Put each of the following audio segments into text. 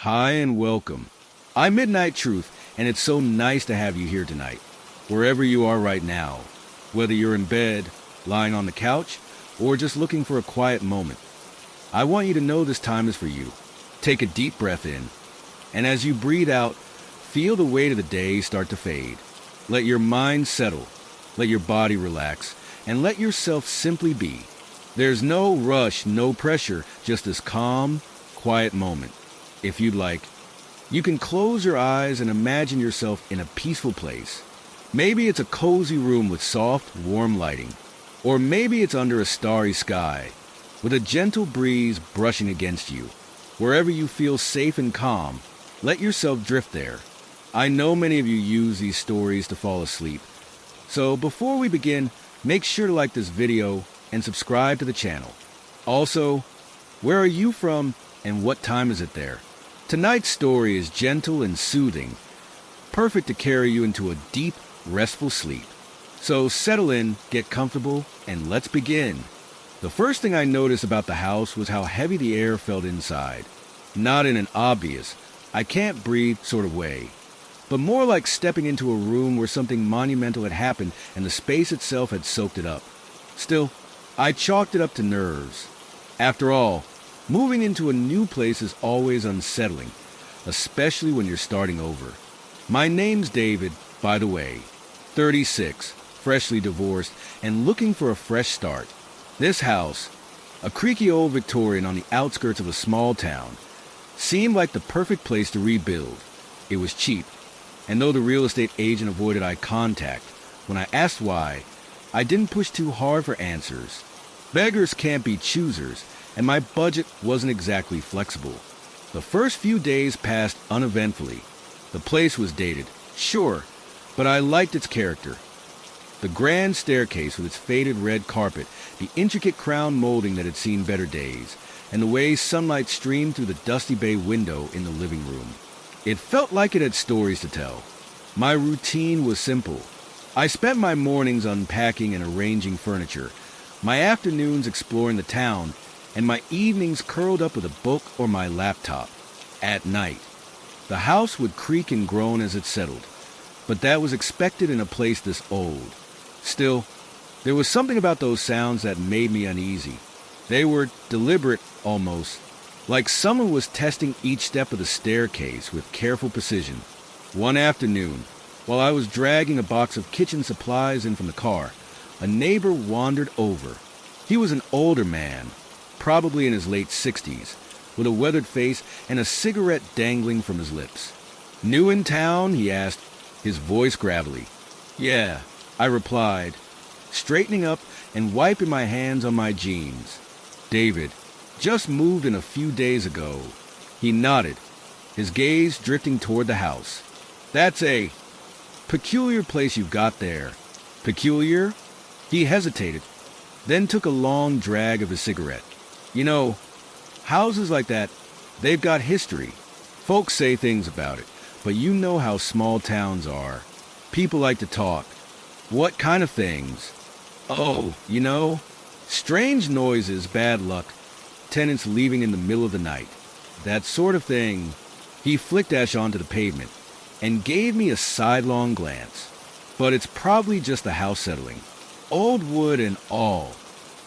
Hi and welcome. I'm Midnight Truth, and it's so nice to have you here tonight, wherever you are right now, whether you're in bed, lying on the couch, or just looking for a quiet moment. I want you to know this time is for you. Take a deep breath in, and as you breathe out, feel the weight of the day start to fade. Let your mind settle, let your body relax, and let yourself simply be. There's no rush, no pressure, just this calm, quiet moment. If you'd like, you can close your eyes and imagine yourself in a peaceful place. Maybe it's a cozy room with soft, warm lighting. Or maybe it's under a starry sky, with a gentle breeze brushing against you. Wherever you feel safe and calm, let yourself drift there. I know many of you use these stories to fall asleep. So before we begin, make sure to like this video and subscribe to the channel. Also, where are you from and what time is it there? Tonight's story is gentle and soothing, perfect to carry you into a deep, restful sleep. So settle in, get comfortable, and let's begin. The first thing I noticed about the house was how heavy the air felt inside. Not in an obvious, I can't breathe sort of way, but more like stepping into a room where something monumental had happened and the space itself had soaked it up. Still, I chalked it up to nerves. After all, moving into a new place is always unsettling, especially when you're starting over. My name's David, by the way, 36, freshly divorced, and looking for a fresh start. This house, a creaky old Victorian on the outskirts of a small town, seemed like the perfect place to rebuild. It was cheap, and though the real estate agent avoided eye contact, when I asked why, I didn't push too hard for answers. Beggars can't be choosers, and my budget wasn't exactly flexible. The first few days passed uneventfully. The place was dated, sure, but I liked its character. The grand staircase with its faded red carpet, the intricate crown molding that had seen better days, and the way sunlight streamed through the dusty bay window in the living room. It felt like it had stories to tell. My routine was simple. I spent my mornings unpacking and arranging furniture, my afternoons exploring the town, and my evenings curled up with a book or my laptop. At night, the house would creak and groan as it settled, but that was expected in a place this old. Still, there was something about those sounds that made me uneasy. They were deliberate, almost, like someone was testing each step of the staircase with careful precision. One afternoon, while I was dragging a box of kitchen supplies in from the car, a neighbor wandered over. He was an older man, probably in his late 60s, with a weathered face and a cigarette dangling from his lips. "New in town?" he asked, his voice gravelly. "Yeah," I replied, straightening up and wiping my hands on my jeans. "David, just moved in a few days ago." He nodded, his gaze drifting toward the house. "That's a peculiar place you've got there." "Peculiar?" He hesitated, then took a long drag of his cigarette. "You know, houses like that, they've got history. Folks say things about it, but you know how small towns are. People like to talk." "What kind of things?" "Oh, you know, strange noises, bad luck, tenants leaving in the middle of the night. That sort of thing." He flicked ash onto the pavement and gave me a sidelong glance. "But it's probably just the house settling. Old wood and all."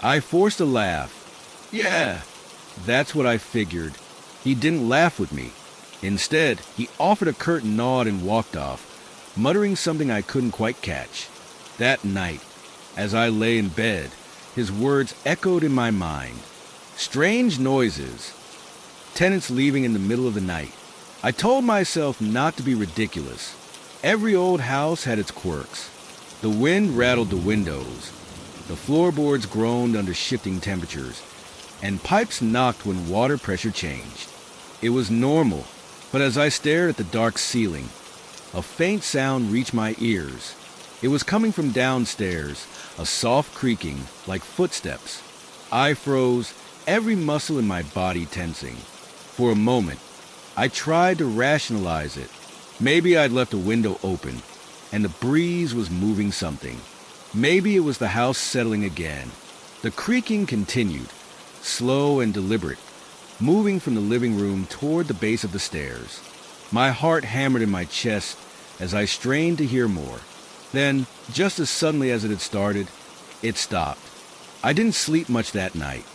I forced a laugh. "Yeah, that's what I figured." He didn't laugh with me. Instead, he offered a curt nod and walked off, muttering something I couldn't quite catch. That night, as I lay in bed, his words echoed in my mind. Strange noises. Tenants leaving in the middle of the night. I told myself not to be ridiculous. Every old house had its quirks. The wind rattled the windows. The floorboards groaned under shifting temperatures, and pipes knocked when water pressure changed. It was normal, but as I stared at the dark ceiling, a faint sound reached my ears. It was coming from downstairs, a soft creaking, like footsteps. I froze, every muscle in my body tensing. For a moment, I tried to rationalize it. Maybe I'd left a window open, and the breeze was moving something. Maybe it was the house settling again. The creaking continued, slow and deliberate, moving from the living room toward the base of the stairs. My heart hammered in my chest as I strained to hear more. Then, just as suddenly as it had started, it stopped. I didn't sleep much that night.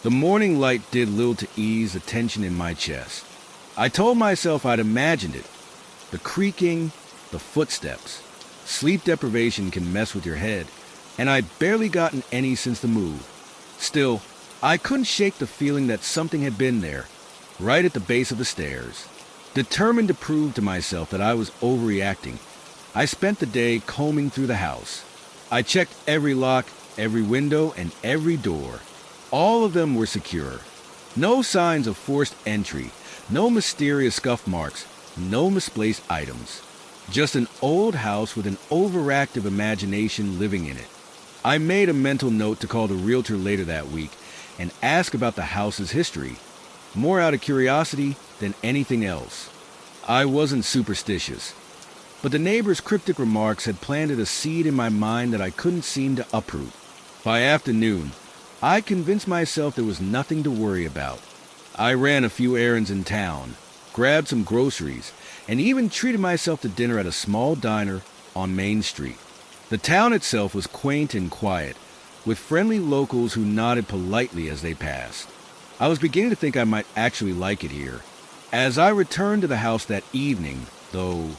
The morning light did little to ease the tension in my chest. I told myself I'd imagined it. The creaking, the footsteps. Sleep deprivation can mess with your head, and I'd barely gotten any since the move. Still, I couldn't shake the feeling that something had been there, right at the base of the stairs. Determined to prove to myself that I was overreacting, I spent the day combing through the house. I checked every lock, every window, and every door. All of them were secure. No signs of forced entry, no mysterious scuff marks, no misplaced items. Just an old house with an overactive imagination living in it. I made a mental note to call the realtor later that week and ask about the house's history, more out of curiosity than anything else. I wasn't superstitious, but the neighbor's cryptic remarks had planted a seed in my mind that I couldn't seem to uproot. By afternoon, I convinced myself there was nothing to worry about. I ran a few errands in town, grabbed some groceries, and even treated myself to dinner at a small diner on Main Street. The town itself was quaint and quiet, with friendly locals who nodded politely as they passed. I was beginning to think I might actually like it here. As I returned to the house that evening, though,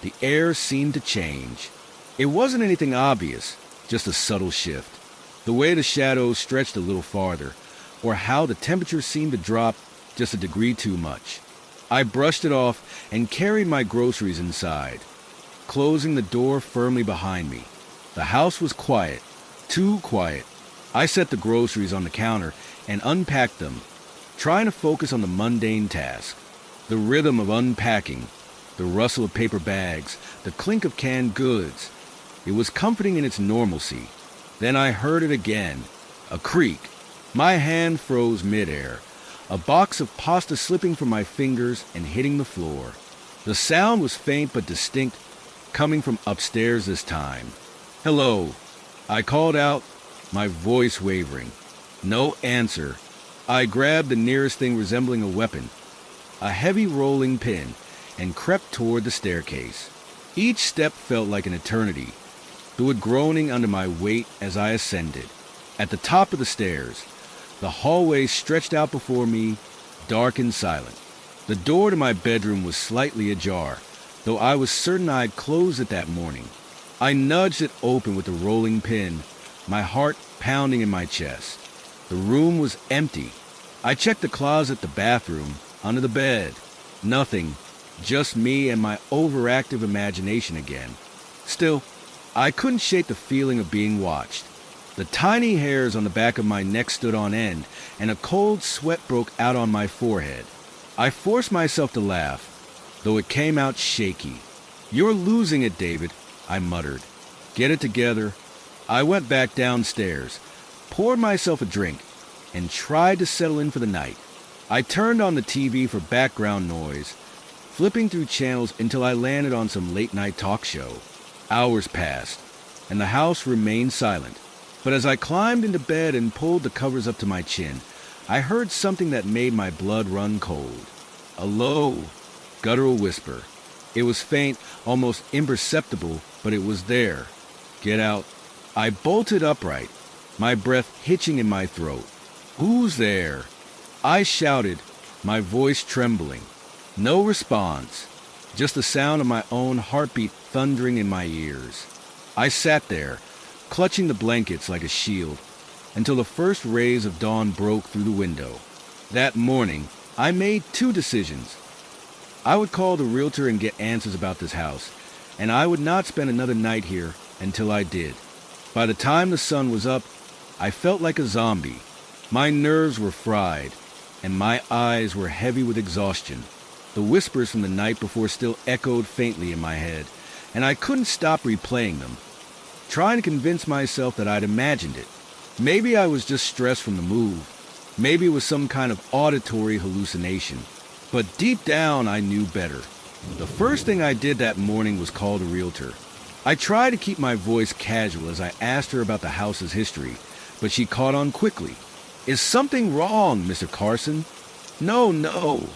the air seemed to change. It wasn't anything obvious, just a subtle shift. The way the shadows stretched a little farther, or how the temperature seemed to drop just a degree too much. I brushed it off and carried my groceries inside, closing the door firmly behind me. The house was quiet, too quiet. I set the groceries on the counter and unpacked them, trying to focus on the mundane task. The rhythm of unpacking, the rustle of paper bags, the clink of canned goods. It was comforting in its normalcy. Then I heard it again, a creak. My hand froze midair, a box of pasta slipping from my fingers and hitting the floor. The sound was faint but distinct, coming from upstairs this time. "Hello," I called out, my voice wavering. No answer. I grabbed the nearest thing resembling a weapon, a heavy rolling pin, and crept toward the staircase. Each step felt like an eternity, the wood groaning under my weight as I ascended. At the top of the stairs, the hallway stretched out before me, dark and silent. The door to my bedroom was slightly ajar, though I was certain I had closed it that morning. I nudged it open with the rolling pin, my heart pounding in my chest. The room was empty. I checked the closet, the bathroom, under the bed. Nothing, just me and my overactive imagination again. Still, I couldn't shake the feeling of being watched. The tiny hairs on the back of my neck stood on end, and a cold sweat broke out on my forehead. I forced myself to laugh, though it came out shaky. "You're losing it, David," I muttered. "Get it together." I went back downstairs, poured myself a drink, and tried to settle in for the night. I turned on the TV for background noise, flipping through channels until I landed on some late-night talk show. Hours passed, and the house remained silent. But as I climbed into bed and pulled the covers up to my chin, I heard something that made my blood run cold. A low, guttural whisper. It was faint, almost imperceptible, but it was there. "Get out." I bolted upright, my breath hitching in my throat. "Who's there?" I shouted, my voice trembling. No response, just the sound of my own heartbeat thundering in my ears. I sat there, clutching the blankets like a shield, until the first rays of dawn broke through the window. That morning, I made two decisions. I would call the realtor and get answers about this house, and I would not spend another night here until I did. By the time the sun was up, I felt like a zombie. My nerves were fried, and my eyes were heavy with exhaustion. The whispers from the night before still echoed faintly in my head, and I couldn't stop replaying them, trying to convince myself that I'd imagined it. Maybe I was just stressed from the move. Maybe it was some kind of auditory hallucination. But deep down, I knew better. The first thing I did that morning was call the realtor. I tried to keep my voice casual as I asked her about the house's history, but she caught on quickly. "Is something wrong, Mr. Carson?" No, no,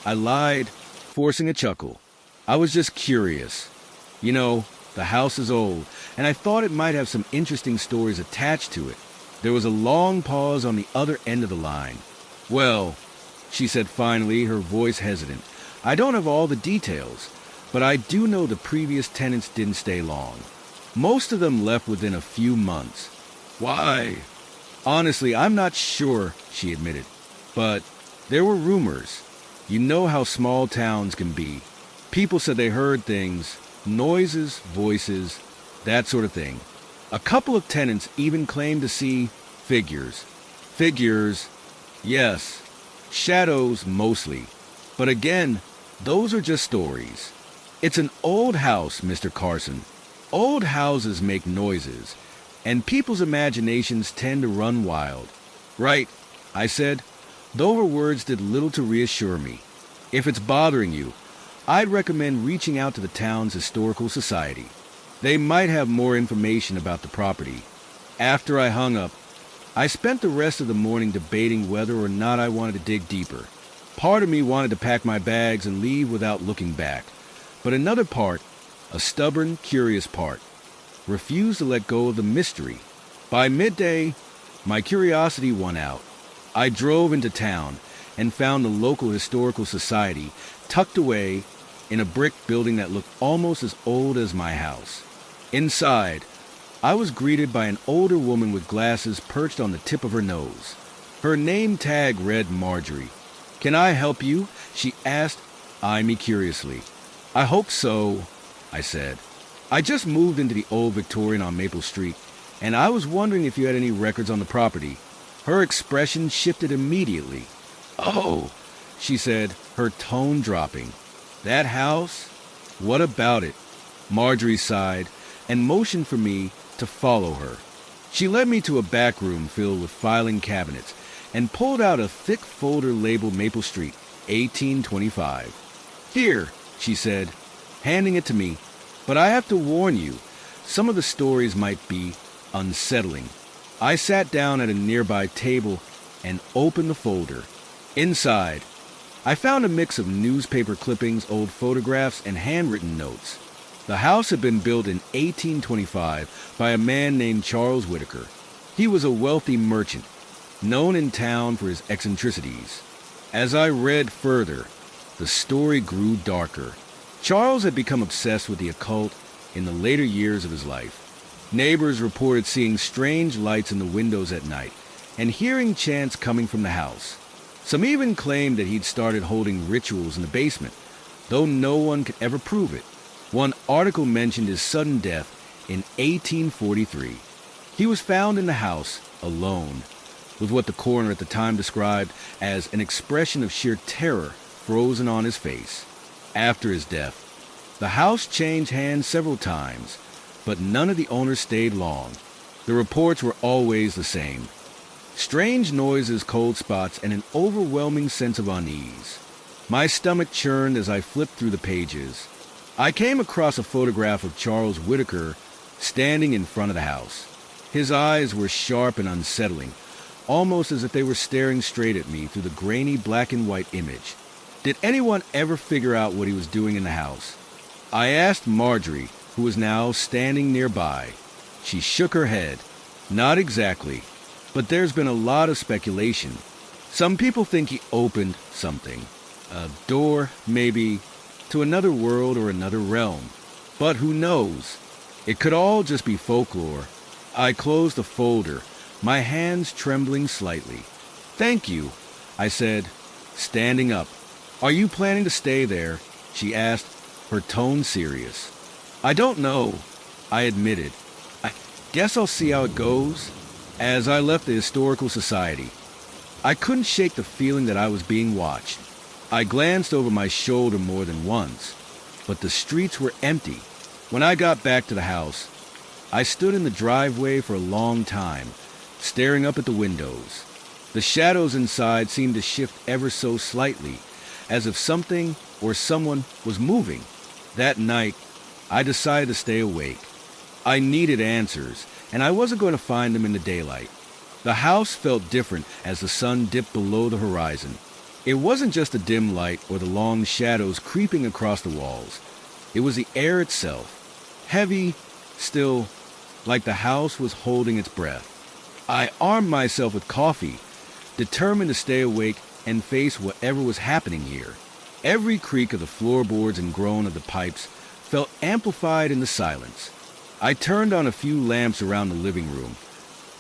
I lied, forcing a chuckle. I was just curious. You know, the house is old, and I thought it might have some interesting stories attached to it. There was a long pause on the other end of the line. Well, she said finally, her voice hesitant, I don't have all the details, but I do know the previous tenants didn't stay long. Most of them left within a few months. Why? Honestly, I'm not sure, she admitted. But there were rumors. You know how small towns can be. People said they heard things, noises, voices, that sort of thing. A couple of tenants even claimed to see figures. Figures, yes. Shadows mostly. But again, those are just stories. It's an old house, Mr. Carson. Old houses make noises, and people's imaginations tend to run wild. Right, I said, though her words did little to reassure me. If it's bothering you, I'd recommend reaching out to the town's historical society. They might have more information about the property. After I hung up, I spent the rest of the morning debating whether or not I wanted to dig deeper. Part of me wanted to pack my bags and leave without looking back, but another part, a stubborn, curious part, refused to let go of the mystery. By midday, my curiosity won out. I drove into town and found the local historical society tucked away in a brick building that looked almost as old as my house. Inside, I was greeted by an older woman with glasses perched on the tip of her nose. Her name tag read Marjorie. Can I help you? She asked, eyeing me curiously. I hope so, I said. I just moved into the old Victorian on Maple Street, and I was wondering if you had any records on the property. Her expression shifted immediately. Oh, she said, her tone dropping. That house? What about it? Marjorie sighed and motioned for me to follow her. She led me to a back room filled with filing cabinets and pulled out a thick folder labeled Maple Street, 1825. Here, she said, handing it to me, but I have to warn you, some of the stories might be unsettling. I sat down at a nearby table and opened the folder. Inside, I found a mix of newspaper clippings, old photographs, and handwritten notes. The house had been built in 1825 by a man named Charles Whitaker. He was a wealthy merchant, known in town for his eccentricities. As I read further, the story grew darker. Charles had become obsessed with the occult in the later years of his life. Neighbors reported seeing strange lights in the windows at night and hearing chants coming from the house. Some even claimed that he'd started holding rituals in the basement, though no one could ever prove it. One article mentioned his sudden death in 1843. He was found in the house, alone, with what the coroner at the time described as an expression of sheer terror frozen on his face. After his death, the house changed hands several times, but none of the owners stayed long. The reports were always the same. Strange noises, cold spots, and an overwhelming sense of unease. My stomach churned as I flipped through the pages. I came across a photograph of Charles Whitaker standing in front of the house. His eyes were sharp and unsettling, almost as if they were staring straight at me through the grainy black and white image. Did anyone ever figure out what he was doing in the house? I asked Marjorie, who was now standing nearby. She shook her head. Not exactly, but there's been a lot of speculation. Some people think he opened something. A door, maybe, to another world or another realm. But who knows? It could all just be folklore. I closed the folder, my hands trembling slightly. Thank you, I said, standing up. Are you planning to stay there? She asked, her tone serious. I don't know, I admitted. I guess I'll see how it goes. As I left the Historical Society, I couldn't shake the feeling that I was being watched. I glanced over my shoulder more than once, but the streets were empty. When I got back to the house, I stood in the driveway for a long time, staring up at the windows. The shadows inside seemed to shift ever so slightly, as if something or someone was moving. That night, I decided to stay awake. I needed answers, and I wasn't going to find them in the daylight. The house felt different as the sun dipped below the horizon. It wasn't just the dim light or the long shadows creeping across the walls. It was the air itself, heavy, still, like the house was holding its breath. I armed myself with coffee, determined to stay awake and face whatever was happening here. Every creak of the floorboards and groan of the pipes felt amplified in the silence. I turned on a few lamps around the living room,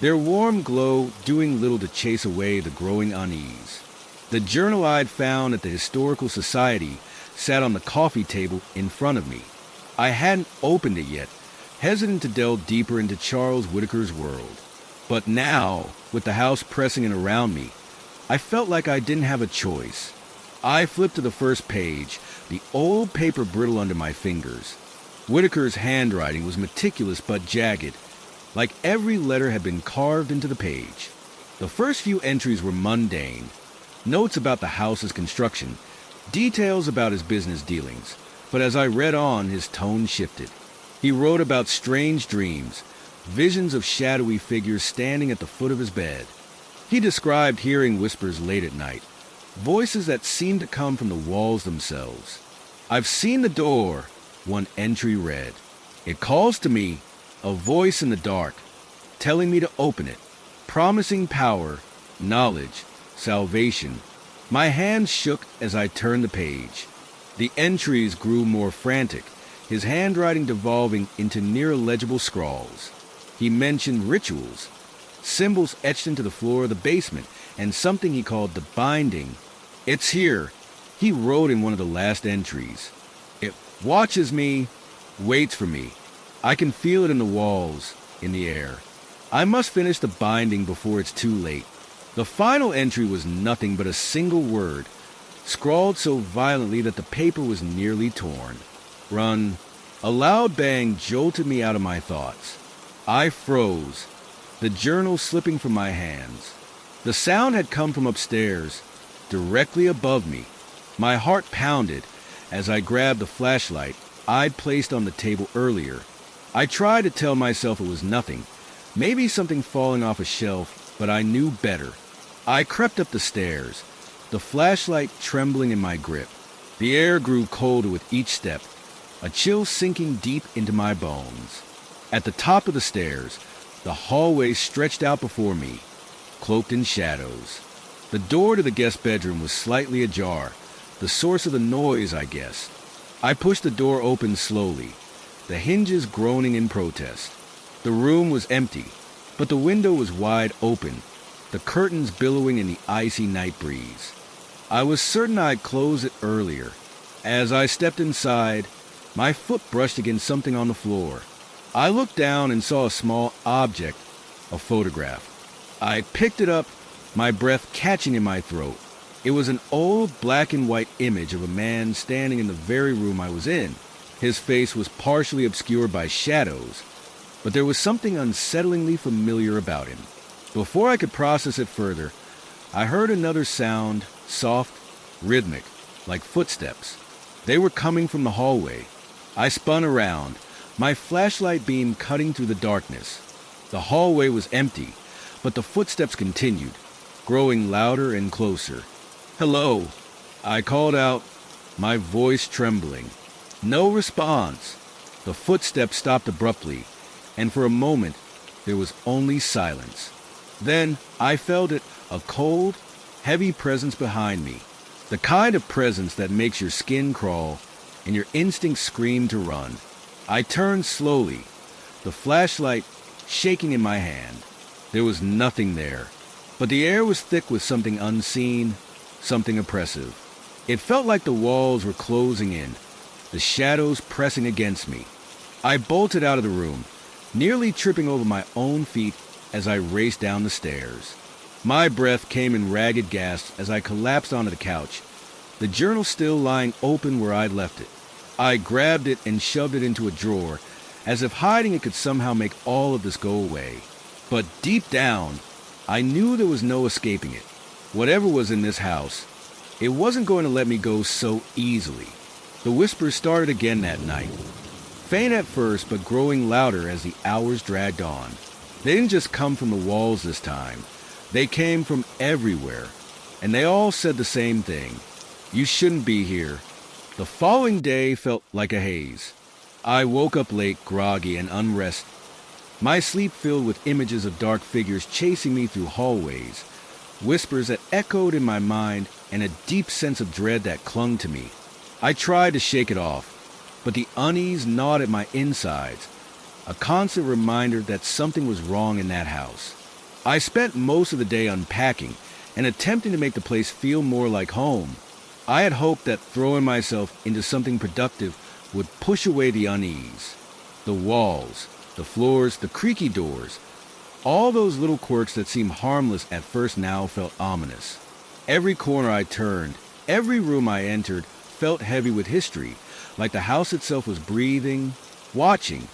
their warm glow doing little to chase away the growing unease. The journal I'd found at the Historical Society sat on the coffee table in front of me. I hadn't opened it yet, hesitant to delve deeper into Charles Whitaker's world. But now, with the house pressing in around me, I felt like I didn't have a choice. I flipped to the first page, the old paper brittle under my fingers. Whitaker's handwriting was meticulous but jagged, like every letter had been carved into the page. The first few entries were mundane, notes about the house's construction, details about his business dealings. But as I read on, his tone shifted. He wrote about strange dreams, visions of shadowy figures standing at the foot of his bed. He described hearing whispers late at night, voices that seemed to come from the walls themselves. "I've seen the door," one entry read. "It calls to me, a voice in the dark, telling me to open it, promising power, knowledge, salvation." My hands shook as I turned the page. The entries grew more frantic, his handwriting devolving into near-illegible scrawls. He mentioned rituals, symbols etched into the floor of the basement, and something he called the binding. "It's here," he wrote in one of the last entries. "It watches me, waits for me. I can feel it in the walls, in the air. I must finish the binding before it's too late." The final entry was nothing but a single word, scrawled so violently that the paper was nearly torn. "Run." A loud bang jolted me out of my thoughts. I froze, the journal slipping from my hands. The sound had come from upstairs, directly above me. My heart pounded as I grabbed the flashlight I'd placed on the table earlier. I tried to tell myself it was nothing, maybe something falling off a shelf, but I knew better. I crept up the stairs, the flashlight trembling in my grip. The air grew colder with each step, a chill sinking deep into my bones. At the top of the stairs, the hallway stretched out before me, cloaked in shadows. The door to the guest bedroom was slightly ajar, the source of the noise, I guessed. I pushed the door open slowly, the hinges groaning in protest. The room was empty, but the window was wide open, the curtains billowing in the icy night breeze. I was certain I'd closed it earlier. As I stepped inside, my foot brushed against something on the floor. I looked down and saw a small object, a photograph. I picked it up, my breath catching in my throat. It was an old black and white image of a man standing in the very room I was in. His face was partially obscured by shadows, but there was something unsettlingly familiar about him. Before I could process it further, I heard another sound, soft, rhythmic, like footsteps. They were coming from the hallway. I spun around, my flashlight beam cutting through the darkness. The hallway was empty, but the footsteps continued, growing louder and closer. "Hello," I called out, my voice trembling. No response. The footsteps stopped abruptly, and for a moment, there was only silence. Then I felt it, a cold, heavy presence behind me, the kind of presence that makes your skin crawl and your instincts scream to run. I turned slowly, the flashlight shaking in my hand. There was nothing there, but the air was thick with something unseen, something oppressive. It felt like the walls were closing in, the shadows pressing against me. I bolted out of the room, nearly tripping over my own feet as I raced down the stairs. My breath came in ragged gasps as I collapsed onto the couch, the journal still lying open where I'd left it. I grabbed it and shoved it into a drawer, as if hiding it could somehow make all of this go away. But deep down, I knew there was no escaping it. Whatever was in this house, it wasn't going to let me go so easily. The whispers started again that night, faint at first but growing louder as the hours dragged on. They didn't just come from the walls this time. They came from everywhere, and they all said the same thing. You shouldn't be here. The following day felt like a haze. I woke up late, groggy and unrested. My sleep filled with images of dark figures chasing me through hallways, whispers that echoed in my mind, and a deep sense of dread that clung to me. I tried to shake it off, but the unease gnawed at my insides, a constant reminder that something was wrong in that house. I spent most of the day unpacking and attempting to make the place feel more like home. I had hoped that throwing myself into something productive would push away the unease. The walls, the floors, the creaky doors, all those little quirks that seemed harmless at first now felt ominous. Every corner I turned, every room I entered felt heavy with history, like the house itself was breathing, watching.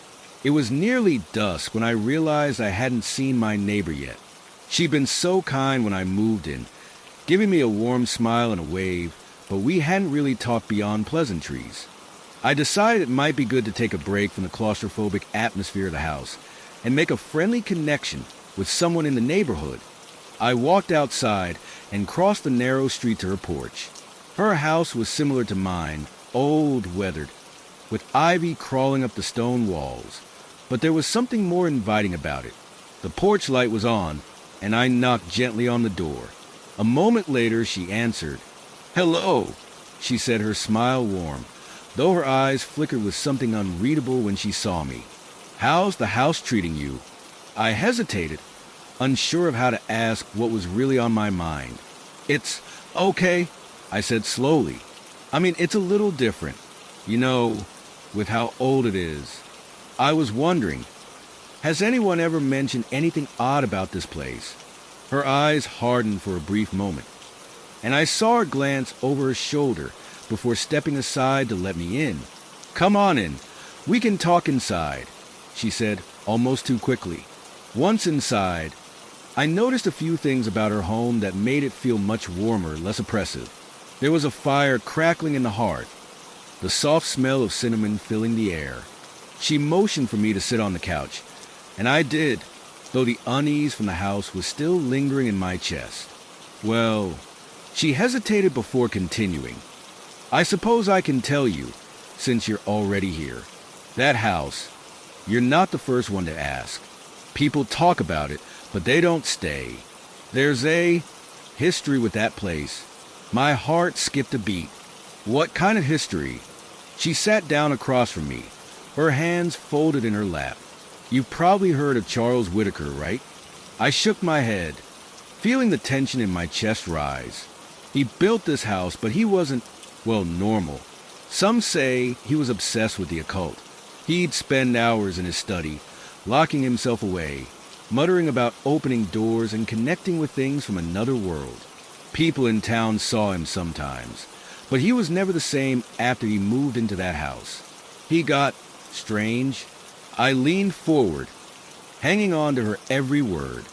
It was nearly dusk when I realized I hadn't seen my neighbor yet. She'd been so kind when I moved in, giving me a warm smile and a wave, but we hadn't really talked beyond pleasantries. I decided it might be good to take a break from the claustrophobic atmosphere of the house and make a friendly connection with someone in the neighborhood. I walked outside and crossed the narrow street to her porch. Her house was similar to mine, old, weathered, with ivy crawling up the stone walls, but there was something more inviting about it. The porch light was on, and I knocked gently on the door. A moment later, she answered. "Hello," she said, her smile warm, though her eyes flickered with something unreadable when she saw me. "How's the house treating you?" I hesitated, unsure of how to ask what was really on my mind. "It's okay," I said slowly. It's a little different, with how old it is. I was wondering, has anyone ever mentioned anything odd about this place? Her eyes hardened for a brief moment, and I saw her glance over her shoulder before stepping aside to let me in. "Come on in. We can talk inside," she said, almost too quickly. Once inside, I noticed a few things about her home that made it feel much warmer, less oppressive. There was a fire crackling in the hearth, the soft smell of cinnamon filling the air. She motioned for me to sit on the couch, and I did, though the unease from the house was still lingering in my chest. "Well," she hesitated before continuing, "I suppose I can tell you, since you're already here. That house, you're not the first one to ask. People talk about it, but they don't stay. There's a history with that place." My heart skipped a beat. "What kind of history?" She sat down across from me, her hands folded in her lap. "You've probably heard of Charles Whitaker, right?" I shook my head, feeling the tension in my chest rise. He built this house, but he wasn't, normal. Some say he was obsessed with the occult. He'd spend hours in his study, locking himself away, muttering about opening doors and connecting with things from another world. People in town saw him sometimes, but he was never the same after he moved into that house. He got strange. I leaned forward, hanging on to her every word.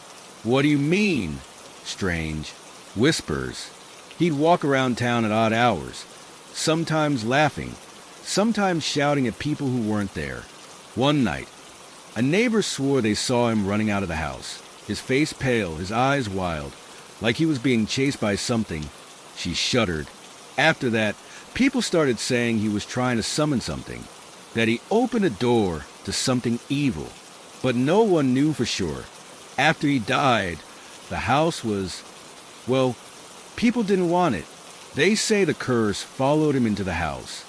"What do you mean, strange?" Whispers. He'd walk around town at odd hours, sometimes laughing, sometimes shouting at people who weren't there. One night, a neighbor swore they saw him running out of the house, his face pale, his eyes wild, like he was being chased by something. She shuddered. After that, people started saying he was trying to summon something, that he opened a door to something evil, but no one knew for sure. After he died, the house was, people didn't want it. They say the curse followed him into the house.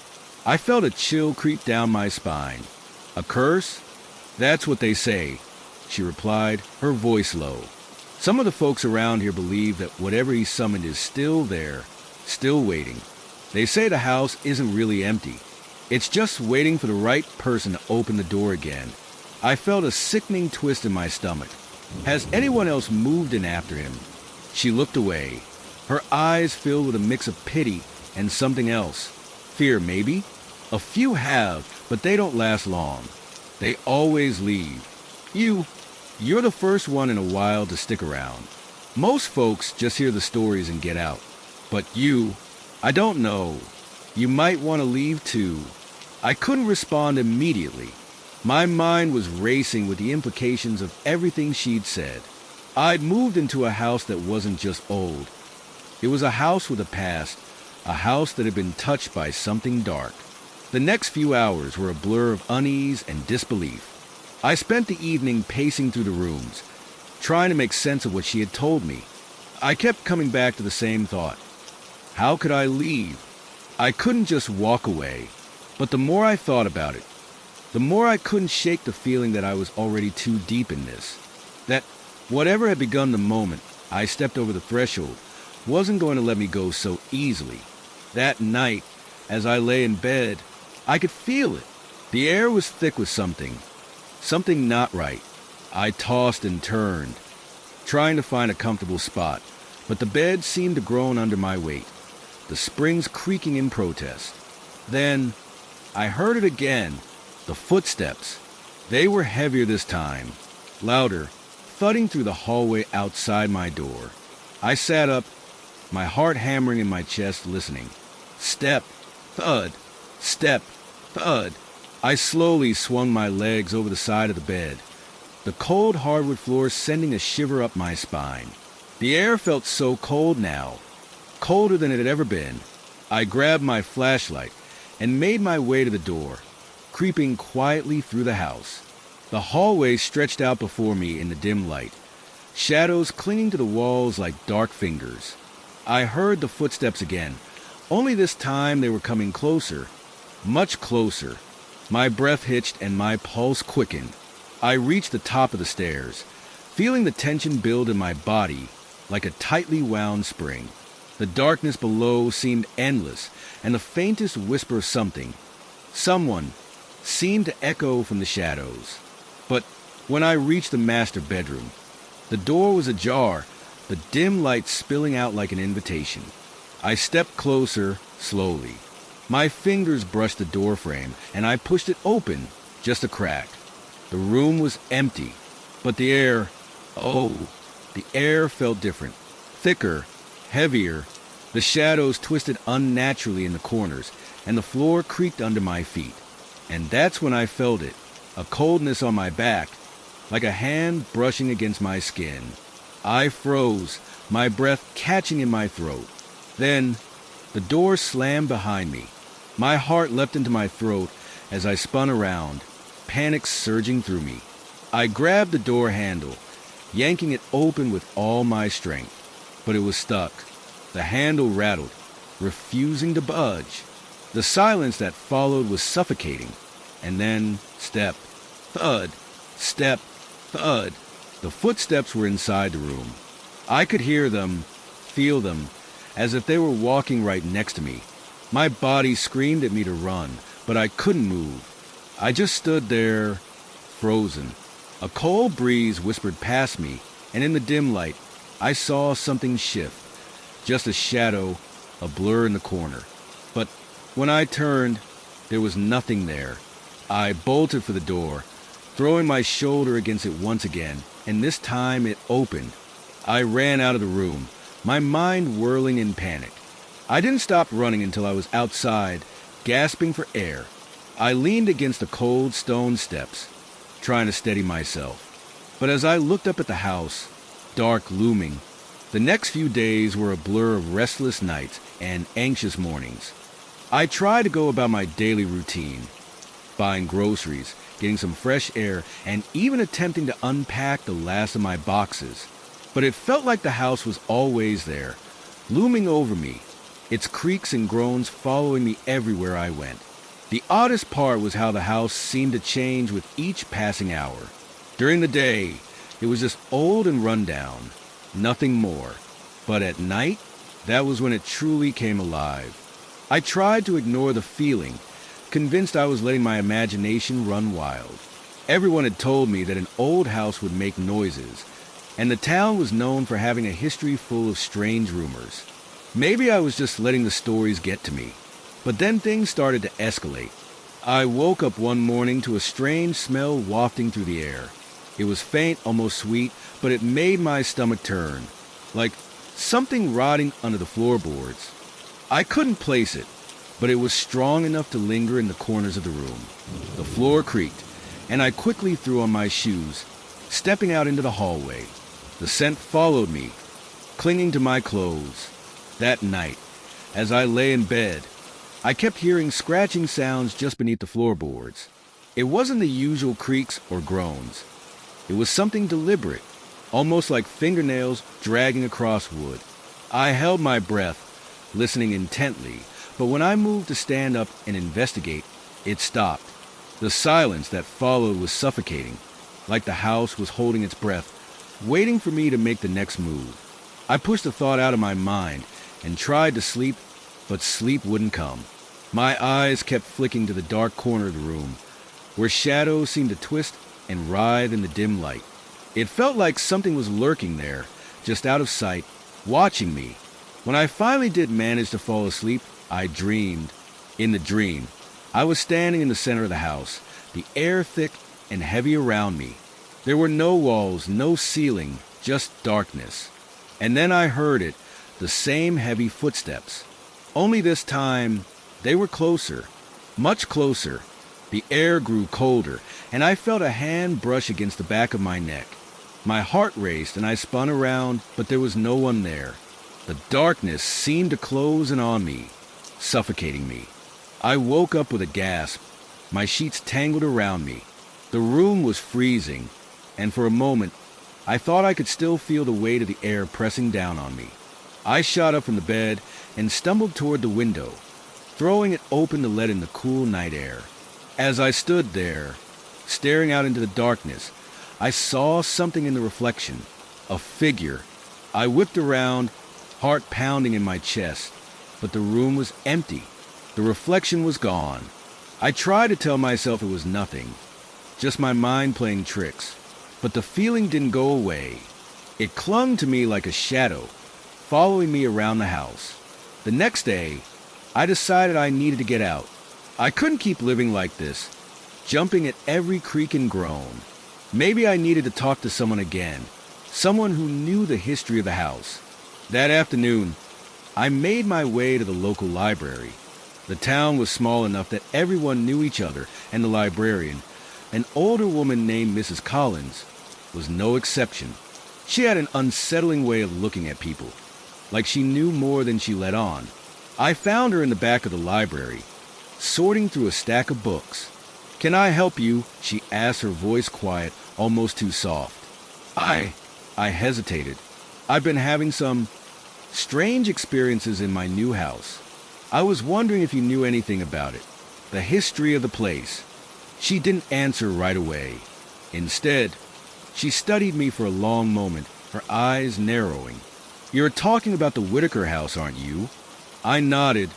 I felt a chill creep down my spine. "A curse? That's what they say," she replied, her voice low. "Some of the folks around here believe that whatever he summoned is still there, still waiting. They say the house isn't really empty. It's just waiting for the right person to open the door again." I felt a sickening twist in my stomach. "Has anyone else moved in after him?" She looked away, her eyes filled with a mix of pity and something else. Fear, maybe? "A few have, but they don't last long. They always leave. You're the first one in a while to stick around. Most folks just hear the stories and get out. But you, I don't know. You might want to leave too." I couldn't respond immediately. My mind was racing with the implications of everything she'd said. I'd moved into a house that wasn't just old. It was a house with a past, a house that had been touched by something dark. The next few hours were a blur of unease and disbelief. I spent the evening pacing through the rooms, trying to make sense of what she had told me. I kept coming back to the same thought. How could I leave? I couldn't just walk away. But the more I thought about it, the more I couldn't shake the feeling that I was already too deep in this. That whatever had begun the moment I stepped over the threshold wasn't going to let me go so easily. That night, as I lay in bed, I could feel it. The air was thick with something not right. I tossed and turned, trying to find a comfortable spot, but the bed seemed to groan under my weight, the springs creaking in protest. Then I heard it again, the footsteps. They were heavier this time, louder, thudding through the hallway outside my door. I sat up, my heart hammering in my chest, listening. Step, thud, step, thud. I slowly swung my legs over the side of the bed, the cold hardwood floor sending a shiver up my spine. The air felt so cold now, colder than it had ever been. I grabbed my flashlight and made my way to the door, creeping quietly through the house. The hallway stretched out before me in the dim light, shadows clinging to the walls like dark fingers. I heard the footsteps again, only this time they were coming closer, much closer. My breath hitched and my pulse quickened. I reached the top of the stairs, feeling the tension build in my body like a tightly wound spring. The darkness below seemed endless, and the faintest whisper of someone, seemed to echo from the shadows. But when I reached the master bedroom, the door was ajar, the dim light spilling out like an invitation. I stepped closer, slowly. My fingers brushed the doorframe, and I pushed it open, just a crack. The room was empty, but the air felt different. Thicker, heavier. The shadows twisted unnaturally in the corners, and the floor creaked under my feet. And that's when I felt it, a coldness on my back, like a hand brushing against my skin. I froze, my breath catching in my throat. Then, the door slammed behind me. My heart leapt into my throat as I spun around, panic surging through me. I grabbed the door handle, yanking it open with all my strength. But it was stuck. The handle rattled, refusing to budge. The silence that followed was suffocating. And then, step, thud, step, thud. The footsteps were inside the room. I could hear them, feel them, as if they were walking right next to me. My body screamed at me to run, but I couldn't move. I just stood there, frozen. A cold breeze whispered past me, and in the dim light, I saw something shift. Just a shadow, a blur in the corner. But when I turned, there was nothing there. I bolted for the door, throwing my shoulder against it once again, and this time it opened. I ran out of the room, my mind whirling in panic. I didn't stop running until I was outside, gasping for air. I leaned against the cold stone steps, trying to steady myself. But as I looked up at the house, dark looming, the next few days were a blur of restless nights and anxious mornings. I tried to go about my daily routine, buying groceries, getting some fresh air, and even attempting to unpack the last of my boxes. But it felt like the house was always there, looming over me, its creaks and groans following me everywhere I went. The oddest part was how the house seemed to change with each passing hour. During the day, it was just old and run down, nothing more. But at night, that was when it truly came alive. I tried to ignore the feeling, convinced I was letting my imagination run wild. Everyone had told me that an old house would make noises, and the town was known for having a history full of strange rumors. Maybe I was just letting the stories get to me. But then things started to escalate. I woke up one morning to a strange smell wafting through the air. It was faint, almost sweet, but it made my stomach turn, like something rotting under the floorboards. I couldn't place it, but it was strong enough to linger in the corners of the room. The floor creaked, and I quickly threw on my shoes, stepping out into the hallway. The scent followed me, clinging to my clothes. That night, as I lay in bed, I kept hearing scratching sounds just beneath the floorboards. It wasn't the usual creaks or groans. It was something deliberate, almost like fingernails dragging across wood. I held my breath, listening intently, but when I moved to stand up and investigate, it stopped. The silence that followed was suffocating, like the house was holding its breath, waiting for me to make the next move. I pushed the thought out of my mind and tried to sleep, but sleep wouldn't come. My eyes kept flicking to the dark corner of the room, where shadows seemed to twist and writhe in the dim light. It felt like something was lurking there, just out of sight, watching me. When I finally did manage to fall asleep, I dreamed. In the dream, I was standing in the center of the house, the air thick and heavy around me. There were no walls, no ceiling, just darkness. And then I heard it, the same heavy footsteps. Only this time, they were closer, much closer. The air grew colder, and I felt a hand brush against the back of my neck. My heart raced, and I spun around, but there was no one there. The darkness seemed to close in on me, suffocating me. I woke up with a gasp, my sheets tangled around me. The room was freezing, and for a moment, I thought I could still feel the weight of the air pressing down on me. I shot up from the bed and stumbled toward the window, throwing it open to let in the cool night air. As I stood there, staring out into the darkness, I saw something in the reflection, a figure. I whipped around, heart pounding in my chest, but the room was empty. The reflection was gone. I tried to tell myself it was nothing, just my mind playing tricks, but the feeling didn't go away. It clung to me like a shadow, following me around the house. The next day, I decided I needed to get out. I couldn't keep living like this, jumping at every creak and groan. Maybe I needed to talk to someone again, someone who knew the history of the house. That afternoon, I made my way to the local library. The town was small enough that everyone knew each other, and the librarian, an older woman named Mrs. Collins, was no exception. She had an unsettling way of looking at people, like she knew more than she let on. I found her in the back of the library, sorting through a stack of books. "Can I help you?" she asked, her voice quiet, almost too soft. I hesitated. I've been having some strange experiences in my new house. I was wondering if you knew anything about it, the history of the place. She didn't answer right away. Instead, she studied me for a long moment, her eyes narrowing. "You're talking about the Whitaker house, aren't you?" I nodded,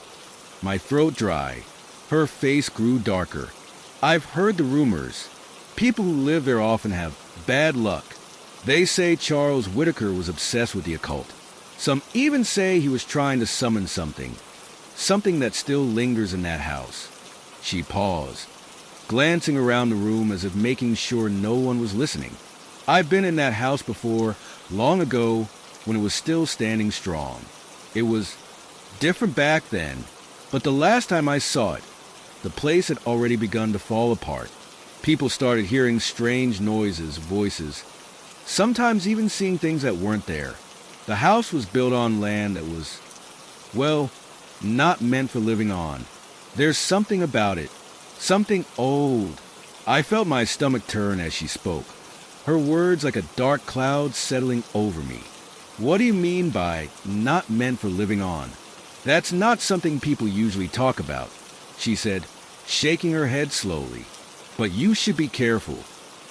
my throat dry. Her face grew darker. "I've heard the rumors. People who live there often have bad luck. They say Charles Whitaker was obsessed with the occult. Some even say he was trying to summon something that still lingers in that house." She paused, glancing around the room as if making sure no one was listening. "I've been in that house before, long ago, when it was still standing strong. It was different back then, but the last time I saw it, the place had already begun to fall apart. People started hearing strange noises, voices, sometimes even seeing things that weren't there. The house was built on land that was, well, not meant for living on. There's something about it, something old." I felt my stomach turn as she spoke, her words like a dark cloud settling over me. "What do you mean by not meant for living on?" "That's not something people usually talk about," she said, shaking her head slowly. "But you should be careful.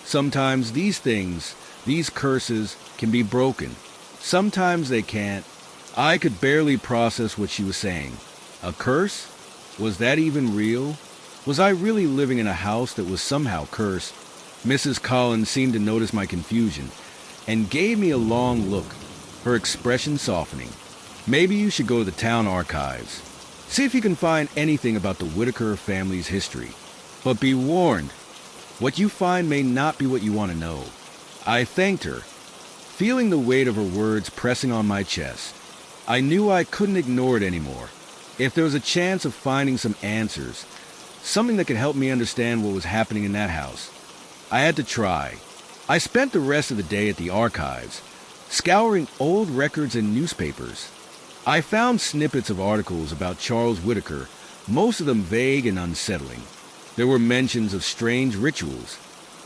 Sometimes these things, these curses, can be broken. Sometimes they can't." I could barely process what she was saying. A curse? Was that even real? Was I really living in a house that was somehow cursed? Mrs. Collins seemed to notice my confusion and gave me a long look, her expression softening. "Maybe you should go to the town archives. See if you can find anything about the Whitaker family's history. But be warned, what you find may not be what you want to know." I thanked her, feeling the weight of her words pressing on my chest. I knew I couldn't ignore it anymore. If there was a chance of finding some answers, something that could help me understand what was happening in that house, I had to try. I spent the rest of the day at the archives, scouring old records and newspapers. I found snippets of articles about Charles Whitaker, most of them vague and unsettling. There were mentions of strange rituals,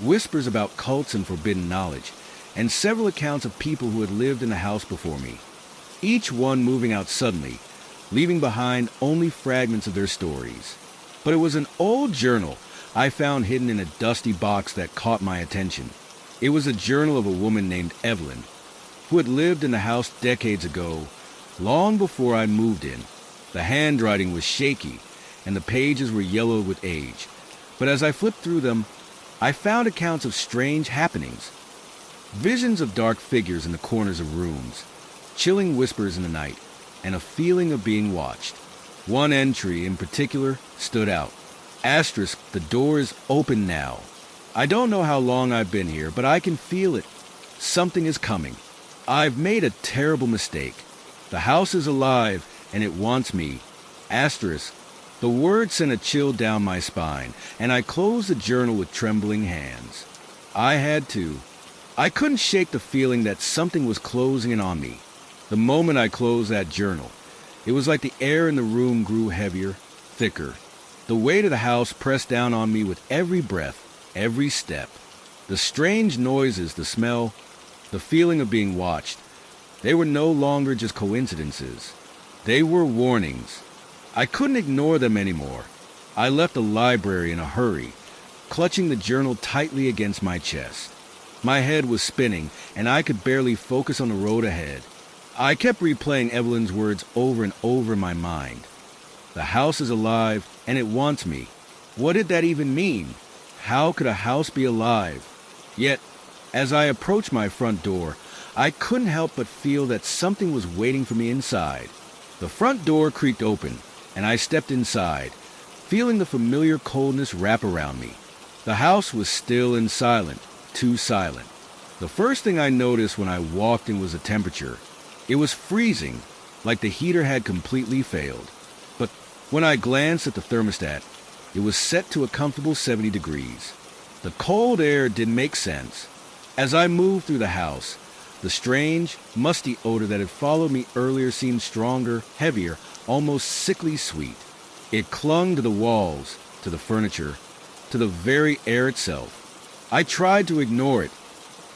whispers about cults and forbidden knowledge, and several accounts of people who had lived in the house before me, each one moving out suddenly, leaving behind only fragments of their stories. But it was an old journal I found hidden in a dusty box that caught my attention. It was a journal of a woman named Evelyn, who had lived in the house decades ago, long before I moved in. The handwriting was shaky, and the pages were yellowed with age. But as I flipped through them, I found accounts of strange happenings. Visions of dark figures in the corners of rooms, chilling whispers in the night, and a feeling of being watched. One entry in particular stood out. Asterisk, the door is open now. I don't know how long I've been here, but I can feel it. Something is coming. I've made a terrible mistake. The house is alive, and it wants me. Asterisk. The word sent a chill down my spine, and I closed the journal with trembling hands. I had to. I couldn't shake the feeling that something was closing in on me. The moment I closed that journal, it was like the air in the room grew heavier, thicker. The weight of the house pressed down on me with every breath, every step. The strange noises, the smell, the feeling of being watched, they were no longer just coincidences. They were warnings. I couldn't ignore them anymore. I left the library in a hurry, clutching the journal tightly against my chest. My head was spinning, and I could barely focus on the road ahead. I kept replaying Evelyn's words over and over in my mind. The house is alive, and it wants me. What did that even mean? How could a house be alive? Yet, as I approached my front door, I couldn't help but feel that something was waiting for me inside. The front door creaked open, and I stepped inside, feeling the familiar coldness wrap around me. The house was still and silent, too silent. The first thing I noticed when I walked in was the temperature. It was freezing, like the heater had completely failed. But when I glanced at the thermostat, it was set to a comfortable 70 degrees. The cold air didn't make sense. As I moved through the house, the strange, musty odor that had followed me earlier seemed stronger, heavier, almost sickly sweet. It clung to the walls, to the furniture, to the very air itself. I tried to ignore it,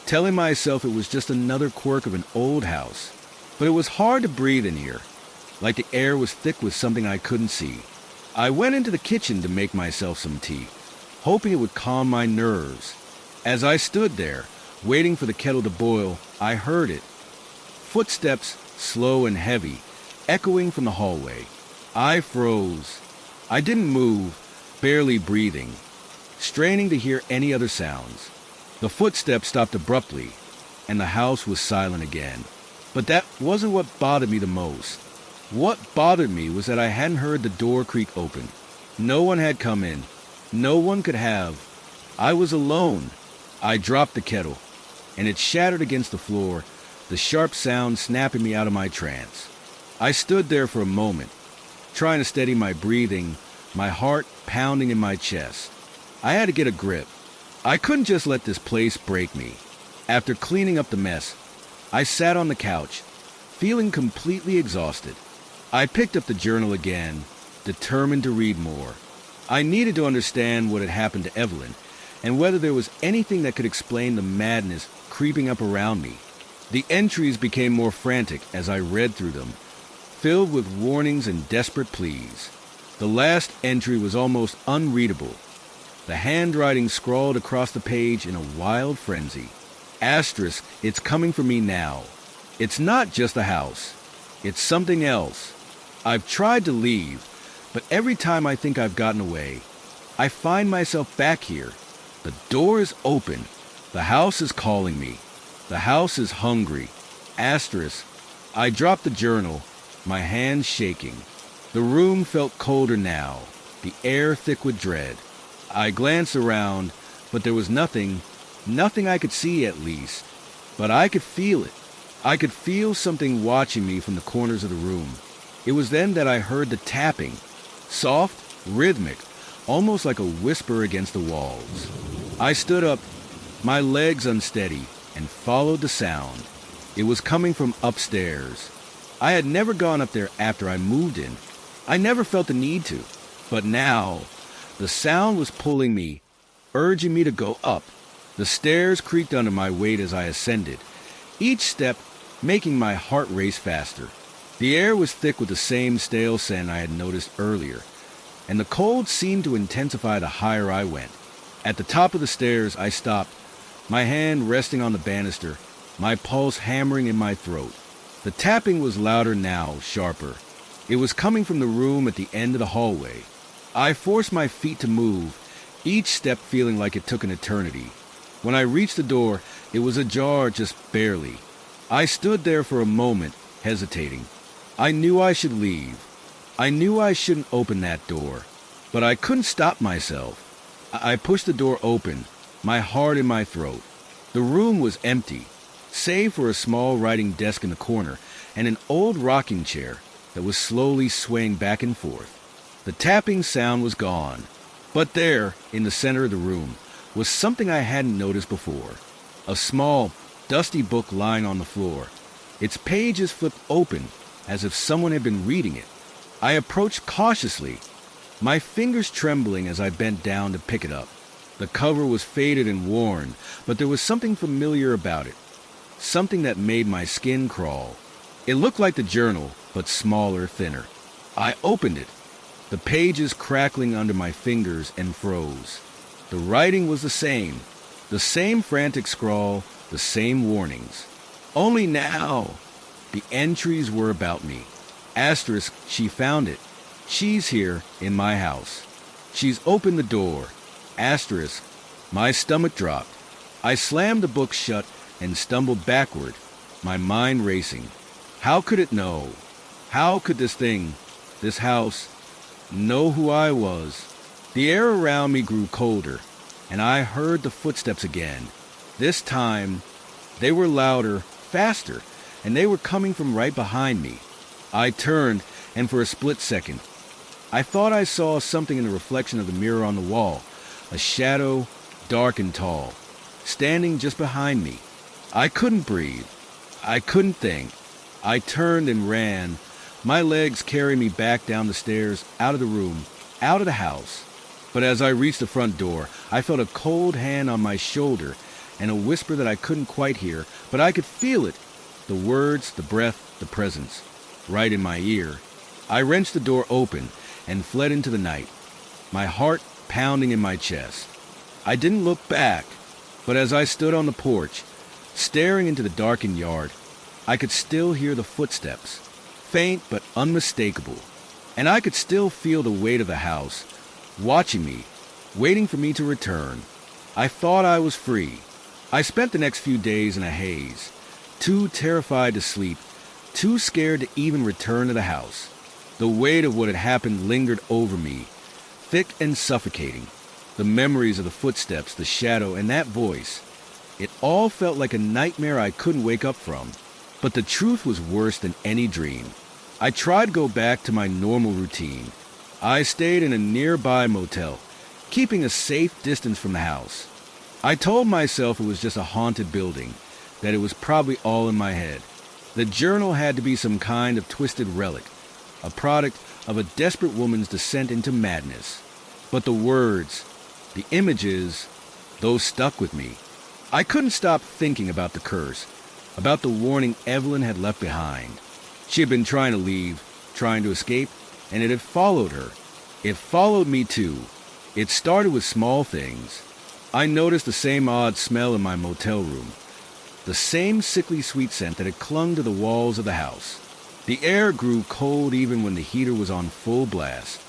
telling myself it was just another quirk of an old house. But it was hard to breathe in here, like the air was thick with something I couldn't see. I went into the kitchen to make myself some tea, hoping it would calm my nerves. As I stood there, waiting for the kettle to boil, I heard it. Footsteps, slow and heavy, echoing from the hallway. I froze. I didn't move, barely breathing, straining to hear any other sounds. The footsteps stopped abruptly, and the house was silent again. But that wasn't what bothered me the most. What bothered me was that I hadn't heard the door creak open. No one had come in. No one could have. I was alone. I dropped the kettle, and it shattered against the floor, the sharp sound snapping me out of my trance. I stood there for a moment, trying to steady my breathing, my heart pounding in my chest. I had to get a grip. I couldn't just let this place break me. After cleaning up the mess, I sat on the couch, feeling completely exhausted. I picked up the journal again, determined to read more. I needed to understand what had happened to Evelyn, and whether there was anything that could explain the madness creeping up around me. The entries became more frantic as I read through them, filled with warnings and desperate pleas. The last entry was almost unreadable. The handwriting scrawled across the page in a wild frenzy. Asterisk, it's coming for me now. It's not just a house. It's something else. I've tried to leave, but every time I think I've gotten away, I find myself back here. The door is open. The house is calling me. The house is hungry. Asterisk. I dropped the journal, my hands shaking. The room felt colder now, the air thick with dread. I glanced around, but there was nothing I could see at least. But I could feel it. I could feel something watching me from the corners of the room. It was then that I heard the tapping, soft, rhythmic, almost like a whisper against the walls. I stood up, my legs unsteady, and followed the sound. It was coming from upstairs. I had never gone up there after I moved in. I never felt the need to. But now, the sound was pulling me, urging me to go up. The stairs creaked under my weight as I ascended, each step making my heart race faster. The air was thick with the same stale scent I had noticed earlier, and the cold seemed to intensify the higher I went. At the top of the stairs, I stopped, my hand resting on the banister, my pulse hammering in my throat. The tapping was louder now, sharper. It was coming from the room at the end of the hallway. I forced my feet to move, each step feeling like it took an eternity. When I reached the door, it was ajar just barely. I stood there for a moment, hesitating. I knew I should leave. I knew I shouldn't open that door, but I couldn't stop myself. I pushed the door open, my heart in my throat. The room was empty, save for a small writing desk in the corner and an old rocking chair that was slowly swaying back and forth. The tapping sound was gone, but there, in the center of the room, was something I hadn't noticed before. A small, dusty book lying on the floor, its pages flipped open as if someone had been reading it. I approached cautiously, my fingers trembling as I bent down to pick it up. The cover was faded and worn, but there was something familiar about it, something that made my skin crawl. It looked like the journal, but smaller, thinner. I opened it, the pages crackling under my fingers, and froze. The writing was the same frantic scrawl, the same warnings. Only now, the entries were about me. Asterisk, she found it. She's here in my house. She's opened the door. Asterisk, my stomach dropped. I slammed the book shut and stumbled backward, my mind racing. How could it know? How could this thing, this house, know who I was? The air around me grew colder, and I heard the footsteps again. This time, they were louder, faster, and they were coming from right behind me. I turned, and for a split second, I thought I saw something in the reflection of the mirror on the wall, a shadow, dark and tall, standing just behind me. I couldn't breathe. I couldn't think. I turned and ran, my legs carrying me back down the stairs, out of the room, out of the house. But as I reached the front door, I felt a cold hand on my shoulder and a whisper that I couldn't quite hear, but I could feel it. The words, the breath, the presence, right in my ear. I wrenched the door open and fled into the night, my heart pounding in my chest. I didn't look back, but as I stood on the porch, staring into the darkened yard, I could still hear the footsteps, faint but unmistakable, and I could still feel the weight of the house, watching me, waiting for me to return. I thought I was free. I spent the next few days in a haze, too terrified to sleep, too scared to even return to the house. The weight of what had happened lingered over me, thick and suffocating. The memories of the footsteps, the shadow, and that voice. It all felt like a nightmare I couldn't wake up from. But the truth was worse than any dream. I tried to go back to my normal routine. I stayed in a nearby motel, keeping a safe distance from the house. I told myself it was just a haunted building, that it was probably all in my head. The journal had to be some kind of twisted relic, a product of a desperate woman's descent into madness. But the words, the images, those stuck with me. I couldn't stop thinking about the curse, about the warning Evelyn had left behind. She had been trying to leave, trying to escape, and it had followed her. It followed me too. It started with small things. I noticed the same odd smell in my motel room, the same sickly sweet scent that had clung to the walls of the house. The air grew cold even when the heater was on full blast.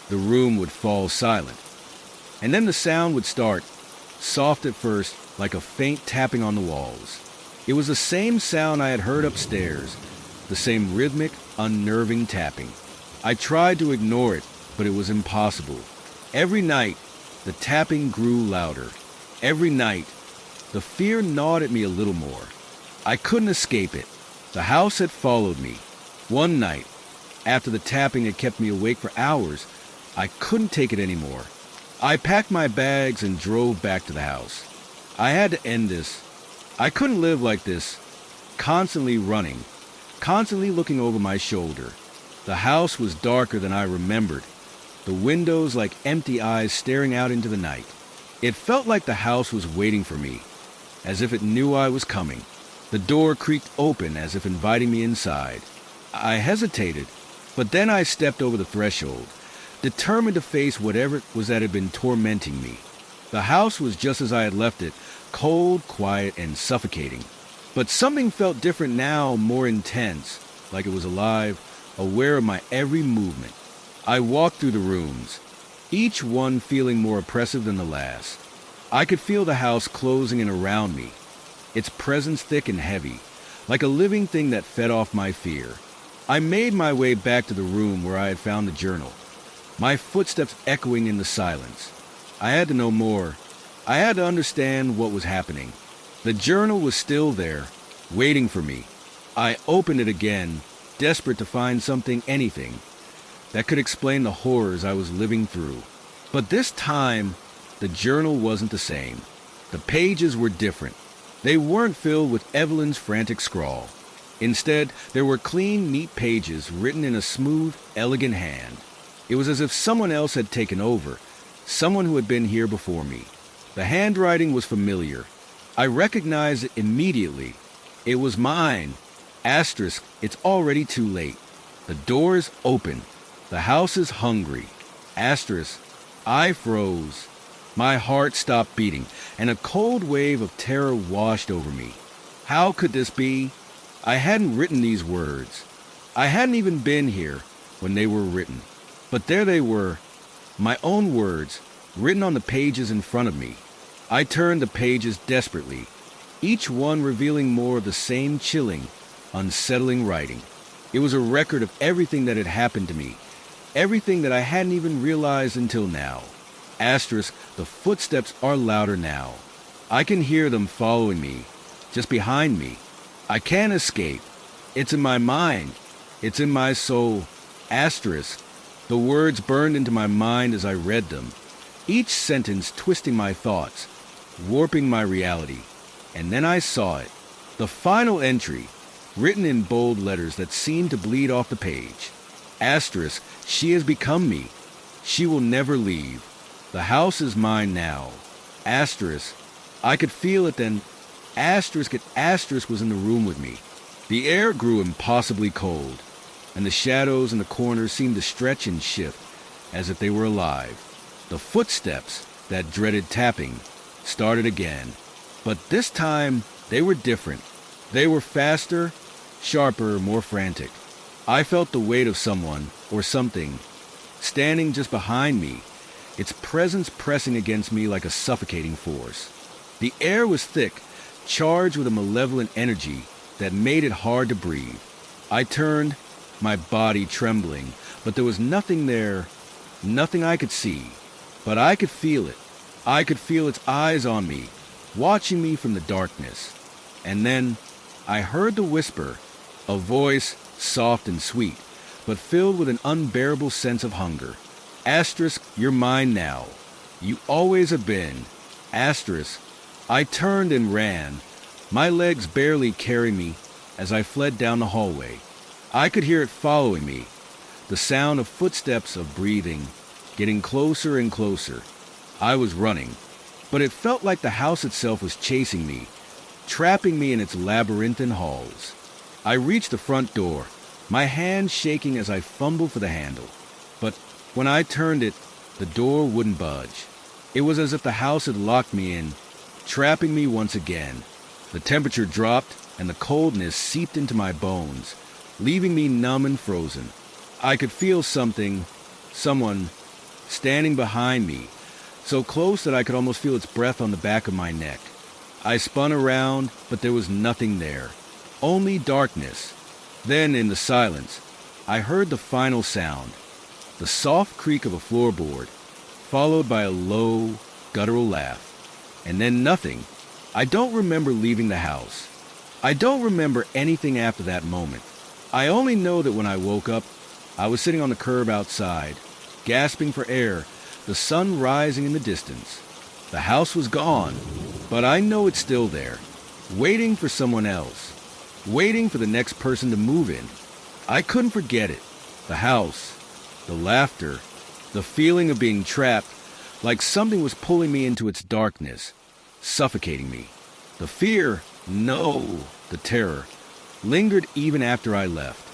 The room would fall silent. And then the sound would start, soft at first, like a faint tapping on the walls. It was the same sound I had heard upstairs, the same rhythmic, unnerving tapping. I tried to ignore it, but it was impossible. Every night, the tapping grew louder. Every night, the fear gnawed at me a little more. I couldn't escape it. The house had followed me. One night, after the tapping had kept me awake for hours, I couldn't take it anymore. I packed my bags and drove back to the house. I had to end this. I couldn't live like this, constantly running, constantly looking over my shoulder. The house was darker than I remembered, the windows like empty eyes staring out into the night. It felt like the house was waiting for me, as if it knew I was coming. The door creaked open as if inviting me inside. I hesitated, but then I stepped over the threshold, determined to face whatever it was that had been tormenting me. The house was just as I had left it, cold, quiet, and suffocating. But something felt different now, more intense, like it was alive, aware of my every movement. I walked through the rooms, each one feeling more oppressive than the last. I could feel the house closing in around me, its presence thick and heavy, like a living thing that fed off my fear. I made my way back to the room where I had found the journal, my footsteps echoing in the silence. I had to know more. I had to understand what was happening. The journal was still there, waiting for me. I opened it again, desperate to find something, anything, that could explain the horrors I was living through. But this time, the journal wasn't the same. The pages were different. They weren't filled with Evelyn's frantic scrawl. Instead, there were clean, neat pages written in a smooth, elegant hand. It was as if someone else had taken over, someone who had been here before me. The handwriting was familiar. I recognized it immediately. It was mine. Asterisk, it's already too late. The door is open. The house is hungry. Asterisk, I froze. My heart stopped beating, and a cold wave of terror washed over me. How could this be? I hadn't written these words. I hadn't even been here when they were written. But there they were, my own words, written on the pages in front of me. I turned the pages desperately, each one revealing more of the same chilling, unsettling writing. It was a record of everything that had happened to me, everything that I hadn't even realized until now. Asterisk, the footsteps are louder now. I can hear them following me, just behind me. I can't escape. It's in my mind. It's in my soul. Asterisk, the words burned into my mind as I read them, each sentence twisting my thoughts, warping my reality. And then I saw it. The final entry, written in bold letters that seemed to bleed off the page. Asterisk, she has become me. She will never leave. The house is mine now. Asterisk, I could feel it then. Asterisk was in the room with me. The air grew impossibly cold, and the shadows in the corners seemed to stretch and shift as if they were alive. The footsteps, that dreaded tapping, started again. But this time, they were different. They were faster, sharper, more frantic. I felt the weight of someone, or something, standing just behind me, its presence pressing against me like a suffocating force. The air was thick, charged with a malevolent energy that made it hard to breathe. I turned, my body trembling, but there was nothing there, nothing I could see. But I could feel it. I could feel its eyes on me, watching me from the darkness. And then I heard the whisper, a voice soft and sweet, but filled with an unbearable sense of hunger. Asterisk, you're mine now. You always have been. Asterisk. I turned and ran, my legs barely carrying me as I fled down the hallway. I could hear it following me, the sound of footsteps, of breathing, getting closer and closer. I was running, but it felt like the house itself was chasing me, trapping me in its labyrinthine halls. I reached the front door, my hand shaking as I fumbled for the handle. But when I turned it, the door wouldn't budge. It was as if the house had locked me in, trapping me once again. The temperature dropped, and the coldness seeped into my bones, leaving me numb and frozen. I could feel someone, standing behind me, so close that I could almost feel its breath on the back of my neck. I spun around, but there was nothing there, only darkness. Then, in the silence, I heard the final sound, the soft creak of a floorboard, followed by a low, guttural laugh. And then nothing. I don't remember leaving the house. I don't remember anything after that moment. I only know that when I woke up, I was sitting on the curb outside, gasping for air, the sun rising in the distance. The house was gone, but I know it's still there, waiting for someone else. waiting for the next person to move in. I couldn't forget it. The house, the laughter, the feeling of being trapped, like something was pulling me into its darkness, suffocating me. The fear, no, the terror, lingered even after I left.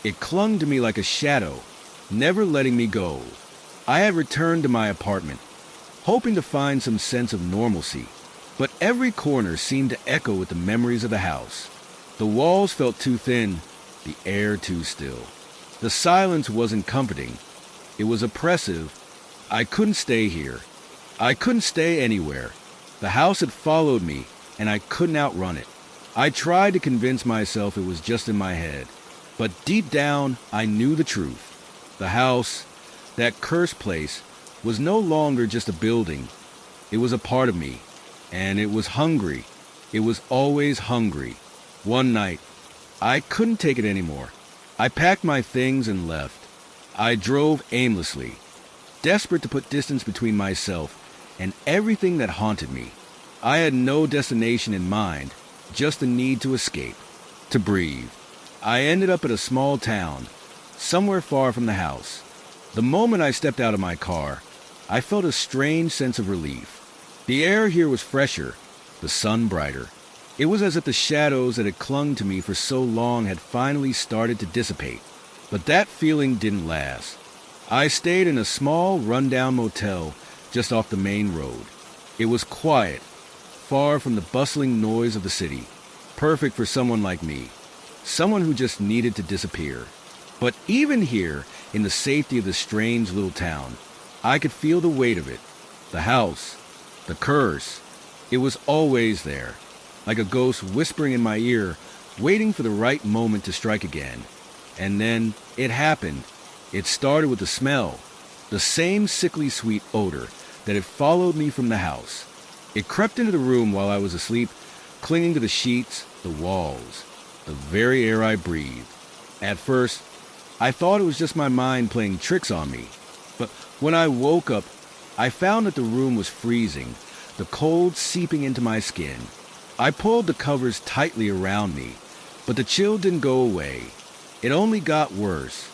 It clung to me like a shadow, never letting me go. I had returned to my apartment, hoping to find some sense of normalcy, but every corner seemed to echo with the memories of the house. The walls felt too thin, the air too still. The silence wasn't comforting. It was oppressive. I couldn't stay here. I couldn't stay anywhere. The house had followed me, and I couldn't outrun it. I tried to convince myself it was just in my head, but deep down, I knew the truth. The house, that cursed place, was no longer just a building. It was a part of me, and it was hungry. It was always hungry. One night, I couldn't take it anymore. I packed my things and left. I drove aimlessly, desperate to put distance between myself and everything that haunted me. I had no destination in mind, just the need to escape, to breathe. I ended up at a small town, somewhere far from the house. The moment I stepped out of my car, I felt a strange sense of relief. The air here was fresher, the sun brighter. It was as if the shadows that had clung to me for so long had finally started to dissipate. But that feeling didn't last. I stayed in a small, rundown motel just off the main road. It was quiet, far from the bustling noise of the city, perfect for someone like me, someone who just needed to disappear. But even here, in the safety of this strange little town, I could feel the weight of it. The house, the curse, it was always there, like a ghost whispering in my ear, waiting for the right moment to strike again. And then it happened. It started with the smell, the same sickly sweet odor that had followed me from the house. It crept into the room while I was asleep, clinging to the sheets, the walls, the very air I breathed. At first, I thought it was just my mind playing tricks on me. But when I woke up, I found that the room was freezing, the cold seeping into my skin. I pulled the covers tightly around me, but the chill didn't go away. It only got worse.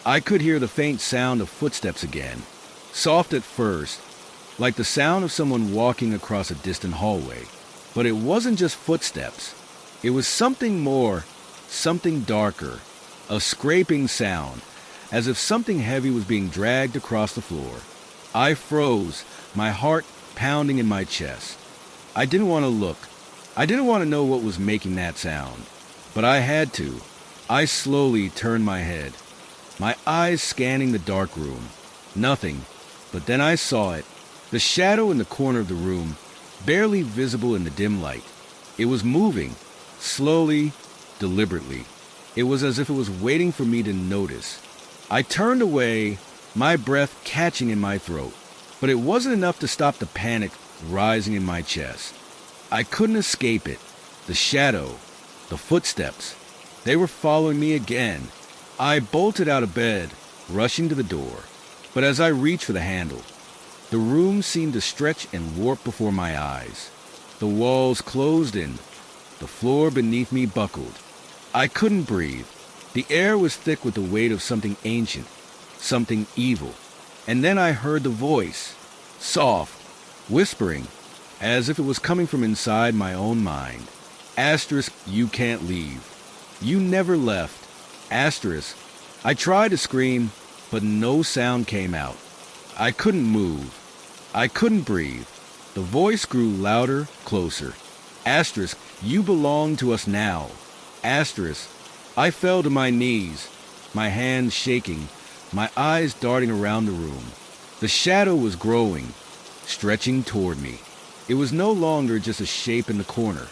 I could hear the faint sound of footsteps again, soft at first, like the sound of someone walking across a distant hallway. But it wasn't just footsteps. It was something more, something darker, a scraping sound, as if something heavy was being dragged across the floor. I froze, my heart pounding in my chest. I didn't want to look. I didn't want to know what was making that sound, but I had to. I slowly turned my head, my eyes scanning the dark room. Nothing, but then I saw it, the shadow in the corner of the room, barely visible in the dim light. It was moving, slowly, deliberately. It was as if it was waiting for me to notice. I turned away, my breath catching in my throat, but it wasn't enough to stop the panic rising in my chest. I couldn't escape it. The shadow, the footsteps, they were following me again. I bolted out of bed, rushing to the door. But as I reached for the handle, the room seemed to stretch and warp before my eyes. The walls closed in. The floor beneath me buckled. I couldn't breathe. The air was thick with the weight of something ancient, something evil. And then I heard the voice, soft, whispering, as if it was coming from inside my own mind. Asterisk, you can't leave. You never left. Asterisk. I tried to scream, but no sound came out. I couldn't move. I couldn't breathe. The voice grew louder, closer. Asterisk, you belong to us now. Asterisk. I fell to my knees, my hands shaking, my eyes darting around the room. The shadow was growing, stretching toward me. It was no longer just a shape in the corner.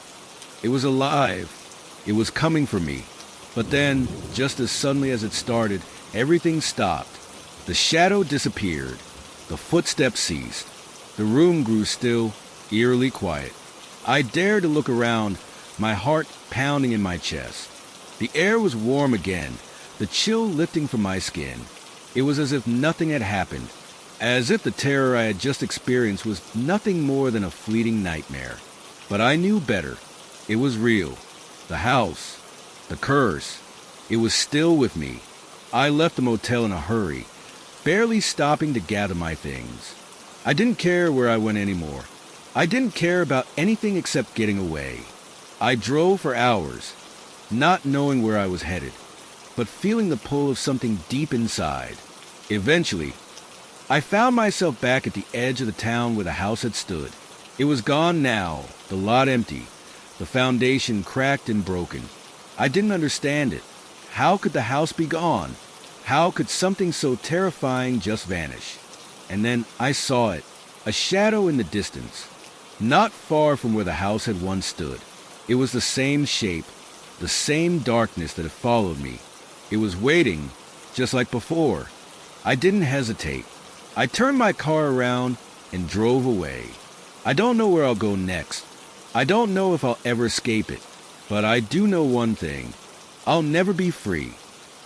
It was alive. It was coming for me. But then, just as suddenly as it started, everything stopped. The shadow disappeared. The footsteps ceased. The room grew still, eerily quiet. I dared to look around, my heart pounding in my chest. The air was warm again, the chill lifting from my skin. It was as if nothing had happened, as if the terror I had just experienced was nothing more than a fleeting nightmare. But I knew better. It was real. The house, The curse. It was still with me. I left the motel in a hurry, barely stopping to gather my things. I didn't care where I went anymore. I didn't care about anything except getting away. I drove for hours, not knowing where I was headed, but feeling the pull of something deep inside. Eventually, I found myself back at the edge of the town where the house had stood. It was gone now, the lot empty, the foundation cracked and broken. I didn't understand it. How could the house be gone? How could something so terrifying just vanish? And then I saw it, a shadow in the distance, not far from where the house had once stood. It was the same shape, the same darkness that had followed me. It was waiting, just like before. I didn't hesitate. I turned my car around and drove away. I don't know where I'll go next. I don't know if I'll ever escape it. But I do know one thing. I'll never be free.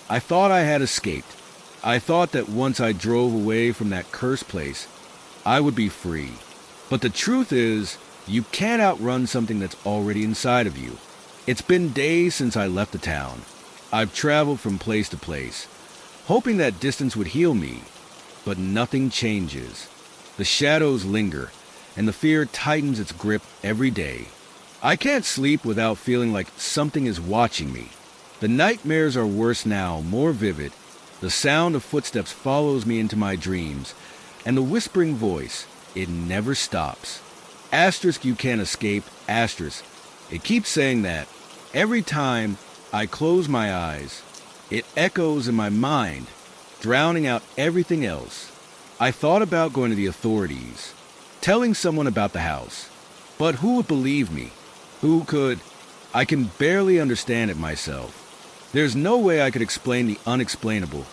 I thought I had escaped. I thought that once I drove away from that cursed place, I would be free. But the truth is, you can't outrun something that's already inside of you. It's been days since I left the town. I've traveled from place to place, hoping that distance would heal me. But nothing changes. The shadows linger, and the fear tightens its grip every day. I can't sleep without feeling like something is watching me. The nightmares are worse now, more vivid. The sound of footsteps follows me into my dreams, and the whispering voice, it never stops. Asterisk, you can't escape, asterisk. It keeps saying that. Every time I close my eyes, it echoes in my mind, drowning out everything else. I thought about going to the authorities, telling someone about the house. But who would believe me? Who could? I can barely understand it myself. There's no way I could explain the unexplainable.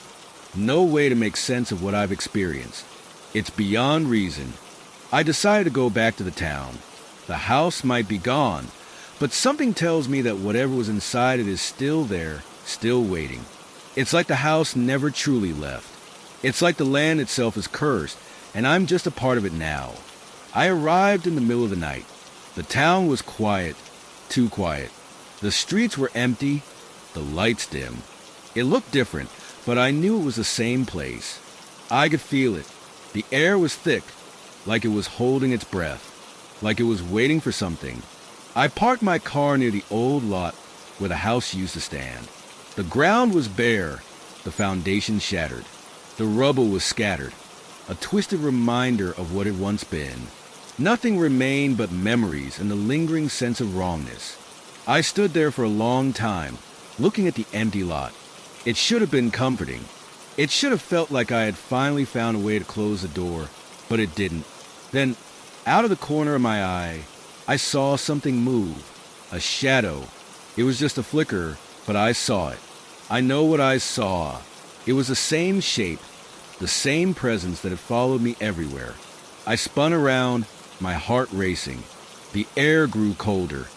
No way to make sense of what I've experienced. It's beyond reason. I decided to go back to the town. The house might be gone, but something tells me that whatever was inside it is still there, still waiting. It's like the house never truly left. It's like the land itself is cursed, and I'm just a part of it now. I arrived in the middle of the night. The town was quiet, too quiet. The streets were empty, the lights dim. It looked different, but I knew it was the same place. I could feel it. The air was thick, like it was holding its breath, like it was waiting for something. I parked my car near the old lot where the house used to stand. The ground was bare, the foundation shattered. The rubble was scattered, a twisted reminder of what had once been. Nothing remained but memories and the lingering sense of wrongness. I stood there for a long time, looking at the empty lot. It should have been comforting. It should have felt like I had finally found a way to close the door, but it didn't. Then, out of the corner of my eye, I saw something move. A shadow. It was just a flicker, but I saw it. I know what I saw. It was the same shape, the same presence that had followed me everywhere. I spun around, my heart racing. The air grew colder.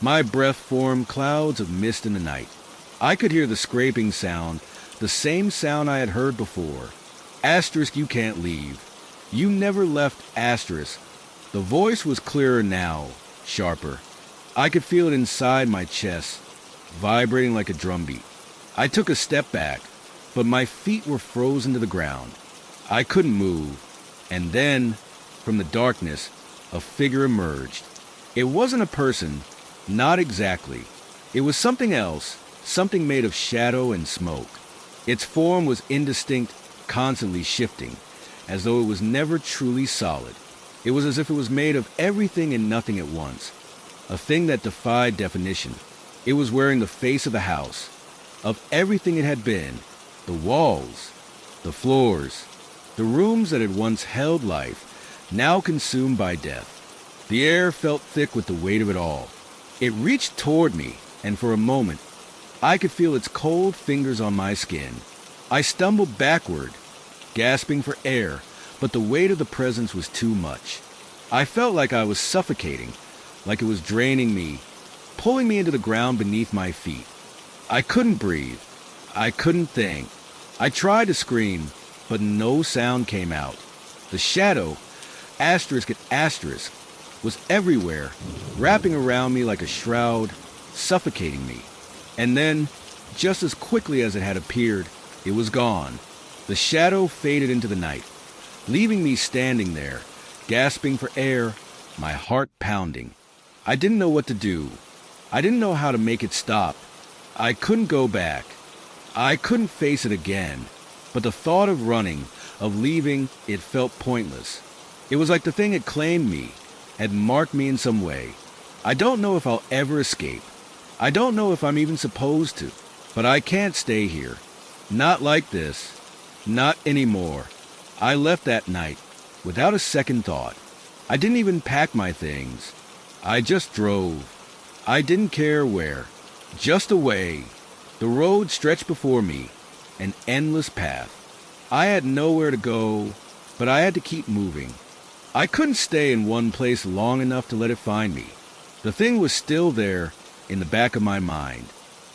My breath formed clouds of mist in the night. I could hear the scraping sound, the same sound I had heard before. Asterisk, you can't leave. You never left, asterisk. The voice was clearer now, sharper. I could feel it inside my chest, vibrating like a drumbeat. I took a step back, but my feet were frozen to the ground. I couldn't move. And then, from the darkness, a figure emerged. It wasn't a person, not exactly. It was something else, something made of shadow and smoke. Its form was indistinct, constantly shifting, as though it was never truly solid. It was as if it was made of everything and nothing at once, a thing that defied definition. It was wearing the face of the house, of everything it had been, the walls, the floors, the rooms that had once held life, now consumed by death. The air felt thick with the weight of it all. It reached toward me, and for a moment, I could feel its cold fingers on my skin. I stumbled backward, gasping for air, but the weight of the presence was too much. I felt like I was suffocating, like it was draining me, pulling me into the ground beneath my feet. I couldn't breathe. I couldn't think. I tried to scream, but no sound came out. The shadow, asterisk at asterisk, was everywhere, wrapping around me like a shroud, suffocating me. And then, just as quickly as it had appeared, it was gone. The shadow faded into the night, leaving me standing there, gasping for air, my heart pounding. I didn't know what to do. I didn't know how to make it stop. I couldn't go back. I couldn't face it again. But the thought of running, of leaving, it felt pointless. It was like the thing had claimed me, had marked me in some way. I don't know if I'll ever escape. I don't know if I'm even supposed to. But I can't stay here. Not like this. Not anymore. I left that night, without a second thought. I didn't even pack my things. I just drove. I didn't care where. Just away. The road stretched before me, an endless path. I had nowhere to go, but I had to keep moving. I couldn't stay in one place long enough to let it find me. The thing was still there, in the back of my mind.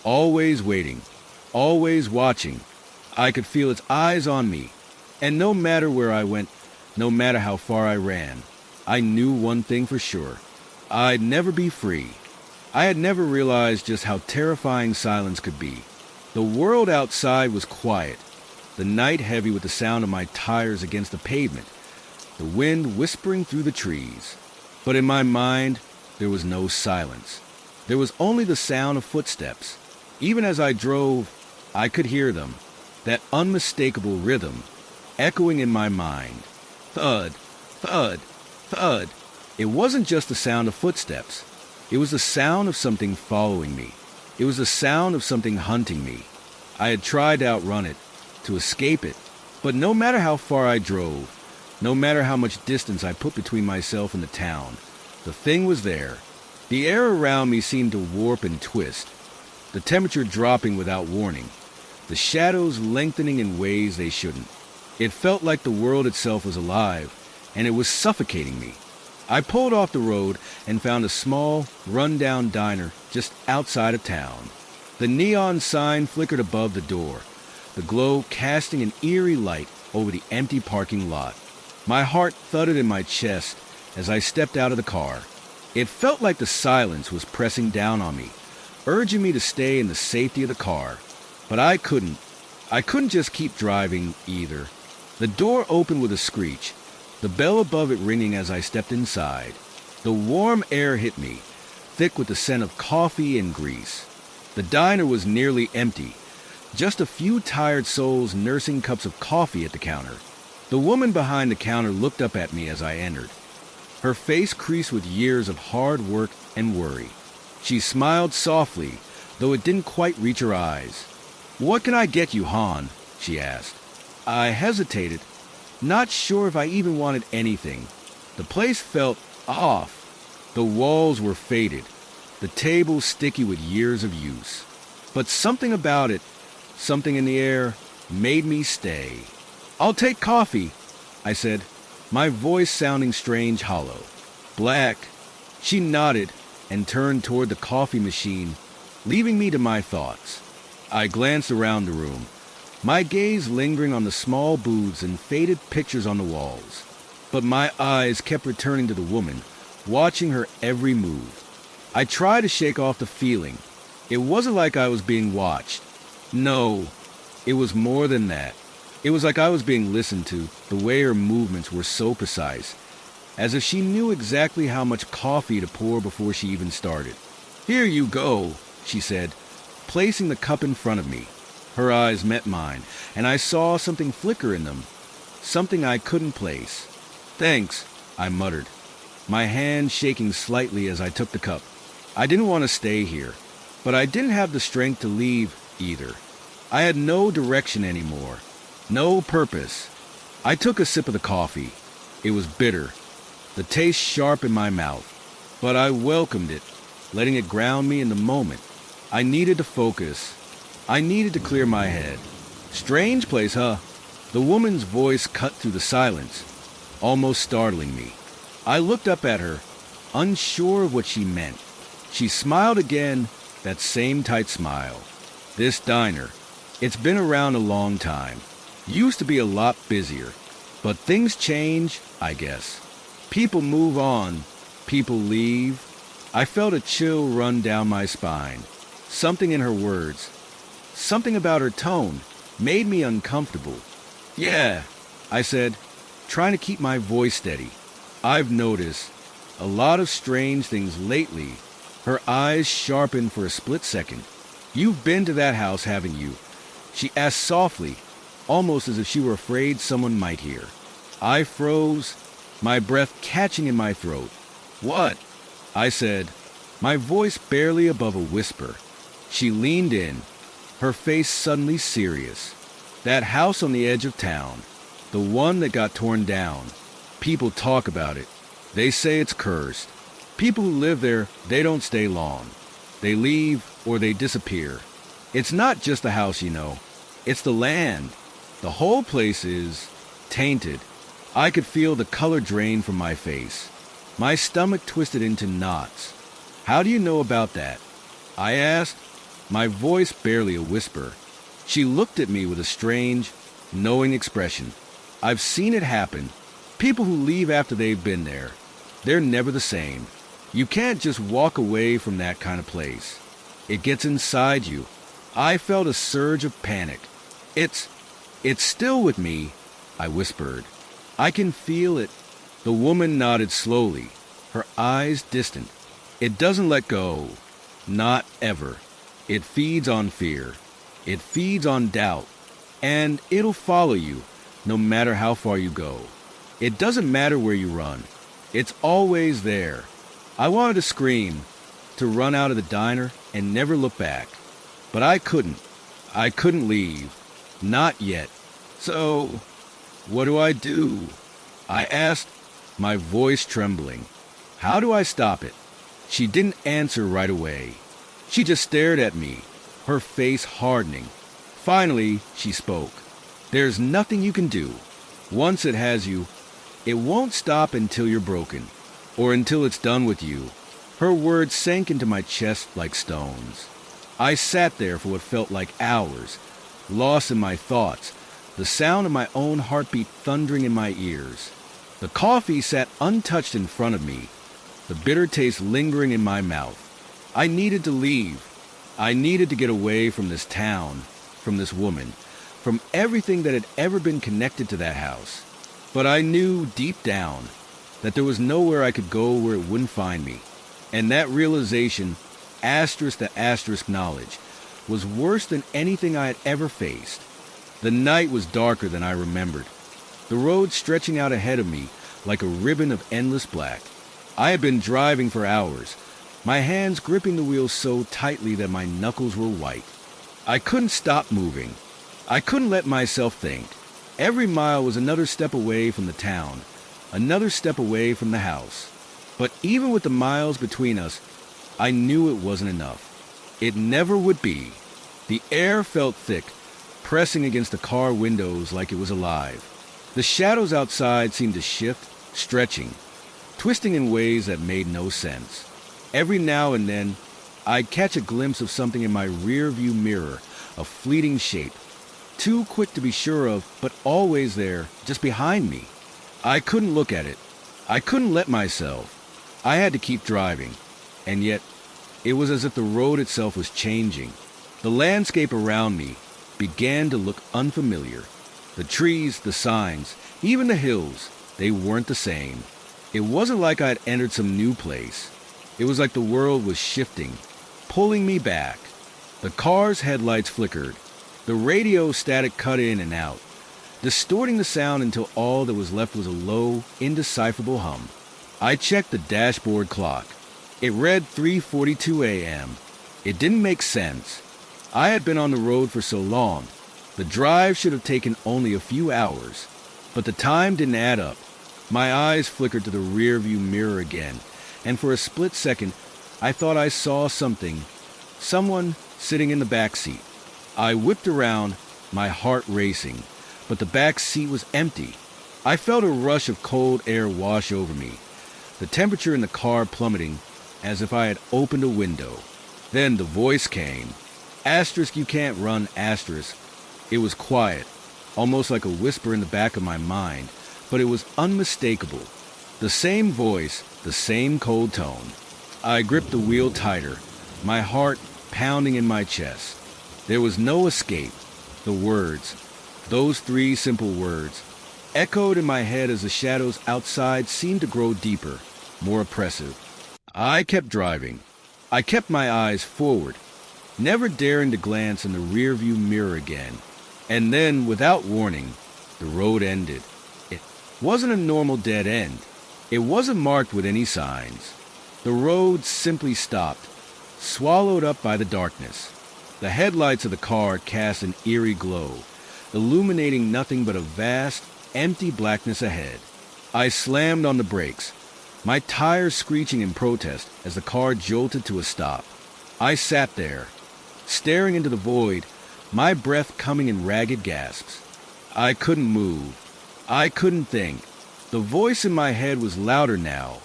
Always waiting. Always watching. I could feel its eyes on me. And no matter where I went, no matter how far I ran, I knew one thing for sure. I'd never be free. I had never realized just how terrifying silence could be. The world outside was quiet, the night heavy with the sound of my tires against the pavement, the wind whispering through the trees. But in my mind, there was no silence. There was only the sound of footsteps. Even as I drove, I could hear them, that unmistakable rhythm, echoing in my mind. Thud, thud, thud. It wasn't just the sound of footsteps. It was the sound of something following me. It was the sound of something hunting me. I had tried to outrun it, to escape it, but no matter how far I drove, no matter how much distance I put between myself and the town, the thing was there. The air around me seemed to warp and twist, the temperature dropping without warning, the shadows lengthening in ways they shouldn't. It felt like the world itself was alive, and it was suffocating me. I pulled off the road and found a small, run-down diner just outside of town. The neon sign flickered above the door, the glow casting an eerie light over the empty parking lot. My heart thudded in my chest as I stepped out of the car. It felt like the silence was pressing down on me, urging me to stay in the safety of the car. But I couldn't. I couldn't just keep driving either. The door opened with a screech, the bell above it ringing as I stepped inside. The warm air hit me, thick with the scent of coffee and grease. The diner was nearly empty, just a few tired souls nursing cups of coffee at the counter. The woman behind the counter looked up at me as I entered, her face creased with years of hard work and worry. She smiled softly, though it didn't quite reach her eyes. "What can I get you, Han?" she asked. I hesitated, not sure if I even wanted anything. The place felt off. The walls were faded, the table sticky with years of use. But something about it, something in the air, made me stay. "I'll take coffee," I said, my voice sounding strange hollow. "Black." She nodded and turned toward the coffee machine, leaving me to my thoughts. I glanced around the room, my gaze lingering on the small booths and faded pictures on the walls. But my eyes kept returning to the woman, watching her every move. I tried to shake off the feeling. It wasn't like I was being watched. No, it was more than that. It was like I was being listened to, the way her movements were so precise, as if she knew exactly how much coffee to pour before she even started. "Here you go," she said, placing the cup in front of me. Her eyes met mine, and I saw something flicker in them, something I couldn't place. "Thanks," I muttered, my hand shaking slightly as I took the cup. I didn't want to stay here, but I didn't have the strength to leave either. I had no direction anymore, no purpose. I took a sip of the coffee. It was bitter, the taste sharp in my mouth, but I welcomed it, letting it ground me in the moment. I needed to focus. I needed to clear my head. "Strange place, huh?" The woman's voice cut through the silence, almost startling me. I looked up at her, unsure of what she meant. She smiled again, that same tight smile. "This diner, it's been around a long time. Used to be a lot busier. But things change, I guess. People move on. People leave." I felt a chill run down my spine. Something in her words, something about her tone, made me uncomfortable. "Yeah," I said, trying to keep my voice steady. "I've noticed a lot of strange things lately." Her eyes sharpened for a split second. "You've been to that house, haven't you?" she asked softly, almost as if she were afraid someone might hear. I froze, my breath catching in my throat. "What?" I said, my voice barely above a whisper. She leaned in, her face suddenly serious. "That house on the edge of town, the one that got torn down. People talk about it. They say it's cursed. People who live there, they don't stay long. They leave or they disappear. It's not just the house, you know. It's the land. The whole place is tainted." I could feel the color drain from my face. My stomach twisted into knots. "How do you know about that?" I asked, my voice barely a whisper. She looked at me with a strange, knowing expression. "I've seen it happen. People who leave after they've been there, they're never the same. You can't just walk away from that kind of place. It gets inside you." I felt a surge of panic. It's still with me," I whispered. "I can feel it." The woman nodded slowly, her eyes distant. "It doesn't let go. Not ever. It feeds on fear. It feeds on doubt. And it'll follow you, no matter how far you go. It doesn't matter where you run. It's always there." I wanted to scream, to run out of the diner and never look back. But I couldn't. I couldn't leave. Not yet. "So, what do I do?" I asked, my voice trembling. "How do I stop it?" She didn't answer right away. She just stared at me, her face hardening. Finally, she spoke. "There's nothing you can do. Once it has you, it won't stop until you're broken, or until it's done with you." Her words sank into my chest like stones. I sat there for what felt like hours, lost in my thoughts, the sound of my own heartbeat thundering in my ears. The coffee sat untouched in front of me, the bitter taste lingering in my mouth. I needed to leave. I needed to get away from this town, from this woman, from everything that had ever been connected to that house. But I knew deep down that there was nowhere I could go where it wouldn't find me. And that realization, asterisk to asterisk knowledge, was worse than anything I had ever faced. The night was darker than I remembered, the road stretching out ahead of me like a ribbon of endless black. I had been driving for hours, my hands gripping the wheel so tightly that my knuckles were white. I couldn't stop moving. I couldn't let myself think. Every mile was another step away from the town, another step away from the house. But even with the miles between us, I knew it wasn't enough. It never would be. The air felt thick, pressing against the car windows like it was alive. The shadows outside seemed to shift, stretching, twisting in ways that made no sense. Every now and then, I'd catch a glimpse of something in my rear-view mirror, a fleeting shape, too quick to be sure of, but always there, just behind me. I couldn't look at it. I couldn't let myself. I had to keep driving, and yet it was as if the road itself was changing. The landscape around me began to look unfamiliar. The trees, the signs, even the hills, they weren't the same. It wasn't like I had entered some new place. It was like the world was shifting, pulling me back. The car's headlights flickered. The radio static cut in and out, distorting the sound until all that was left was a low, indecipherable hum. I checked the dashboard clock. It read 3:42 a.m. It didn't make sense. I had been on the road for so long. The drive should have taken only a few hours, but the time didn't add up. My eyes flickered to the rearview mirror again, and for a split second, I thought I saw something. Someone sitting in the back seat. I whipped around, my heart racing, but the back seat was empty. I felt a rush of cold air wash over me, the temperature in the car plummeting as if I had opened a window. Then the voice came. Asterisk, you can't run, asterisk. It was quiet, almost like a whisper in the back of my mind, but it was unmistakable. The same voice, the same cold tone. I gripped the wheel tighter, my heart pounding in my chest. There was no escape. The words, those three simple words, echoed in my head as the shadows outside seemed to grow deeper, more oppressive. I kept driving. I kept my eyes forward, never daring to glance in the rearview mirror again. And then, without warning, the road ended. It wasn't a normal dead end. It wasn't marked with any signs. The road simply stopped, swallowed up by the darkness. The headlights of the car cast an eerie glow, illuminating nothing but a vast, empty blackness ahead. I slammed on the brakes, my tires screeching in protest as the car jolted to a stop. I sat there, staring into the void, my breath coming in ragged gasps. I couldn't move. I couldn't think. The voice in my head was louder now,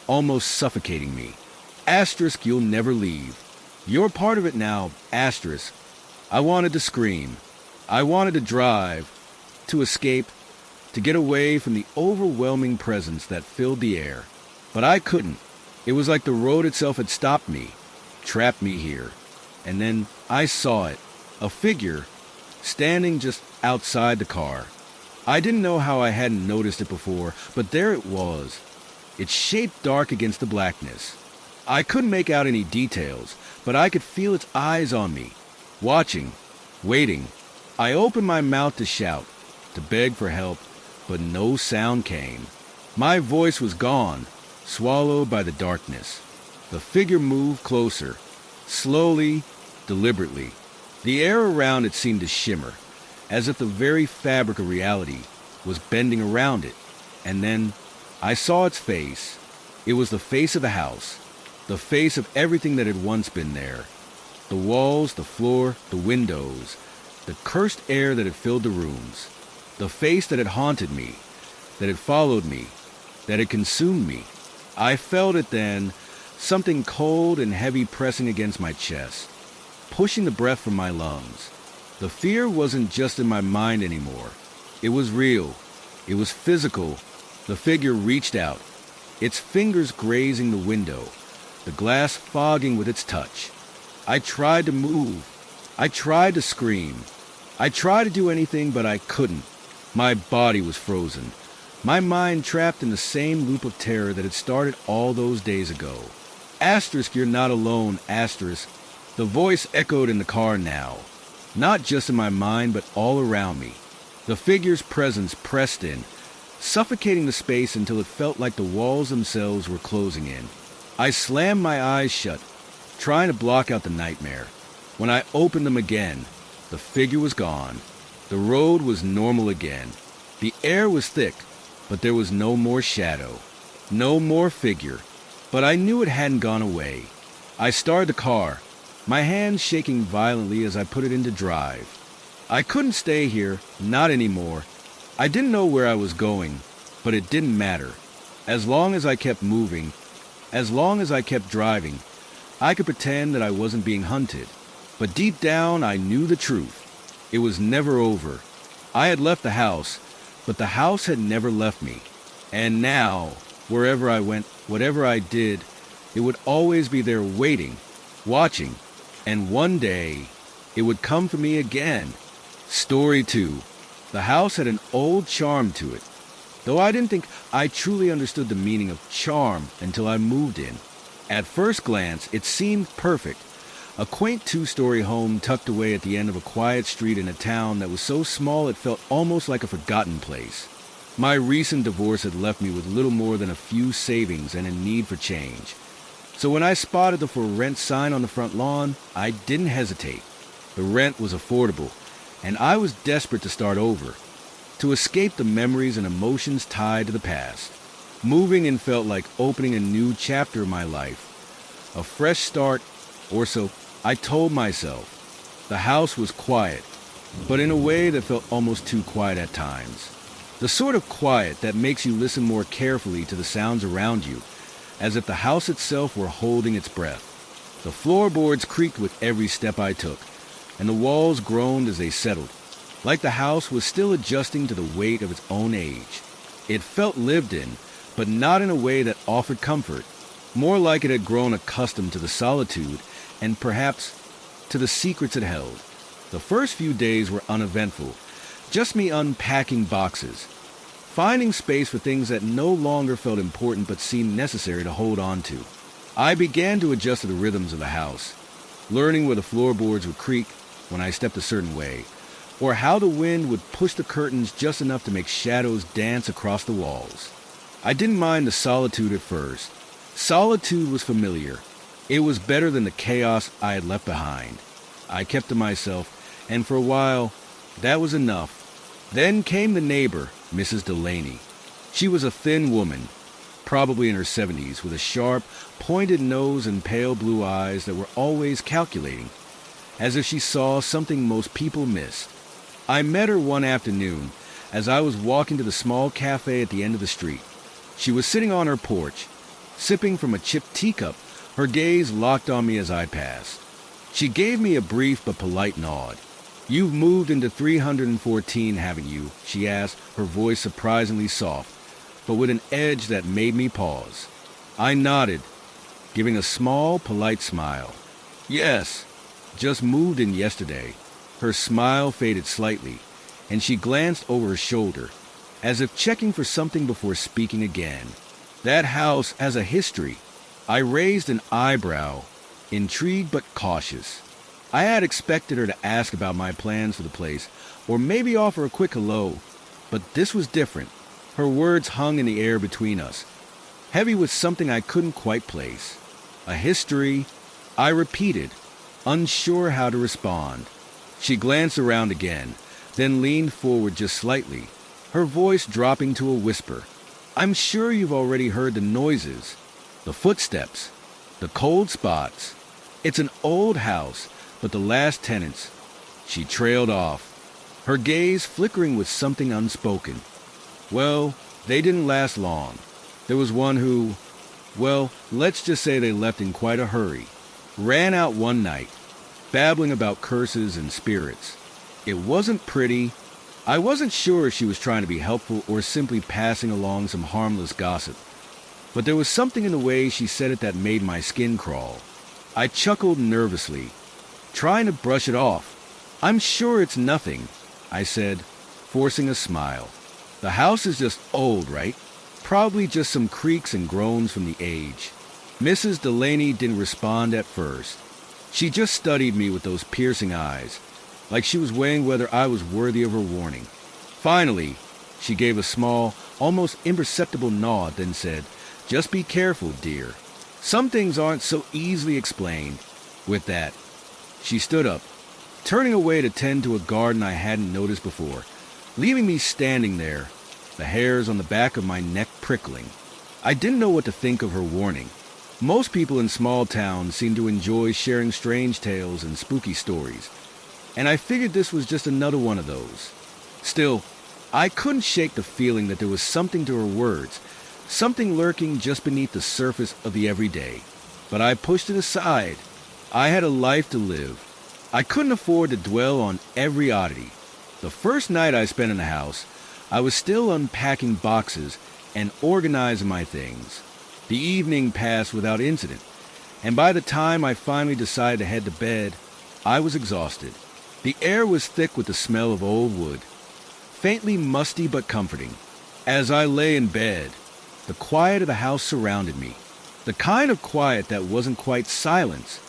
almost suffocating me. Asterisk, you'll never leave. You're part of it now, asterisk. I wanted to scream. I wanted to drive, to escape, to get away from the overwhelming presence that filled the air. But I couldn't. It was like the road itself had stopped me, trapped me here. And then I saw it, a figure, standing just outside the car. I didn't know how I hadn't noticed it before, but there it was, its shape dark against the blackness. I couldn't make out any details, but I could feel its eyes on me, watching, waiting. I opened my mouth to shout, to beg for help, but no sound came. My voice was gone, swallowed by the darkness. The figure moved closer, slowly, deliberately. The air around it seemed to shimmer, as if the very fabric of reality was bending around it. And then I saw its face. It was the face of the house, the face of everything that had once been there. The walls, the floor, the windows, the cursed air that had filled the rooms. The face that had haunted me, that had followed me, that had consumed me. I felt it then, something cold and heavy pressing against my chest, pushing the breath from my lungs. The fear wasn't just in my mind anymore. It was real. It was physical. The figure reached out, its fingers grazing the window, the glass fogging with its touch. I tried to move. I tried to scream. I tried to do anything, but I couldn't. My body was frozen, my mind trapped in the same loop of terror that had started all those days ago. Asterisk, you're not alone, asterisk. The voice echoed in the car now, not just in my mind, but all around me. The figure's presence pressed in, suffocating the space until it felt like the walls themselves were closing in. I slammed my eyes shut, trying to block out the nightmare. When I opened them again, the figure was gone. The road was normal again. The air was thick, but there was no more shadow, no more figure. But I knew it hadn't gone away. I started the car, my hands shaking violently as I put it into drive. I couldn't stay here, not anymore. I didn't know where I was going, but it didn't matter. As long as I kept moving, as long as I kept driving, I could pretend that I wasn't being hunted. But deep down, I knew the truth. It was never over. I had left the house, but the house had never left me. And now, wherever I went, whatever I did, it would always be there waiting, watching, and one day, it would come for me again. Story 2. The house had an old charm to it, though I didn't think I truly understood the meaning of charm until I moved in. At first glance, it seemed perfect. A quaint 2-story home tucked away at the end of a quiet street in a town that was so small it felt almost like a forgotten place. My recent divorce had left me with little more than a few savings and a need for change. So when I spotted the for rent sign on the front lawn, I didn't hesitate. The rent was affordable, and I was desperate to start over, to escape the memories and emotions tied to the past. Moving in felt like opening a new chapter of my life, a fresh start, or so I told myself. The house was quiet, but in a way that felt almost too quiet at times. The sort of quiet that makes you listen more carefully to the sounds around you, as if the house itself were holding its breath. The floorboards creaked with every step I took, and the walls groaned as they settled, like the house was still adjusting to the weight of its own age. It felt lived in, but not in a way that offered comfort, more like it had grown accustomed to the solitude and perhaps to the secrets it held. The first few days were uneventful, just me unpacking boxes, finding space for things that no longer felt important but seemed necessary to hold on to. I began to adjust to the rhythms of the house, learning where the floorboards would creak when I stepped a certain way, or how the wind would push the curtains just enough to make shadows dance across the walls. I didn't mind the solitude at first. Solitude was familiar. It was better than the chaos I had left behind. I kept to myself, and for a while, that was enough. Then came the neighbor, Mrs. Delaney. She was a thin woman, probably in her 70s, with a sharp, pointed nose and pale blue eyes that were always calculating, as if she saw something most people missed. I met her one afternoon as I was walking to the small cafe at the end of the street. She was sitting on her porch, sipping from a chipped teacup, her gaze locked on me as I passed. She gave me a brief but polite nod. "You've moved into 314, haven't you?" she asked, her voice surprisingly soft, but with an edge that made me pause. I nodded, giving a small, polite smile. "Yes, just moved in yesterday." Her smile faded slightly, and she glanced over her shoulder, as if checking for something before speaking again. "That house has a history." I raised an eyebrow, intrigued but cautious. I had expected her to ask about my plans for the place, or maybe offer a quick hello, but this was different. Her words hung in the air between us, heavy with something I couldn't quite place. "A history," I repeated, unsure how to respond. She glanced around again, then leaned forward just slightly, her voice dropping to a whisper. "I'm sure you've already heard the noises, the footsteps, the cold spots. It's an old house, but the last tenants..." She trailed off, her gaze flickering with something unspoken. "Well, they didn't last long. There was one who, well, let's just say they left in quite a hurry. Ran out one night, babbling about curses and spirits. It wasn't pretty. I wasn't sure if she was trying to be helpful or simply passing along some harmless gossip, but there was something in the way she said it that made my skin crawl. I chuckled nervously, trying to brush it off. "I'm sure it's nothing," I said, forcing a smile. "The house is just old, right? Probably just some creaks and groans from the age." Mrs. Delaney didn't respond at first. She just studied me with those piercing eyes, like she was weighing whether I was worthy of her warning. Finally, she gave a small, almost imperceptible nod, then said, "Just be careful, dear. Some things aren't so easily explained." With that, she stood up, turning away to tend to a garden I hadn't noticed before, leaving me standing there, the hairs on the back of my neck prickling. I didn't know what to think of her warning. Most people in small towns seem to enjoy sharing strange tales and spooky stories, and I figured this was just another one of those. Still, I couldn't shake the feeling that there was something to her words, something lurking just beneath the surface of the everyday. But I pushed it aside. I had a life to live. I couldn't afford to dwell on every oddity. The first night I spent in the house, I was still unpacking boxes and organizing my things. The evening passed without incident, and by the time I finally decided to head to bed, I was exhausted. The air was thick with the smell of old wood, faintly musty but comforting. As I lay in bed, the quiet of the house surrounded me, the kind of quiet that wasn't quite silence,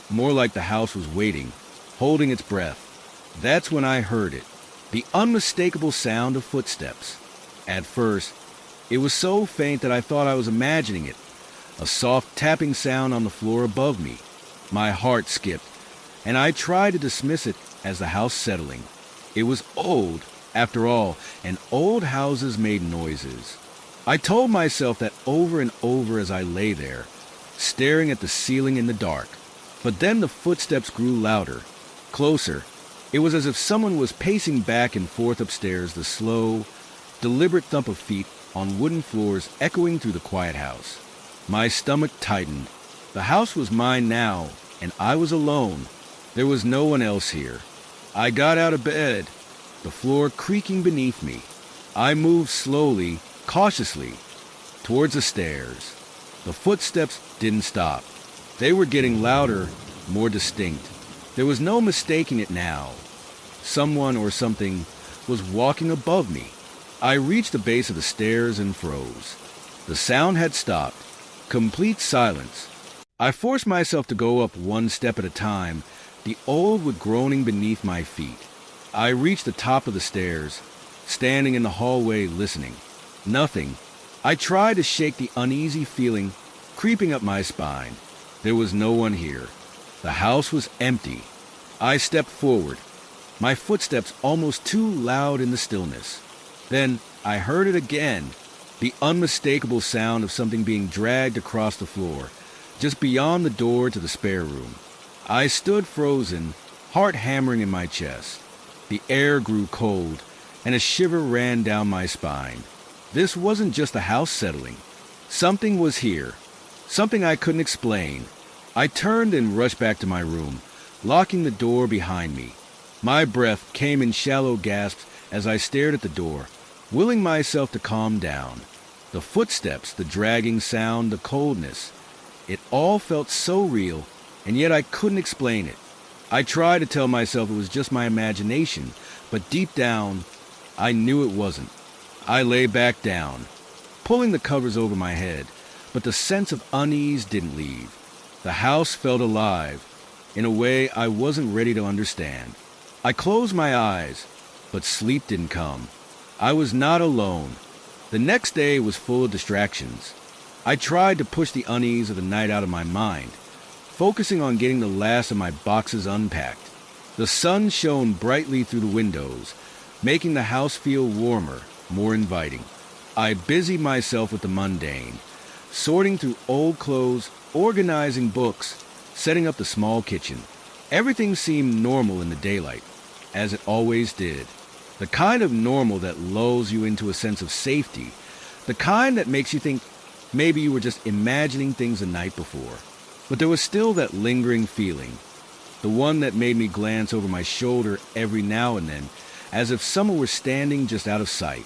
more like the house was waiting, holding its breath. That's when I heard it, the unmistakable sound of footsteps. At first, it was so faint that I thought I was imagining it, a soft tapping sound on the floor above me. My heart skipped, and I tried to dismiss it as the house settling. It was old, after all, and old houses made noises. I told myself that over and over as I lay there, staring at the ceiling in the dark. But then the footsteps grew louder, closer. It was as if someone was pacing back and forth upstairs, the slow, deliberate thump of feet on wooden floors echoing through the quiet house. My stomach tightened. The house was mine now, and I was alone. There was no one else here. I got out of bed, the floor creaking beneath me. I moved slowly, cautiously, towards the stairs. The footsteps didn't stop. They were getting louder, more distinct. There was no mistaking it now. Someone or something was walking above me. I reached the base of the stairs and froze. The sound had stopped. Complete silence. I forced myself to go up one step at a time, the old wood groaning beneath my feet. I reached the top of the stairs, standing in the hallway listening. Nothing. I tried to shake the uneasy feeling creeping up my spine. There was no one here. The house was empty. I stepped forward, my footsteps almost too loud in the stillness. Then I heard it again, the unmistakable sound of something being dragged across the floor, just beyond the door to the spare room. I stood frozen, heart hammering in my chest. The air grew cold, and a shiver ran down my spine. This wasn't just the house settling. Something was here, something I couldn't explain. I turned and rushed back to my room, locking the door behind me. My breath came in shallow gasps as I stared at the door, willing myself to calm down. The footsteps, the dragging sound, the coldness. It all felt so real, and yet I couldn't explain it. I tried to tell myself it was just my imagination, but deep down, I knew it wasn't. I lay back down, pulling the covers over my head, but the sense of unease didn't leave. The house felt alive, in a way I wasn't ready to understand. I closed my eyes, but sleep didn't come. I was not alone. The next day was full of distractions. I tried to push the unease of the night out of my mind, focusing on getting the last of my boxes unpacked. The sun shone brightly through the windows, making the house feel warmer, more inviting. I busied myself with the mundane, sorting through old clothes, organizing books, setting up the small kitchen. Everything seemed normal in the daylight, as it always did. The kind of normal that lulls you into a sense of safety, the kind that makes you think maybe you were just imagining things the night before. But there was still that lingering feeling, the one that made me glance over my shoulder every now and then, as if someone were standing just out of sight.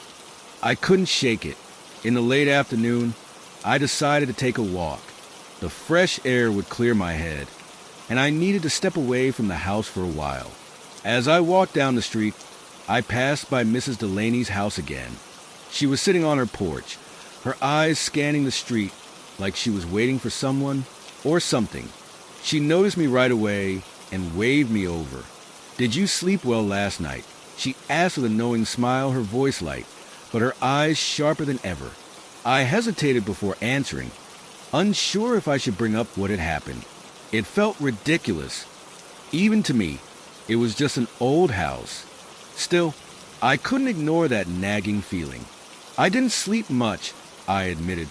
I couldn't shake it. In the late afternoon, I decided to take a walk. The fresh air would clear my head, and I needed to step away from the house for a while. As I walked down the street, I passed by Mrs. Delaney's house again. She was sitting on her porch, her eyes scanning the street like she was waiting for someone or something. She noticed me right away and waved me over. "Did you sleep well last night?" she asked with a knowing smile, her voice light, but her eyes sharper than ever. I hesitated before answering, unsure if I should bring up what had happened. It felt ridiculous. Even to me, it was just an old house. Still, I couldn't ignore that nagging feeling. I didn't sleep much, I admitted,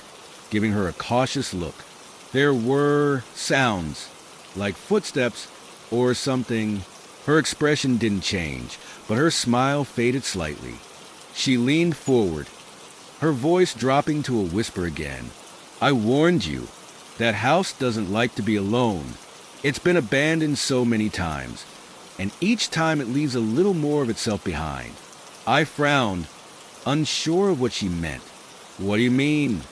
giving her a cautious look. There were sounds, like footsteps or something. Her expression didn't change, but her smile faded slightly. She leaned forward, her voice dropping to a whisper again. "I warned you. That house doesn't like to be alone. It's been abandoned so many times, and each time it leaves a little more of itself behind." I frowned, unsure of what she meant. "What do you mean?"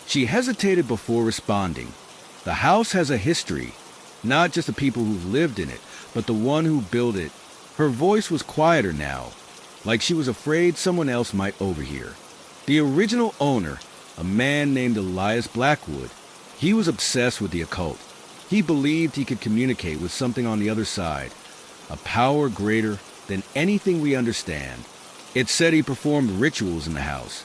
She hesitated before responding. "The house has a history, not just the people who've lived in it, but the one who built it." Her voice was quieter now, like she was afraid someone else might overhear. The original owner, a man named Elias Blackwood, he was obsessed with the occult. He believed he could communicate with something on the other side, a power greater than anything we understand. It said he performed rituals in the house,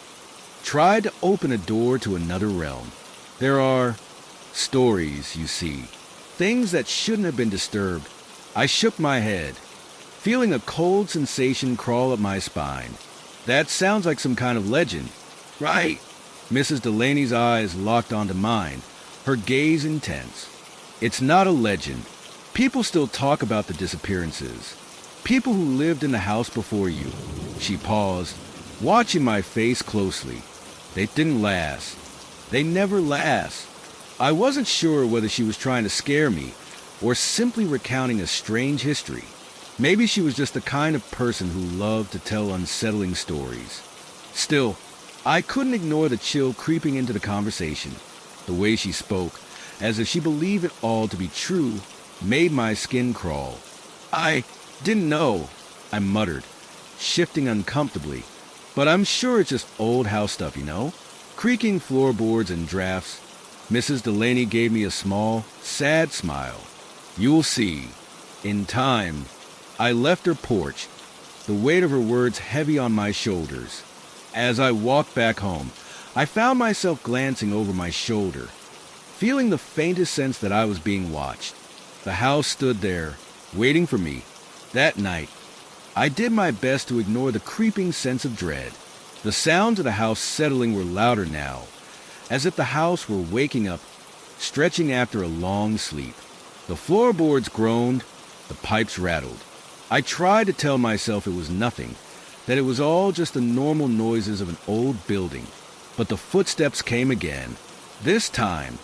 tried to open a door to another realm. There are stories, you see, things that shouldn't have been disturbed. I shook my head, feeling a cold sensation crawl up my spine. "That sounds like some kind of legend." "Right." Mrs. Delaney's eyes locked onto mine, her gaze intense. "It's not a legend. People still talk about the disappearances. People who lived in the house before you." She paused, watching my face closely. "They didn't last. They never last." I wasn't sure whether she was trying to scare me or simply recounting a strange history. Maybe she was just the kind of person who loved to tell unsettling stories. Still, I couldn't ignore the chill creeping into the conversation. The way she spoke, as if she believed it all to be true, made my skin crawl. I didn't know, I muttered, shifting uncomfortably. But I'm sure it's just old house stuff, you know? Creaking floorboards and drafts. Mrs. Delaney gave me a small, sad smile. You'll see. In time, I left her porch, the weight of her words heavy on my shoulders. As I walked back home, I found myself glancing over my shoulder, feeling the faintest sense that I was being watched. The house stood there, waiting for me. That night, I did my best to ignore the creeping sense of dread. The sounds of the house settling were louder now, as if the house were waking up, stretching after a long sleep. The floorboards groaned, the pipes rattled. I tried to tell myself it was nothing, that it was all just the normal noises of an old building. But the footsteps came again. This time,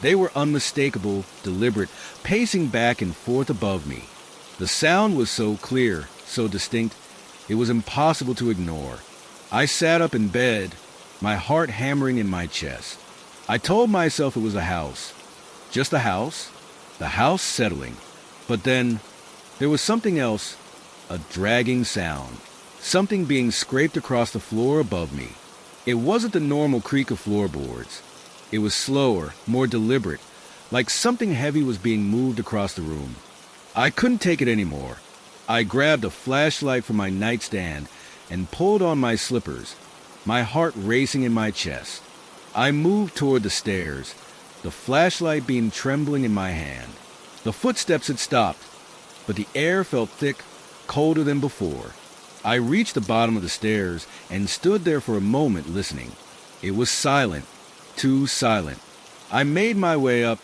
they were unmistakable, deliberate, pacing back and forth above me. The sound was so clear, so distinct, it was impossible to ignore. I sat up in bed, my heart hammering in my chest. I told myself it was a house. Just a house. The house settling. But then, there was something else, a dragging sound. Something being scraped across the floor above me. It wasn't the normal creak of floorboards. It was slower, more deliberate, like something heavy was being moved across the room. I couldn't take it anymore. I grabbed a flashlight from my nightstand and pulled on my slippers, my heart racing in my chest. I moved toward the stairs, the flashlight beam trembling in my hand. The footsteps had stopped, but the air felt thick, colder than before. I reached the bottom of the stairs and stood there for a moment listening. It was silent, too silent. I made my way up,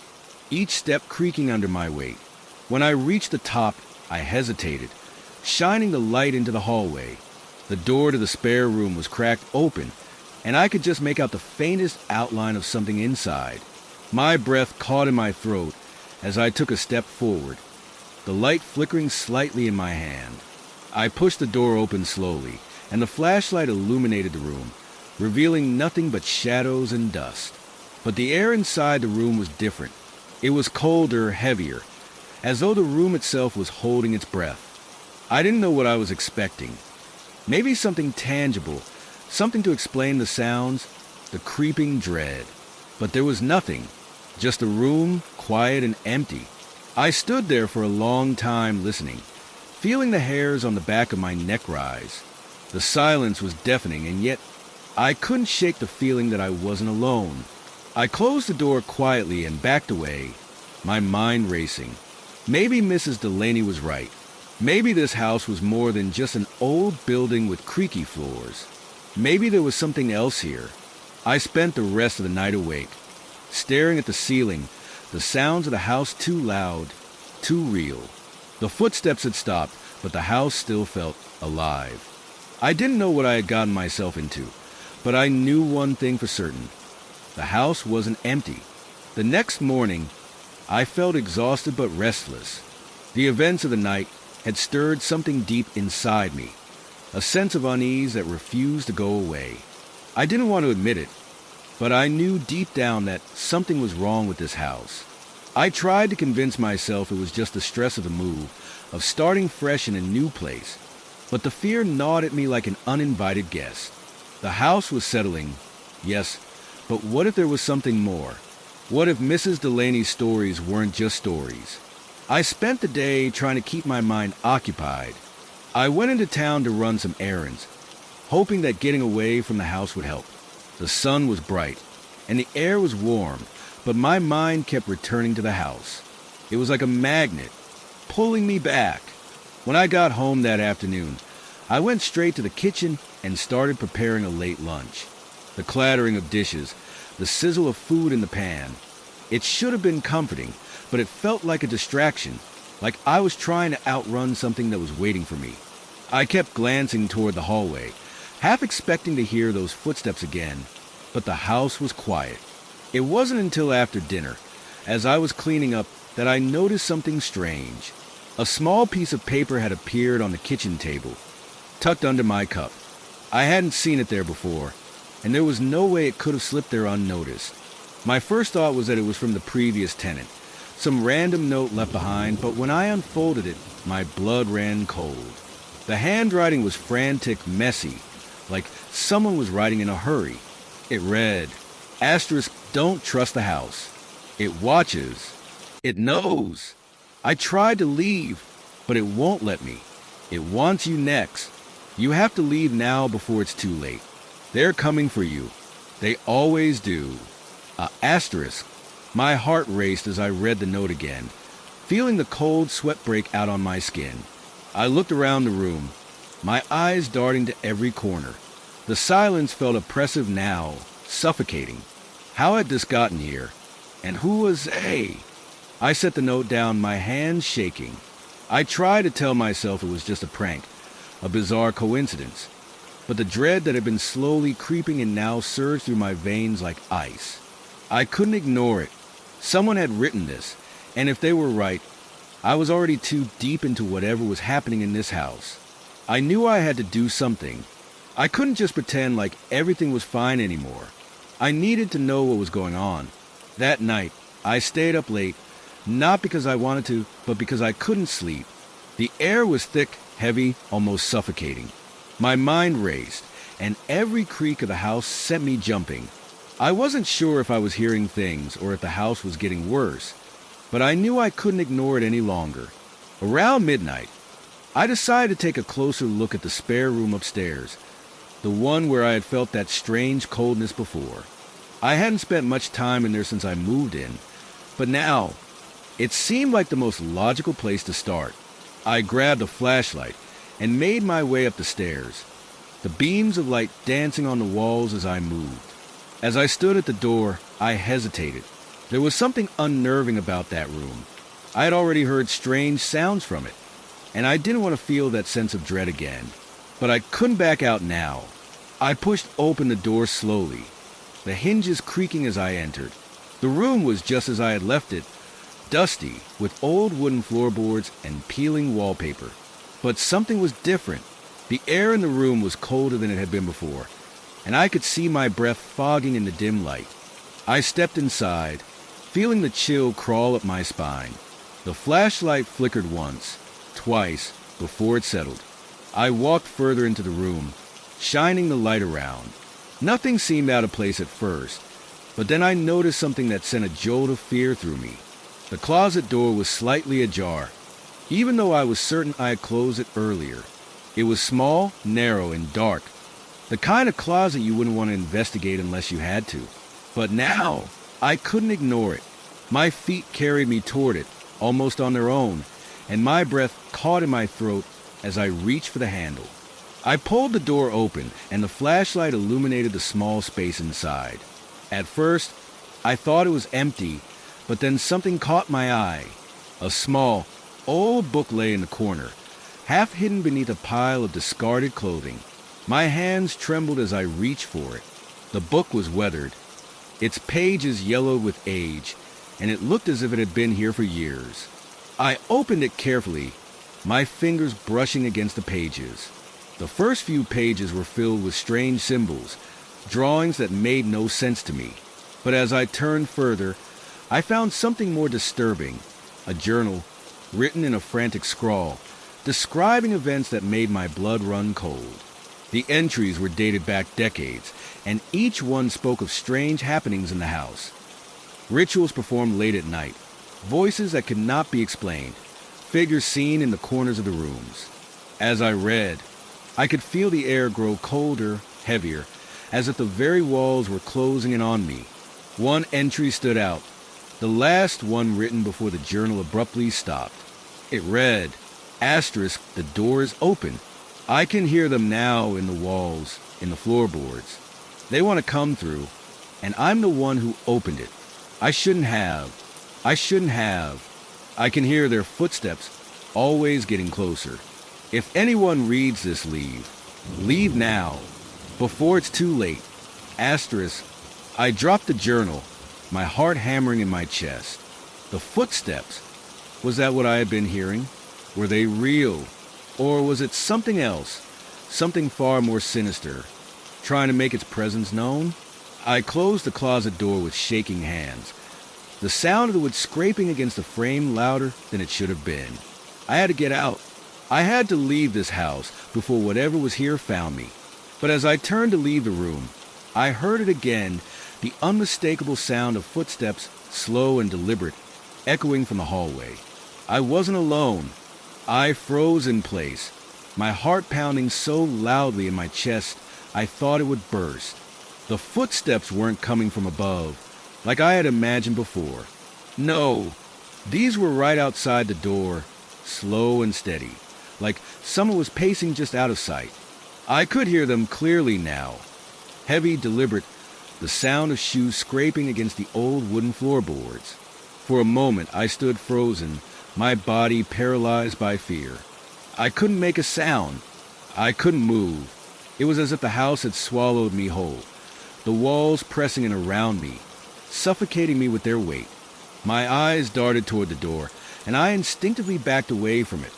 each step creaking under my weight. When I reached the top, I hesitated, shining the light into the hallway. The door to the spare room was cracked open, and I could just make out the faintest outline of something inside. My breath caught in my throat as I took a step forward, the light flickering slightly in my hand. I pushed the door open slowly, and the flashlight illuminated the room, revealing nothing but shadows and dust. But the air inside the room was different. It was colder, heavier, as though the room itself was holding its breath. I didn't know what I was expecting. Maybe something tangible, something to explain the sounds, the creeping dread. But there was nothing, just a room, quiet and empty. I stood there for a long time listening, feeling the hairs on the back of my neck rise. The silence was deafening, and yet I couldn't shake the feeling that I wasn't alone. I closed the door quietly and backed away, my mind racing. Maybe Mrs. Delaney was right. Maybe this house was more than just an old building with creaky floors. Maybe there was something else here. I spent the rest of the night awake, staring at the ceiling, the sounds of the house too loud, too real. The footsteps had stopped, but the house still felt alive. I didn't know what I had gotten myself into, but I knew one thing for certain. The house wasn't empty. The next morning, I felt exhausted but restless. The events of the night had stirred something deep inside me, a sense of unease that refused to go away. I didn't want to admit it, but I knew deep down that something was wrong with this house. I tried to convince myself it was just the stress of the move, of starting fresh in a new place, but the fear gnawed at me like an uninvited guest. The house was settling, yes, but what if there was something more? What if Mrs. Delaney's stories weren't just stories? I spent the day trying to keep my mind occupied. I went into town to run some errands, hoping that getting away from the house would help. The sun was bright, and the air was warm, but my mind kept returning to the house. It was like a magnet, pulling me back. When I got home that afternoon, I went straight to the kitchen and started preparing a late lunch. The clattering of dishes, the sizzle of food in the pan. It should have been comforting, but it felt like a distraction, like I was trying to outrun something that was waiting for me. I kept glancing toward the hallway, half expecting to hear those footsteps again, but the house was quiet. It wasn't until after dinner, as I was cleaning up, that I noticed something strange. A small piece of paper had appeared on the kitchen table, tucked under my cup. I hadn't seen it there before, and there was no way it could have slipped there unnoticed. My first thought was that it was from the previous tenant, Some random note left behind, but when I unfolded it, my blood ran cold. The handwriting was frantic, messy, like someone was writing in a hurry. It read, asterisk, don't trust the house. It watches. It knows. I tried to leave, but it won't let me. It wants you next. You have to leave now before it's too late. They're coming for you. They always do. Asterisk. My heart raced as I read the note again, feeling the cold sweat break out on my skin. I looked around the room, my eyes darting to every corner. The silence felt oppressive now, suffocating. How had this gotten here? And who was they? I set the note down, my hands shaking. I tried to tell myself it was just a prank, a bizarre coincidence. But the dread that had been slowly creeping in now surged through my veins like ice. I couldn't ignore it. Someone had written this, and if they were right, I was already too deep into whatever was happening in this house. I knew I had to do something. I couldn't just pretend like everything was fine anymore. I needed to know what was going on. That night, I stayed up late, not because I wanted to, but because I couldn't sleep. The air was thick, heavy, almost suffocating. My mind raced, and every creak of the house sent me jumping. I wasn't sure if I was hearing things or if the house was getting worse, but I knew I couldn't ignore it any longer. Around midnight, I decided to take a closer look at the spare room upstairs, the one where I had felt that strange coldness before. I hadn't spent much time in there since I moved in, but now, it seemed like the most logical place to start. I grabbed a flashlight and made my way up the stairs, the beams of light dancing on the walls as I moved. As I stood at the door, I hesitated. There was something unnerving about that room. I had already heard strange sounds from it, and I didn't want to feel that sense of dread again. But I couldn't back out now. I pushed open the door slowly, the hinges creaking as I entered. The room was just as I had left it, dusty, with old wooden floorboards and peeling wallpaper. But something was different. The air in the room was colder than it had been before, and I could see my breath fogging in the dim light. I stepped inside, feeling the chill crawl up my spine. The flashlight flickered once, twice, before it settled. I walked further into the room, shining the light around. Nothing seemed out of place at first, but then I noticed something that sent a jolt of fear through me. The closet door was slightly ajar, even though I was certain I had closed it earlier. It was small, narrow, and dark, the kind of closet you wouldn't want to investigate unless you had to. But now, I couldn't ignore it. My feet carried me toward it, almost on their own, and my breath caught in my throat as I reached for the handle. I pulled the door open, and the flashlight illuminated the small space inside. At first, I thought it was empty, but then something caught my eye. A small, old book lay in the corner, half hidden beneath a pile of discarded clothing. My hands trembled as I reached for it. The book was weathered, its pages yellowed with age, and it looked as if it had been here for years. I opened it carefully, my fingers brushing against the pages. The first few pages were filled with strange symbols, drawings that made no sense to me. But as I turned further, I found something more disturbing, a journal written in a frantic scrawl, describing events that made my blood run cold. The entries were dated back decades, and each one spoke of strange happenings in the house. Rituals performed late at night, voices that could not be explained, figures seen in the corners of the rooms. As I read, I could feel the air grow colder, heavier, as if the very walls were closing in on me. One entry stood out, the last one written before the journal abruptly stopped. It read, asterisk, the door is open. I can hear them now in the walls, in the floorboards. They want to come through, and I'm the one who opened it. I shouldn't have. I can hear their footsteps, always getting closer. If anyone reads this, leave. Leave now, before it's too late. Asterisk. I dropped the journal, my heart hammering in my chest. The footsteps. Was that what I had been hearing? Were they real? Or was it something else, something far more sinister, trying to make its presence known? I closed the closet door with shaking hands. The sound of the wood scraping against the frame louder than it should have been. I had to get out. I had to leave this house before whatever was here found me. But as I turned to leave the room, I heard it again, the unmistakable sound of footsteps, slow and deliberate, echoing from the hallway. I wasn't alone. I froze in place, my heart pounding so loudly in my chest I thought it would burst. The footsteps weren't coming from above, like I had imagined before. No, these were right outside the door, slow and steady, like someone was pacing just out of sight. I could hear them clearly now. Heavy, deliberate, the sound of shoes scraping against the old wooden floorboards. For a moment I stood frozen, my body paralyzed by fear. I couldn't make a sound. I couldn't move. It was as if the house had swallowed me whole, the walls pressing in around me, suffocating me with their weight. My eyes darted toward the door, and I instinctively backed away from it,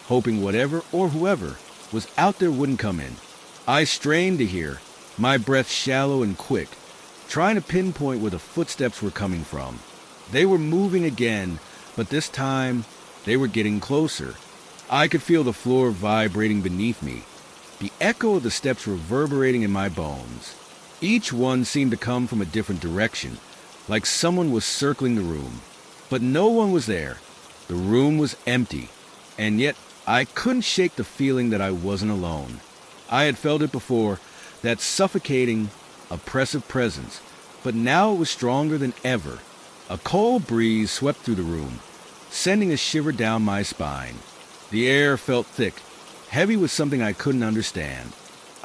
hoping whatever or whoever was out there wouldn't come in. I strained to hear, my breath shallow and quick, trying to pinpoint where the footsteps were coming from. They were moving again, but this time they were getting closer. I could feel the floor vibrating beneath me, the echo of the steps reverberating in my bones. Each one seemed to come from a different direction, like someone was circling the room. But no one was there. The room was empty, and yet I couldn't shake the feeling that I wasn't alone. I had felt it before, that suffocating, oppressive presence, but now it was stronger than ever. A cold breeze swept through the room, sending a shiver down my spine. The air felt thick, heavy with something I couldn't understand.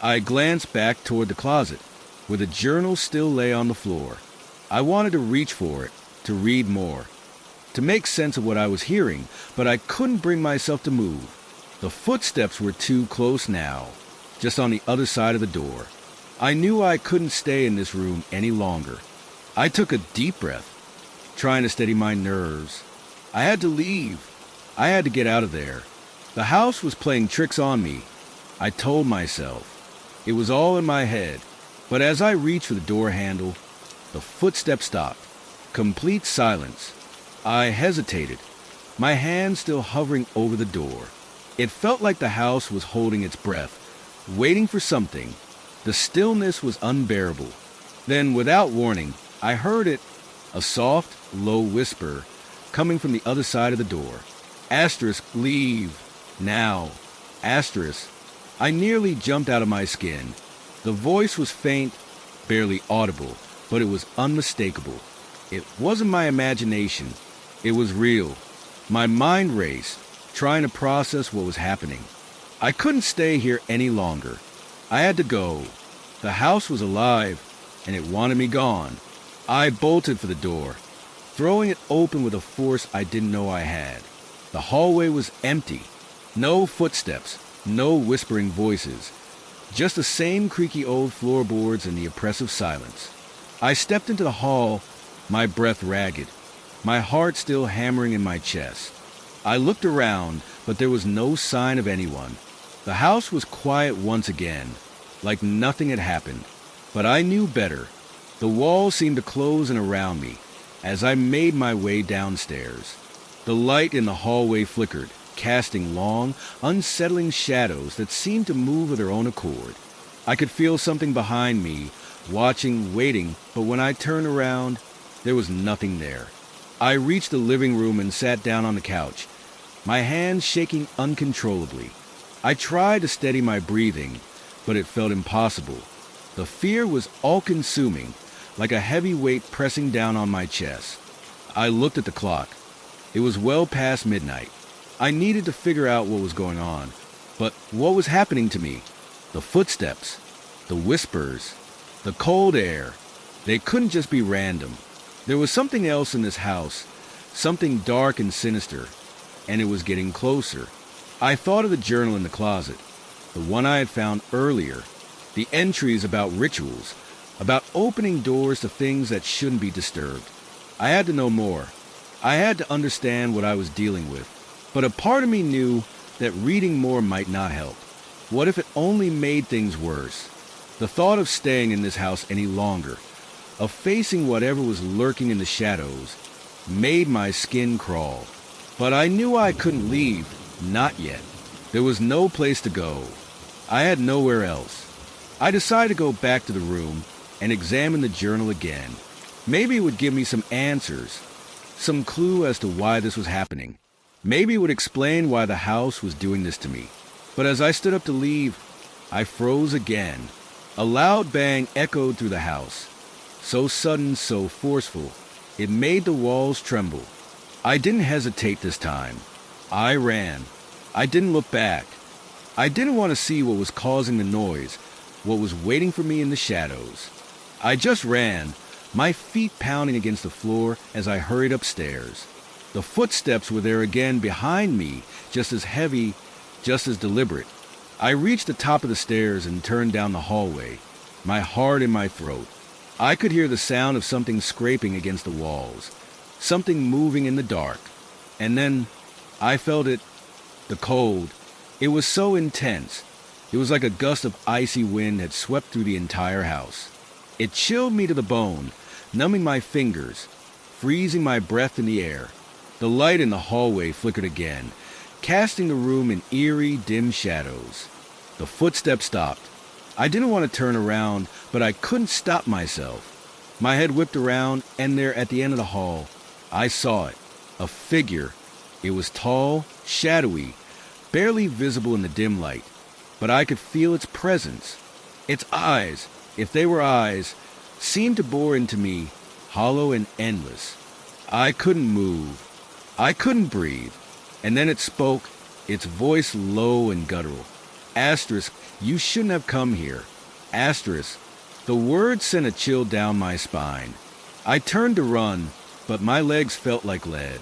I glanced back toward the closet, where the journal still lay on the floor. I wanted to reach for it, to read more, to make sense of what I was hearing, but I couldn't bring myself to move. The footsteps were too close now, just on the other side of the door. I knew I couldn't stay in this room any longer. I took a deep breath, trying to steady my nerves. I had to leave. I had to get out of there. The house was playing tricks on me, I told myself. It was all in my head, but as I reached for the door handle, the footsteps stopped. Complete silence. I hesitated, my hand still hovering over the door. It felt like the house was holding its breath, waiting for something. The stillness was unbearable. Then, without warning, I heard it, a soft, low whisper, coming from the other side of the door. Asterisk, leave, now. Asterisk. I nearly jumped out of my skin. The voice was faint, barely audible, but it was unmistakable. It wasn't my imagination. It was real. My mind raced, trying to process what was happening. I couldn't stay here any longer. I had to go. The house was alive, and it wanted me gone. I bolted for the door, throwing it open with a force I didn't know I had. The hallway was empty. No footsteps, no whispering voices. Just the same creaky old floorboards and the oppressive silence. I stepped into the hall, my breath ragged, my heart still hammering in my chest. I looked around, but there was no sign of anyone. The house was quiet once again, like nothing had happened. But I knew better. The walls seemed to close in around me as I made my way downstairs. The light in the hallway flickered, casting long, unsettling shadows that seemed to move of their own accord. I could feel something behind me, watching, waiting, but when I turned around, there was nothing there. I reached the living room and sat down on the couch, my hands shaking uncontrollably. I tried to steady my breathing, but it felt impossible. The fear was all-consuming, like a heavy weight pressing down on my chest. I looked at the clock. It was well past midnight. I needed to figure out what was going on. But what was happening to me? The footsteps, the whispers, the cold air. They couldn't just be random. There was something else in this house, something dark and sinister, and it was getting closer. I thought of the journal in the closet, the one I had found earlier, the entries about rituals, about opening doors to things that shouldn't be disturbed. I had to know more. I had to understand what I was dealing with. But a part of me knew that reading more might not help. What if it only made things worse? The thought of staying in this house any longer, of facing whatever was lurking in the shadows, made my skin crawl. But I knew I couldn't leave, not yet. There was no place to go. I had nowhere else. I decided to go back to the room and examine the journal again. Maybe it would give me some answers, some clue as to why this was happening. Maybe it would explain why the house was doing this to me. But as I stood up to leave, I froze again. A loud bang echoed through the house. So sudden, so forceful, it made the walls tremble. I didn't hesitate this time. I ran. I didn't look back. I didn't want to see what was causing the noise, what was waiting for me in the shadows. I just ran, my feet pounding against the floor as I hurried upstairs. The footsteps were there again behind me, just as heavy, just as deliberate. I reached the top of the stairs and turned down the hallway, my heart in my throat. I could hear the sound of something scraping against the walls, something moving in the dark. And then I felt it, the cold. It was so intense. It was like a gust of icy wind had swept through the entire house. It chilled me to the bone, numbing my fingers, freezing my breath in the air. The light in the hallway flickered again, casting the room in eerie, dim shadows. The footsteps stopped. I didn't want to turn around, but I couldn't stop myself. My head whipped around, and there at the end of the hall, I saw it. A figure. It was tall, shadowy, barely visible in the dim light, but I could feel its presence. Its eyes, if they were eyes, seemed to bore into me, hollow and endless. I couldn't move. I couldn't breathe. And then it spoke, its voice low and guttural. Asterisk, you shouldn't have come here. Asterisk. The words sent a chill down my spine. I turned to run, but my legs felt like lead.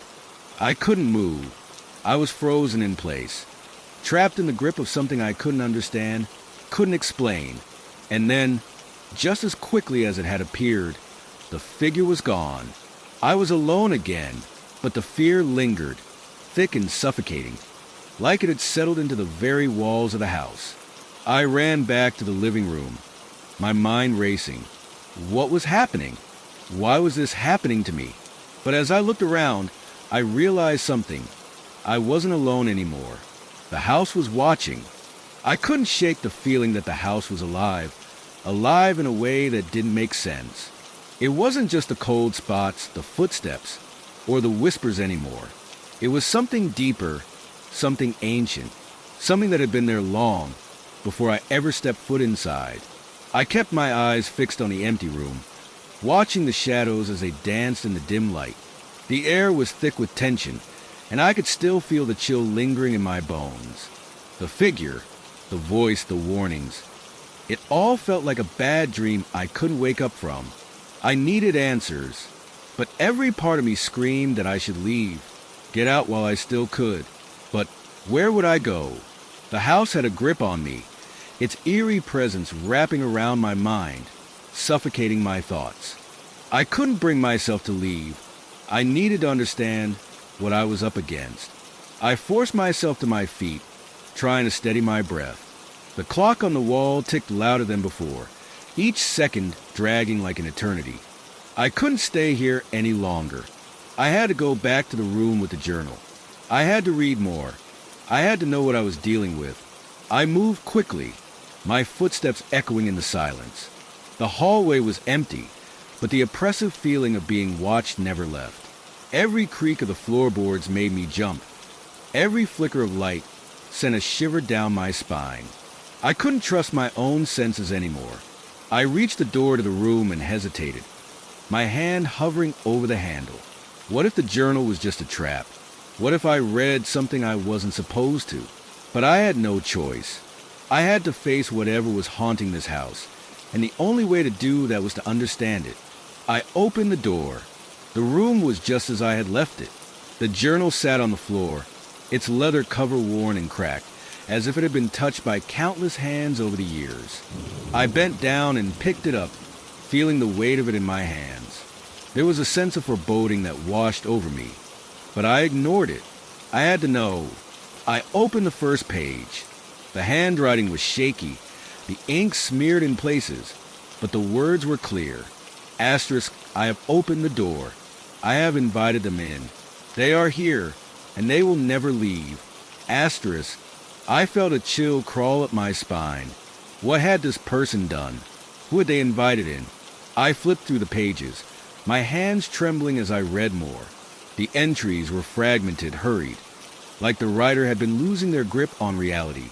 I couldn't move. I was frozen in place, trapped in the grip of something I couldn't understand, couldn't explain. And then, just as quickly as it had appeared, the figure was gone. I was alone again, but the fear lingered, thick and suffocating, like it had settled into the very walls of the house. I ran back to the living room, my mind racing. What was happening? Why was this happening to me? But as I looked around, I realized something. I wasn't alone anymore. The house was watching. I couldn't shake the feeling that the house was alive in a way that didn't make sense. It wasn't just the cold spots, the footsteps, or the whispers anymore. It was something deeper, something ancient, something that had been there long before I ever stepped foot inside. I kept my eyes fixed on the empty room, watching the shadows as they danced in the dim light. The air was thick with tension, and I could still feel the chill lingering in my bones. The figure, the voice, the warnings. It all felt like a bad dream I couldn't wake up from. I needed answers, but every part of me screamed that I should leave, get out while I still could. But where would I go? The house had a grip on me, its eerie presence wrapping around my mind, suffocating my thoughts. I couldn't bring myself to leave. I needed to understand what I was up against. I forced myself to my feet, trying to steady my breath. The clock on the wall ticked louder than before, each second dragging like an eternity. I couldn't stay here any longer. I had to go back to the room with the journal. I had to read more. I had to know what I was dealing with. I moved quickly, my footsteps echoing in the silence. The hallway was empty, but the oppressive feeling of being watched never left. Every creak of the floorboards made me jump. Every flicker of light sent a shiver down my spine. I couldn't trust my own senses anymore. I reached the door to the room and hesitated, my hand hovering over the handle. What if the journal was just a trap? What if I read something I wasn't supposed to? But I had no choice. I had to face whatever was haunting this house, and the only way to do that was to understand it. I opened the door. The room was just as I had left it. The journal sat on the floor, its leather cover worn and cracked, as if it had been touched by countless hands over the years. I bent down and picked it up, feeling the weight of it in my hands. There was a sense of foreboding that washed over me, but I ignored it. I had to know. I opened the first page. The handwriting was shaky, the ink smeared in places, but the words were clear. Asterisk, I have opened the door. I have invited them in. They are here, and they will never leave. Asterisk. I felt a chill crawl up my spine. What had this person done? Who had they invited in? I flipped through the pages, my hands trembling as I read more. The entries were fragmented, hurried, like the writer had been losing their grip on reality.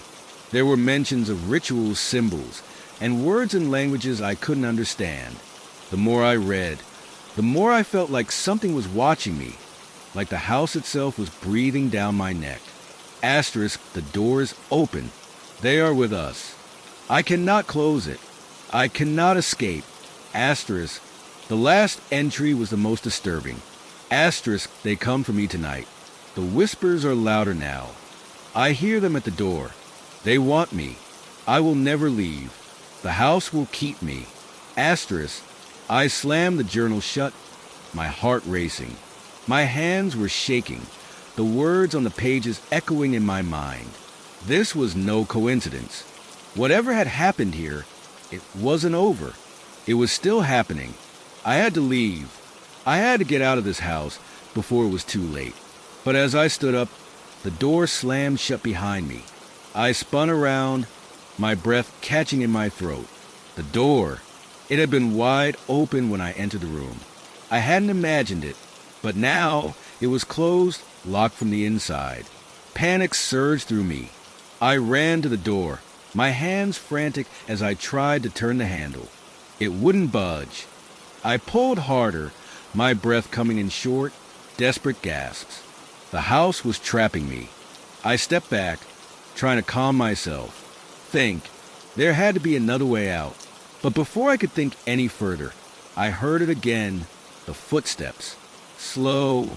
There were mentions of rituals, symbols, and words and languages I couldn't understand. The more I read, the more I felt like something was watching me, like the house itself was breathing down my neck. Asterisk, the door is open. They are with us. I cannot close it. I cannot escape. Asterisk, the last entry was the most disturbing. Asterisk, they come for me tonight. The whispers are louder now. I hear them at the door. They want me. I will never leave. The house will keep me. Asterisk, I slammed the journal shut, my heart racing. My hands were shaking, the words on the pages echoing in my mind. This was no coincidence. Whatever had happened here, it wasn't over. It was still happening. I had to leave. I had to get out of this house before it was too late. But as I stood up, the door slammed shut behind me. I spun around, my breath catching in my throat. The door. It had been wide open when I entered the room. I hadn't imagined it, but now it was closed, locked from the inside. Panic surged through me. I ran to the door, my hands frantic as I tried to turn the handle. It wouldn't budge. I pulled harder, my breath coming in short, desperate gasps. The house was trapping me. I stepped back, trying to calm myself. Think. There had to be another way out. But before I could think any further, I heard it again, the footsteps. Slow,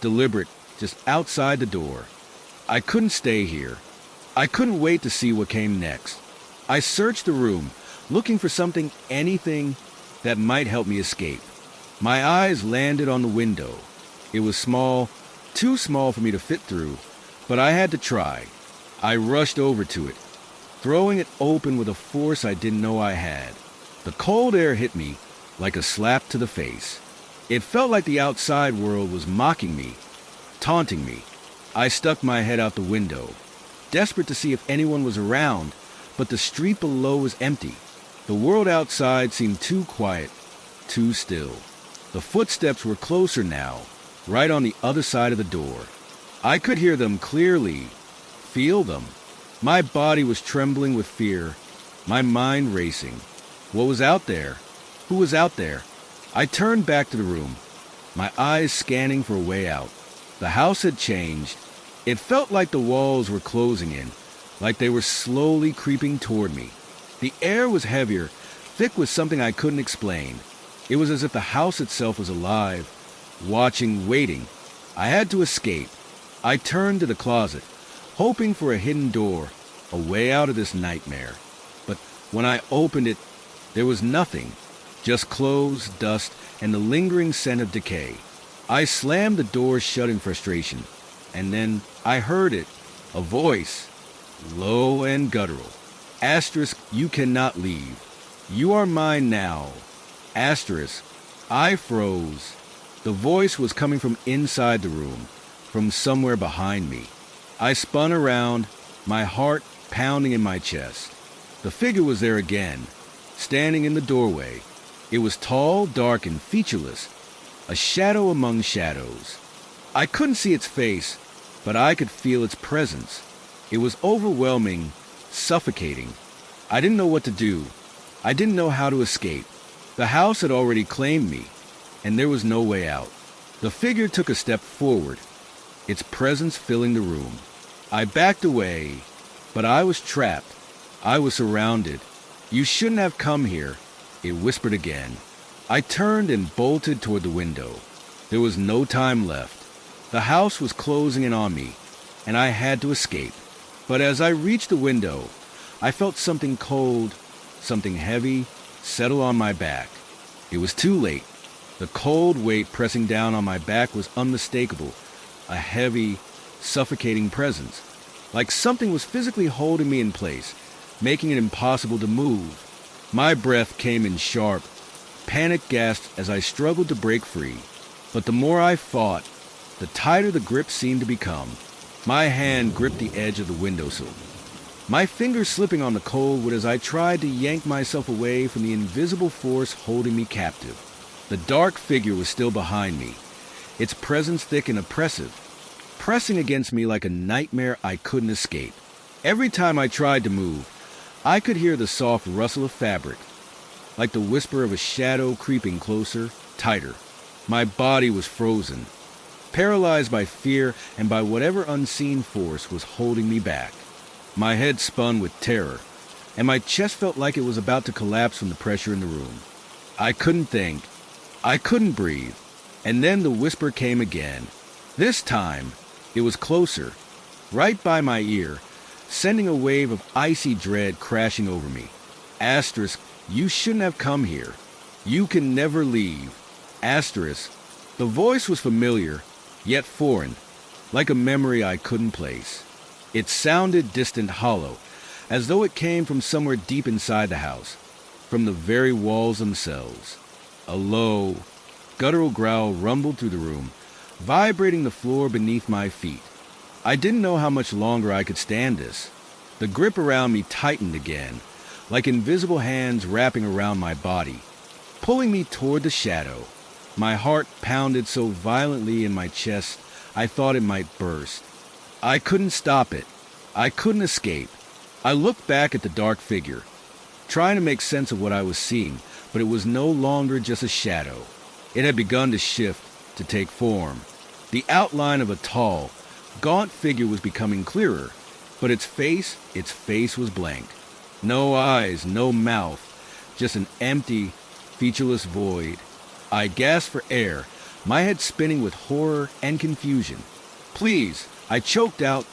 deliberate, just outside the door. I couldn't stay here. I couldn't wait to see what came next. I searched the room, looking for something, anything, that might help me escape. My eyes landed on the window. It was small, too small for me to fit through, but I had to try. I rushed over to it, throwing it open with a force I didn't know I had. The cold air hit me like a slap to the face. It felt like the outside world was mocking me, taunting me. I stuck my head out the window, desperate to see if anyone was around, but the street below was empty. The world outside seemed too quiet, too still. The footsteps were closer now, right on the other side of the door. I could hear them clearly, feel them. My body was trembling with fear, my mind racing. What was out there? Who was out there? I turned back to the room, my eyes scanning for a way out. The house had changed. It felt like the walls were closing in, like they were slowly creeping toward me. The air was heavier, thick with something I couldn't explain. It was as if the house itself was alive, watching, waiting. I had to escape. I turned to the closet, hoping for a hidden door, a way out of this nightmare. But when I opened it, there was nothing, just clothes, dust, and the lingering scent of decay. I slammed the door shut in frustration, and then I heard it, a voice, low and guttural. Asterisk, you cannot leave. You are mine now. Asterisk, I froze. The voice was coming from inside the room, from somewhere behind me. I spun around, my heart pounding in my chest. The figure was there again, standing in the doorway. It was tall, dark, and featureless, a shadow among shadows. I couldn't see its face, but I could feel its presence. It was overwhelming, suffocating. I didn't know what to do. I didn't know how to escape. The house had already claimed me, and there was no way out. The figure took a step forward, its presence filling the room. I backed away, but I was trapped. I was surrounded. You shouldn't have come here, it whispered again. I turned and bolted toward the window. There was no time left. The house was closing in on me, and I had to escape. But as I reached the window, I felt something cold, something heavy, settle on my back. It was too late. The cold weight pressing down on my back was unmistakable, a heavy, suffocating presence, like something was physically holding me in place, making it impossible to move. My breath came in sharp, panic gasped as I struggled to break free. But the more I fought, the tighter the grip seemed to become. My hand gripped the edge of the windowsill, my fingers slipping on the cold wood as I tried to yank myself away from the invisible force holding me captive. The dark figure was still behind me, its presence thick and oppressive, pressing against me like a nightmare I couldn't escape. Every time I tried to move, I could hear the soft rustle of fabric, like the whisper of a shadow creeping closer, tighter. My body was frozen, paralyzed by fear and by whatever unseen force was holding me back. My head spun with terror, and my chest felt like it was about to collapse from the pressure in the room. I couldn't think. I couldn't breathe. And then the whisper came again. This time, it was closer, right by my ear, sending a wave of icy dread crashing over me. Asterisk, you shouldn't have come here. You can never leave. Asterisk. The voice was familiar, yet foreign, like a memory I couldn't place. It sounded distant, hollow, as though it came from somewhere deep inside the house, from the very walls themselves. A low, guttural growl rumbled through the room, vibrating the floor beneath my feet. I didn't know how much longer I could stand this. The grip around me tightened again, like invisible hands wrapping around my body, pulling me toward the shadow. My heart pounded so violently in my chest I thought it might burst. I couldn't stop it. I couldn't escape. I looked back at the dark figure, trying to make sense of what I was seeing, but it was no longer just a shadow. It had begun to shift, to take form. The outline of a tall, gaunt figure was becoming clearer, but its face was blank. No eyes, no mouth, just an empty, featureless void. I gasped for air, my head spinning with horror and confusion. Please, I choked out,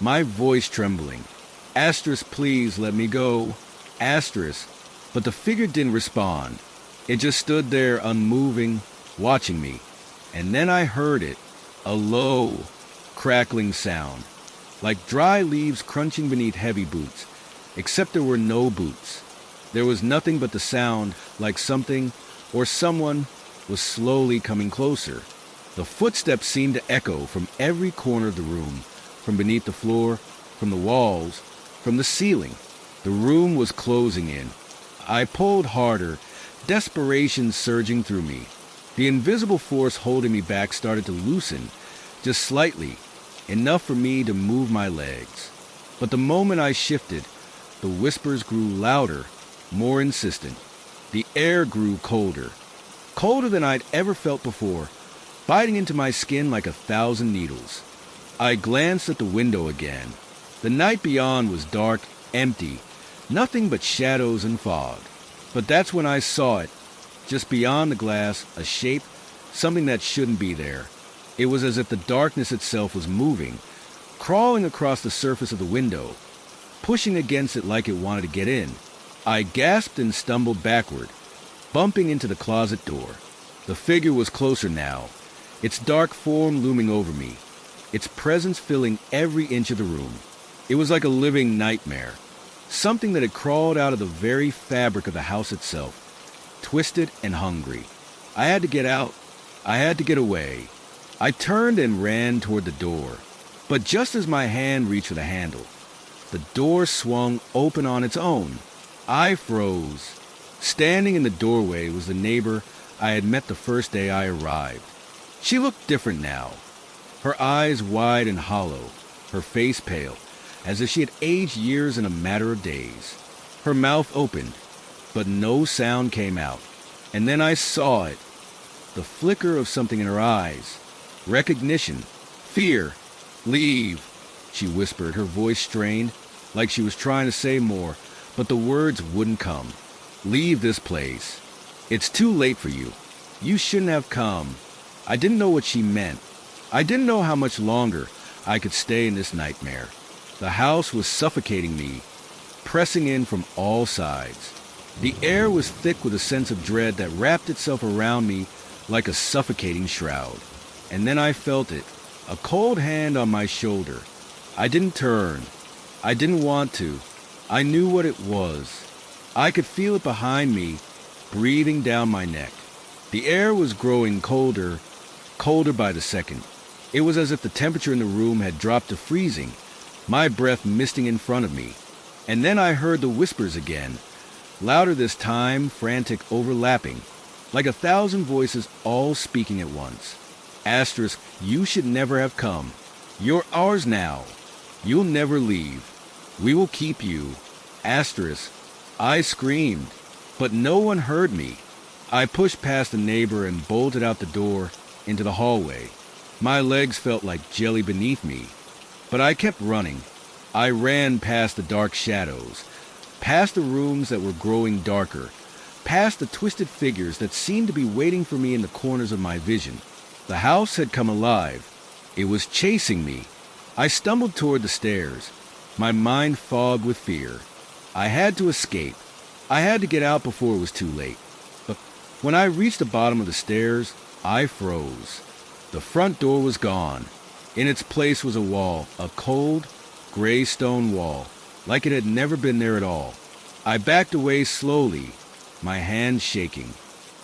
my voice trembling. Asterisk, please let me go. Asterisk. But the figure didn't respond. It just stood there unmoving, watching me. And then I heard it, a low, crackling sound, like dry leaves crunching beneath heavy boots, except there were no boots. There was nothing but the sound, like something or someone was slowly coming closer. The footsteps seemed to echo from every corner of the room, from beneath the floor, from the walls, from the ceiling. The room was closing in. I pulled harder, desperation surging through me. The invisible force holding me back started to loosen, just slightly, enough for me to move my legs. But the moment I shifted, the whispers grew louder, more insistent. The air grew colder, colder than I'd ever felt before, biting into my skin like 1,000 needles. I glanced at the window again. The night beyond was dark, empty, nothing but shadows and fog. But that's when I saw it, just beyond the glass, a shape, something that shouldn't be there. It was as if the darkness itself was moving, crawling across the surface of the window, pushing against it like it wanted to get in. I gasped and stumbled backward, bumping into the closet door. The figure was closer now, its dark form looming over me, its presence filling every inch of the room. It was like a living nightmare, something that had crawled out of the very fabric of the house itself, twisted and hungry. I had to get out. I had to get away. I turned and ran toward the door, but just as my hand reached for the handle, the door swung open on its own. I froze. Standing in the doorway was the neighbor I had met the first day I arrived. She looked different now, her eyes wide and hollow, her face pale, as if she had aged years in a matter of days. Her mouth opened, but no sound came out. And then I saw it, the flicker of something in her eyes. Recognition, fear. Leave, she whispered, her voice strained, like she was trying to say more, but the words wouldn't come. Leave this place. It's too late for you. You shouldn't have come. I didn't know what she meant. I didn't know how much longer I could stay in this nightmare. The house was suffocating me, pressing in from all sides. The air was thick with a sense of dread that wrapped itself around me like a suffocating shroud. And then I felt it, a cold hand on my shoulder. I didn't turn. I didn't want to. I knew what it was. I could feel it behind me, breathing down my neck. The air was growing colder, colder by the second. It was as if the temperature in the room had dropped to freezing, my breath misting in front of me. And then I heard the whispers again, louder this time, frantic, overlapping, like 1,000 voices all speaking at once. Asterisk, you should never have come. You're ours now. You'll never leave. We will keep you. Asterisk, I screamed, but no one heard me. I pushed past the neighbor and bolted out the door into the hallway. My legs felt like jelly beneath me, but I kept running. I ran past the dark shadows, past the rooms that were growing darker, past the twisted figures that seemed to be waiting for me in the corners of my vision. The house had come alive. It was chasing me. I stumbled toward the stairs, my mind fogged with fear. I had to escape. I had to get out before it was too late. But when I reached the bottom of the stairs, I froze. The front door was gone. In its place was a wall, a cold, gray stone wall, like it had never been there at all. I backed away slowly, my hands shaking.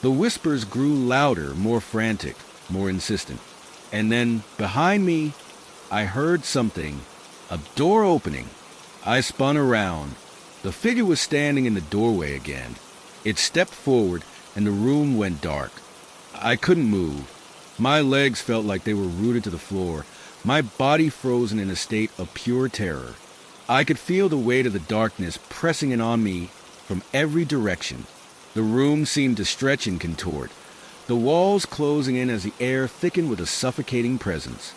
The whispers grew louder, more frantic, more insistent. And then, behind me, I heard something, a door opening. I spun around. The figure was standing in the doorway again. It stepped forward, and the room went dark. I couldn't move. My legs felt like they were rooted to the floor, my body frozen in a state of pure terror. I could feel the weight of the darkness pressing in on me from every direction. The room seemed to stretch and contort, the walls closing in as the air thickened with a suffocating presence.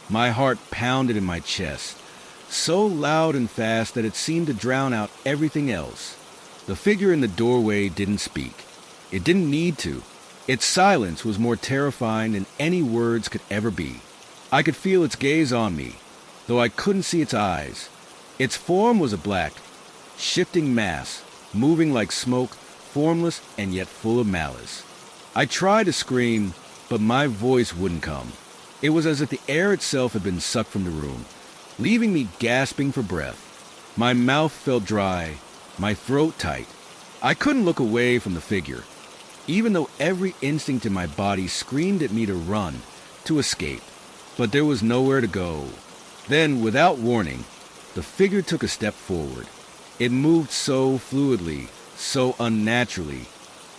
My heart pounded in my chest, so loud and fast that it seemed to drown out everything else. The figure in the doorway didn't speak. It didn't need to. Its silence was more terrifying than any words could ever be. I could feel its gaze on me, though I couldn't see its eyes. Its form was a black, shifting mass, moving like smoke, formless and yet full of malice. I tried to scream, but my voice wouldn't come. It was as if the air itself had been sucked from the room, leaving me gasping for breath. My mouth felt dry, my throat tight. I couldn't look away from the figure, even though every instinct in my body screamed at me to run, to escape. But there was nowhere to go. Then, without warning, the figure took a step forward. It moved so fluidly, so unnaturally,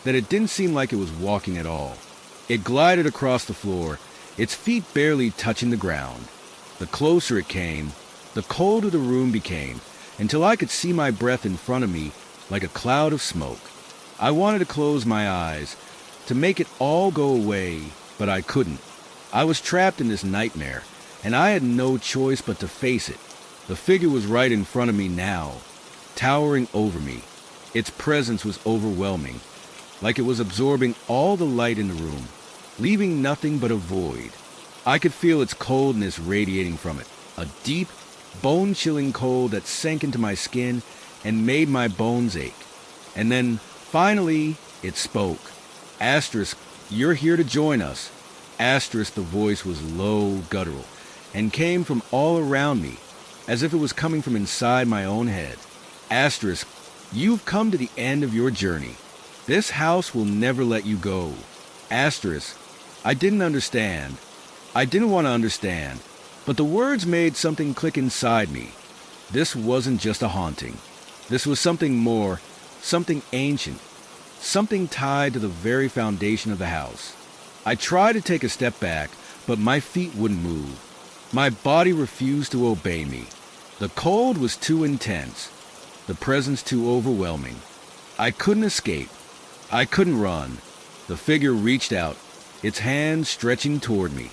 that it didn't seem like it was walking at all. It glided across the floor, its feet barely touching the ground. The closer it came, the colder the room became, until I could see my breath in front of me like a cloud of smoke. I wanted to close my eyes, to make it all go away, but I couldn't. I was trapped in this nightmare, and I had no choice but to face it. The figure was right in front of me now, towering over me. Its presence was overwhelming, like it was absorbing all the light in the room, leaving nothing but a void. I could feel its coldness radiating from it, a deep, bone-chilling cold that sank into my skin and made my bones ache. And then, finally, it spoke. Asterisk, you're here to join us. Asterisk, the voice was low, guttural, and came from all around me, as if it was coming from inside my own head. Asterisk, you've come to the end of your journey. This house will never let you go. Asterisk, I didn't understand. I didn't want to understand, but the words made something click inside me. This wasn't just a haunting. This was something more, something ancient, something tied to the very foundation of the house. I tried to take a step back, but my feet wouldn't move. My body refused to obey me. The cold was too intense, the presence too overwhelming. I couldn't escape. I couldn't run. The figure reached out, its hands stretching toward me.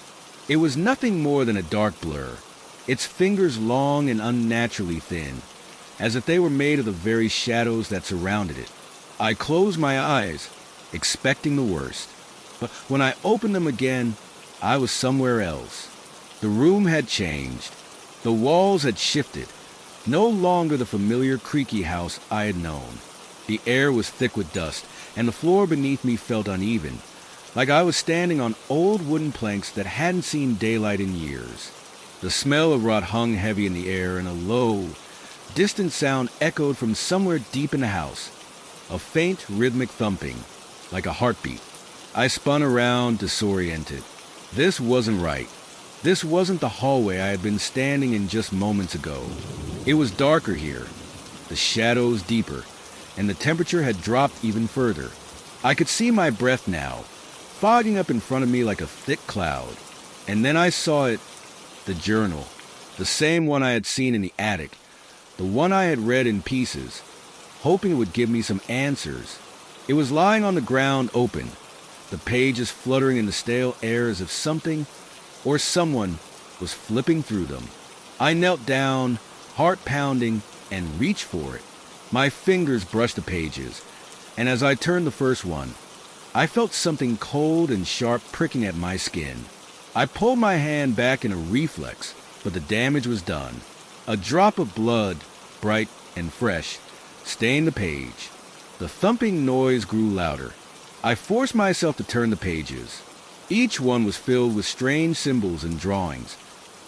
It was nothing more than a dark blur, its fingers long and unnaturally thin, as if they were made of the very shadows that surrounded it. I closed my eyes, expecting the worst. But when I opened them again, I was somewhere else. The room had changed. The walls had shifted. No longer the familiar creaky house I had known. The air was thick with dust, and the floor beneath me felt uneven, like I was standing on old wooden planks that hadn't seen daylight in years. The smell of rot hung heavy in the air, and a low, distant sound echoed from somewhere deep in the house, a faint rhythmic thumping, like a heartbeat. I spun around, disoriented. This wasn't right. This wasn't the hallway I had been standing in just moments ago. It was darker here, the shadows deeper, and the temperature had dropped even further. I could see my breath now, fogging up in front of me like a thick cloud. And then I saw it, the journal, the same one I had seen in the attic, the one I had read in pieces, hoping it would give me some answers. It was lying on the ground open, the pages fluttering in the stale air as if something or someone was flipping through them. I knelt down, heart pounding, and reached for it. My fingers brushed the pages, and as I turned the first one, I felt something cold and sharp pricking at my skin. I pulled my hand back in a reflex, but the damage was done. A drop of blood, bright and fresh, stained the page. The thumping noise grew louder. I forced myself to turn the pages. Each one was filled with strange symbols and drawings,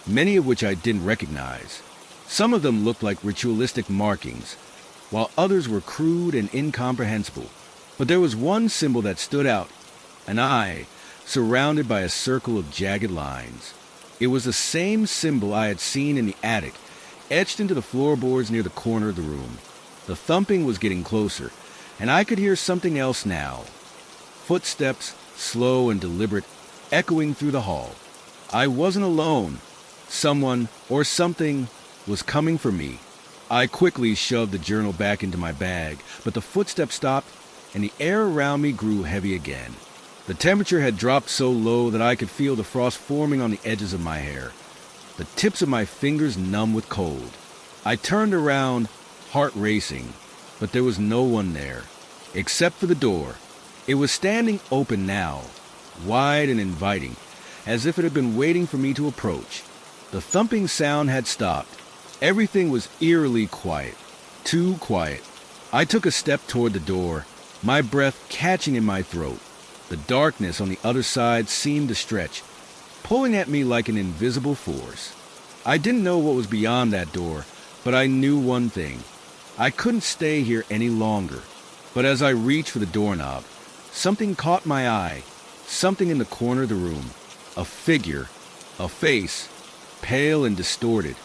many of which I didn't recognize. Some of them looked like ritualistic markings, while others were crude and incomprehensible. But there was one symbol that stood out, an eye surrounded by a circle of jagged lines. It was the same symbol I had seen in the attic, etched into the floorboards near the corner of the room. The thumping was getting closer, and I could hear something else now. Footsteps, slow and deliberate, echoing through the hall. I wasn't alone. Someone or something was coming for me. I quickly shoved the journal back into my bag, but the footsteps stopped, and the air around me grew heavy again. The temperature had dropped so low that I could feel the frost forming on the edges of my hair, the tips of my fingers numb with cold. I turned around, heart racing, but there was no one there, except for the door. It was standing open now, wide and inviting, as if it had been waiting for me to approach. The thumping sound had stopped. Everything was eerily quiet, too quiet. I took a step toward the door, my breath catching in my throat. The darkness on the other side seemed to stretch, pulling at me like an invisible force. I didn't know what was beyond that door, but I knew one thing. I couldn't stay here any longer. But as I reached for the doorknob, something caught my eye, something in the corner of the room. A figure, a face, pale and distorted,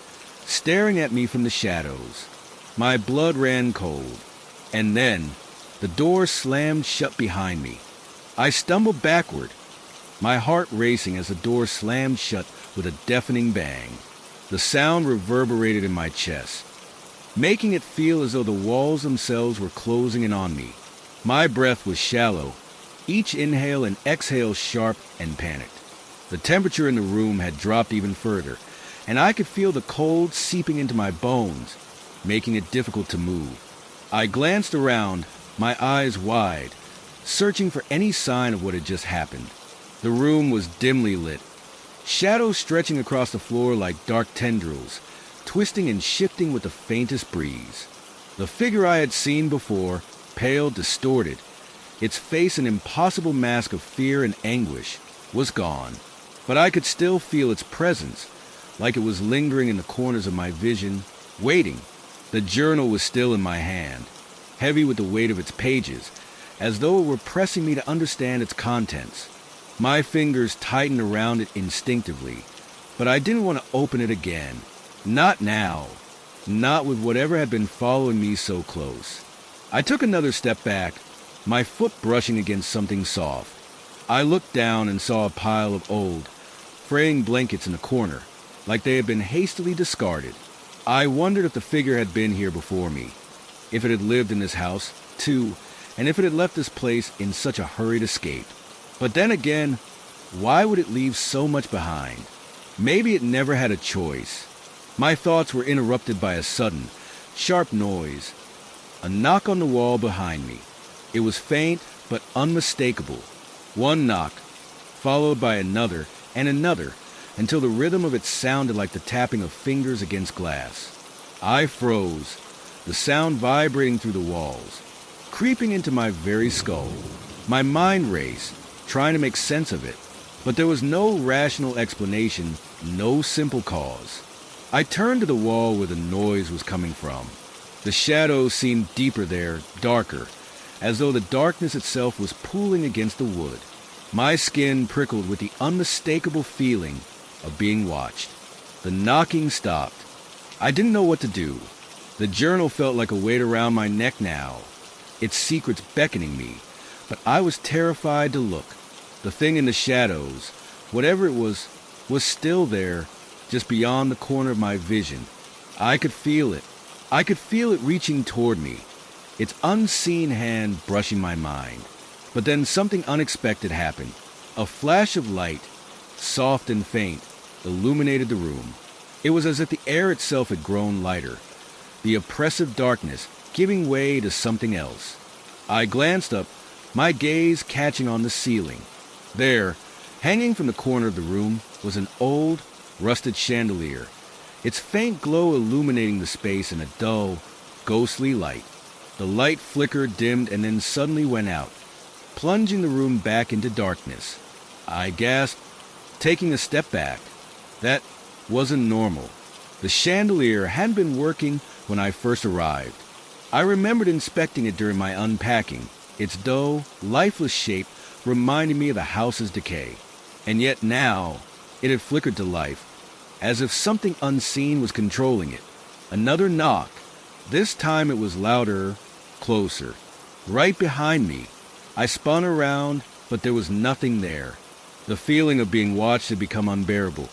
staring at me from the shadows. My blood ran cold, and then the door slammed shut behind me. I stumbled backward, my heart racing as the door slammed shut with a deafening bang. The sound reverberated in my chest, making it feel as though the walls themselves were closing in on me. My breath was shallow, each inhale and exhale sharp and panicked. The temperature in the room had dropped even further, and I could feel the cold seeping into my bones, making it difficult to move. I glanced around, my eyes wide, searching for any sign of what had just happened. The room was dimly lit, shadows stretching across the floor like dark tendrils, twisting and shifting with the faintest breeze. The figure I had seen before, pale, distorted, its face an impossible mask of fear and anguish, was gone. But I could still feel its presence, like it was lingering in the corners of my vision, waiting. The journal was still in my hand, heavy with the weight of its pages, as though it were pressing me to understand its contents. My fingers tightened around it instinctively, but I didn't want to open it again. Not now. Not with whatever had been following me so close. I took another step back, my foot brushing against something soft. I looked down and saw a pile of old, fraying blankets in the corner, like they had been hastily discarded. I wondered if the figure had been here before me, if it had lived in this house, too, and if it had left this place in such a hurried escape. But then again, why would it leave so much behind? Maybe it never had a choice. My thoughts were interrupted by a sudden, sharp noise, a knock on the wall behind me. It was faint but unmistakable. One knock, followed by another and another, until the rhythm of it sounded like the tapping of fingers against glass. I froze, the sound vibrating through the walls, creeping into my very skull. My mind raced, trying to make sense of it, but there was no rational explanation, no simple cause. I turned to the wall where the noise was coming from. The shadows seemed deeper there, darker, as though the darkness itself was pooling against the wood. My skin prickled with the unmistakable feeling of being watched. The knocking stopped. I didn't know what to do. The journal felt like a weight around my neck now, its secrets beckoning me, but I was terrified to look. The thing in the shadows, whatever it was still there, just beyond the corner of my vision. I could feel it. I could feel it reaching toward me, its unseen hand brushing my mind. But then something unexpected happened. A flash of light, soft and faint, illuminated the room. It was as if the air itself had grown lighter, the oppressive darkness giving way to something else. I glanced up, my gaze catching on the ceiling. There, hanging from the corner of the room, was an old, rusted chandelier, its faint glow illuminating the space in a dull, ghostly light. The light flickered, dimmed, and then suddenly went out, plunging the room back into darkness. I gasped, taking a step back. That wasn't normal. The chandelier hadn't been working when I first arrived. I remembered inspecting it during my unpacking, its dull, lifeless shape reminding me of the house's decay. And yet now, it had flickered to life, as if something unseen was controlling it. Another knock. This time it was louder, closer, right behind me. I spun around, but there was nothing there. The feeling of being watched had become unbearable,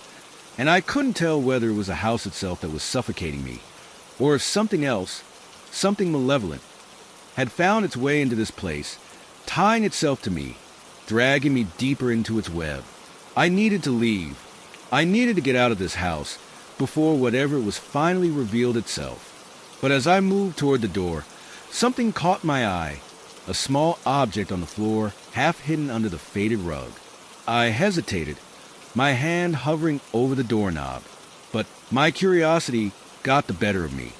and I couldn't tell whether it was the house itself that was suffocating me, or if something else, something malevolent, had found its way into this place, tying itself to me, dragging me deeper into its web. I needed to leave. I needed to get out of this house before whatever it was finally revealed itself. But as I moved toward the door, something caught my eye, a small object on the floor, half hidden under the faded rug. I hesitated, my hand hovering over the doorknob, but my curiosity got the better of me.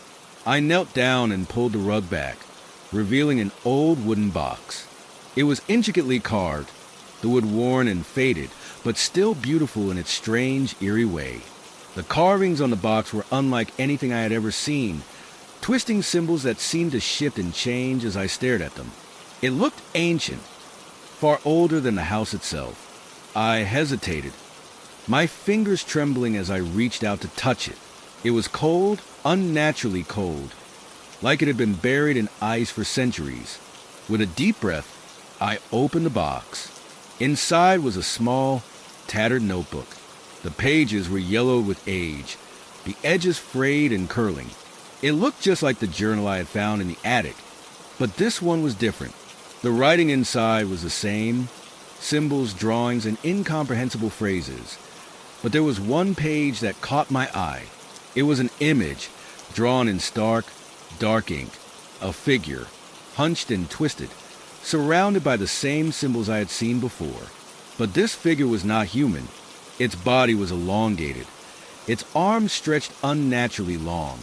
I knelt down and pulled the rug back, revealing an old wooden box. It was intricately carved, the wood worn and faded, but still beautiful in its strange, eerie way. The carvings on the box were unlike anything I had ever seen, twisting symbols that seemed to shift and change as I stared at them. It looked ancient, far older than the house itself. I hesitated, my fingers trembling as I reached out to touch it. It was cold, unnaturally cold, like it had been buried in ice for centuries. With a deep breath, I opened the box. Inside was a small, tattered notebook. The pages were yellowed with age, the edges frayed and curling. It looked just like the journal I had found in the attic, but this one was different. The writing inside was the same, symbols, drawings, and incomprehensible phrases. But there was one page that caught my eye. It was an image, drawn in stark, dark ink, a figure, hunched and twisted, surrounded by the same symbols I had seen before. But this figure was not human. Its body was elongated, its arms stretched unnaturally long,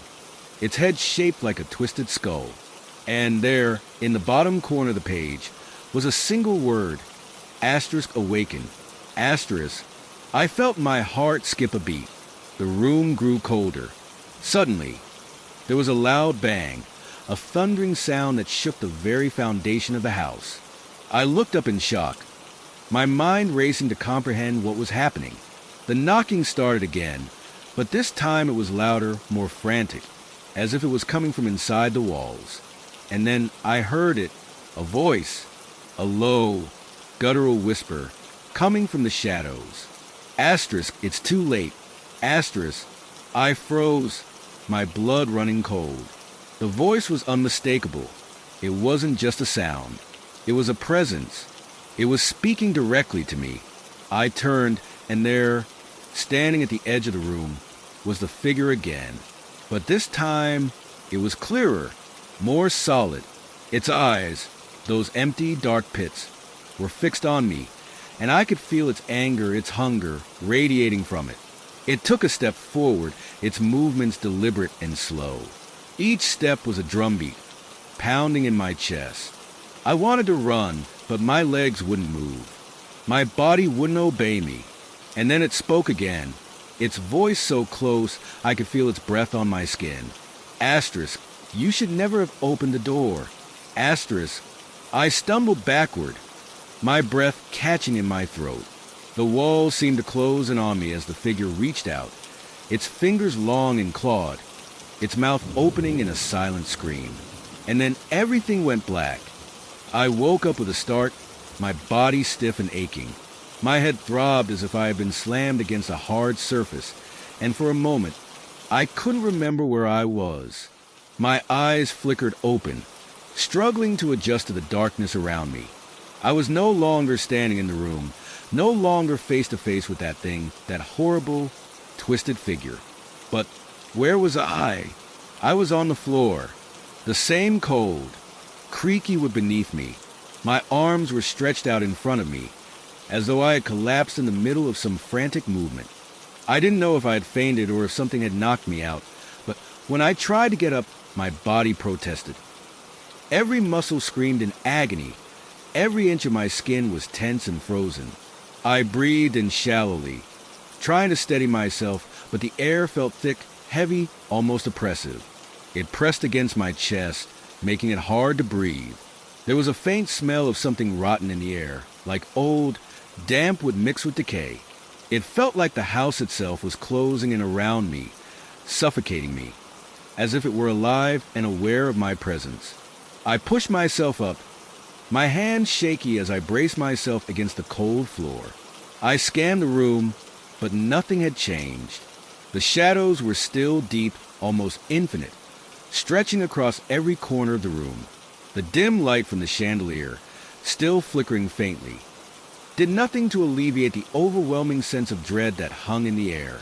its head shaped like a twisted skull. And there, in the bottom corner of the page, was a single word, *awaken, *. I felt my heart skip a beat. The room grew colder. Suddenly, there was a loud bang, a thundering sound that shook the very foundation of the house. I looked up in shock, my mind racing to comprehend what was happening. The knocking started again, but this time it was louder, more frantic, as if it was coming from inside the walls. And then I heard it, a voice, a low, guttural whisper, coming from the shadows. It's too late. I froze, my blood running cold. The voice was unmistakable. It wasn't just a sound. It was a presence. It was speaking directly to me. I turned, and there, standing at the edge of the room, was the figure again. But this time, it was clearer, more solid. Its eyes, those empty, dark pits, were fixed on me, and I could feel its anger, its hunger, radiating from it. It took a step forward, its movements deliberate and slow. Each step was a drumbeat, pounding in my chest. I wanted to run, but my legs wouldn't move. My body wouldn't obey me. And then it spoke again, its voice so close I could feel its breath on my skin. You should never have opened the door. I stumbled backward, my breath catching in my throat. The walls seemed to close in on me as the figure reached out, its fingers long and clawed, its mouth opening in a silent scream. And then everything went black. I woke up with a start, my body stiff and aching. My head throbbed as if I had been slammed against a hard surface, and for a moment, I couldn't remember where I was. My eyes flickered open, struggling to adjust to the darkness around me. I was no longer standing in the room, no longer face to face with that thing, that horrible, twisted figure. But where was I? I was on the floor, the same cold, creaky wood beneath me. My arms were stretched out in front of me, as though I had collapsed in the middle of some frantic movement. I didn't know if I had fainted or if something had knocked me out, but when I tried to get up, my body protested. Every muscle screamed in agony. Every inch of my skin was tense and frozen. I breathed in shallowly, trying to steady myself, but the air felt thick, heavy, almost oppressive. It pressed against my chest, making it hard to breathe. There was a faint smell of something rotten in the air, like old, damp wood mixed with decay. It felt like the house itself was closing in around me, suffocating me, as if it were alive and aware of my presence. I pushed myself up, my hands shaky as I braced myself against the cold floor. I scanned the room, but nothing had changed. The shadows were still deep, almost infinite, stretching across every corner of the room. The dim light from the chandelier, still flickering faintly, did nothing to alleviate the overwhelming sense of dread that hung in the air.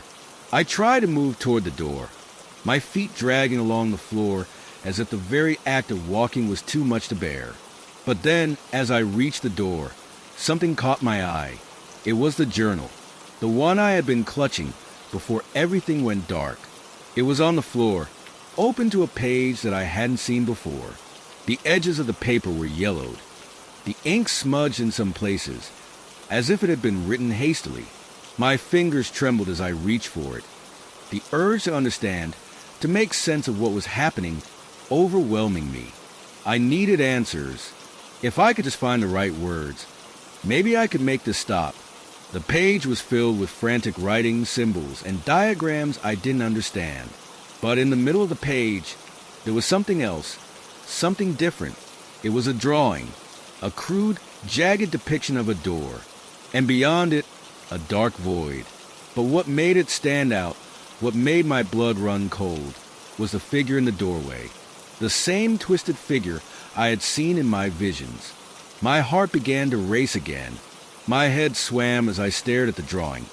I tried to move toward the door, my feet dragging along the floor as if the very act of walking was too much to bear. But then, as I reached the door, something caught my eye. It was the journal, the one I had been clutching before everything went dark. It was on the floor, open to a page that I hadn't seen before. The edges of the paper were yellowed, the ink smudged in some places, as if it had been written hastily. My fingers trembled as I reached for it. The urge to understand, to make sense of what was happening, overwhelming me. I needed answers. If I could just find the right words, maybe I could make this stop. The page was filled with frantic writing, symbols, and diagrams I didn't understand. But in the middle of the page, there was something else, something different. It was a drawing, a crude, jagged depiction of a door, and beyond it, a dark void. But what made it stand out, what made my blood run cold, was the figure in the doorway. The same twisted figure I had seen in my visions. My heart began to race again. My head swam as I stared at the drawing,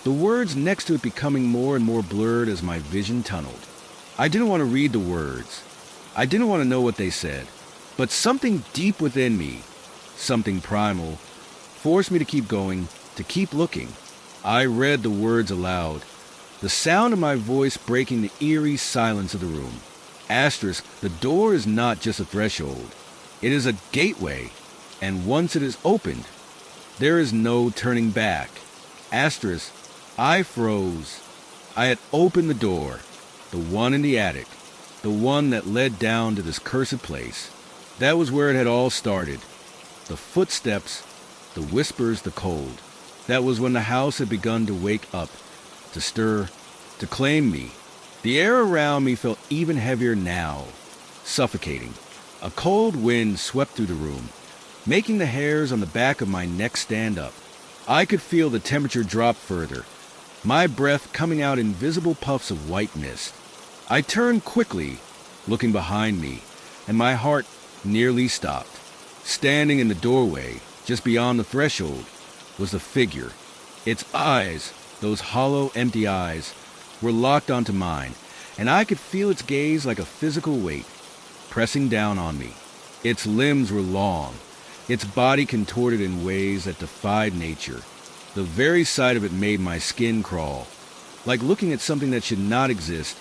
the words next to it becoming more and more blurred as my vision tunneled. I didn't want to read the words. I didn't want to know what they said. But something deep within me, something primal, forced me to keep going, to keep looking. I read the words aloud, the sound of my voice breaking the eerie silence of the room. Asterisk, the door is not just a threshold. It is a gateway, and once it is opened, there is no turning back. Asterisk, I froze. I had opened the door, the one in the attic, the one that led down to this cursed place. That was where it had all started. The footsteps, the whispers, the cold. That was when the house had begun to wake up, to stir, to claim me. The air around me felt even heavier now, suffocating. A cold wind swept through the room, making the hairs on the back of my neck stand up. I could feel the temperature drop further, my breath coming out in visible puffs of white mist. I turned quickly, looking behind me, and my heart nearly stopped. Standing in the doorway, just beyond the threshold, was the figure. Its eyes, those hollow, empty eyes, were locked onto mine, and I could feel its gaze like a physical weight, pressing down on me. Its limbs were long, its body contorted in ways that defied nature. The very sight of it made my skin crawl, like looking at something that should not exist,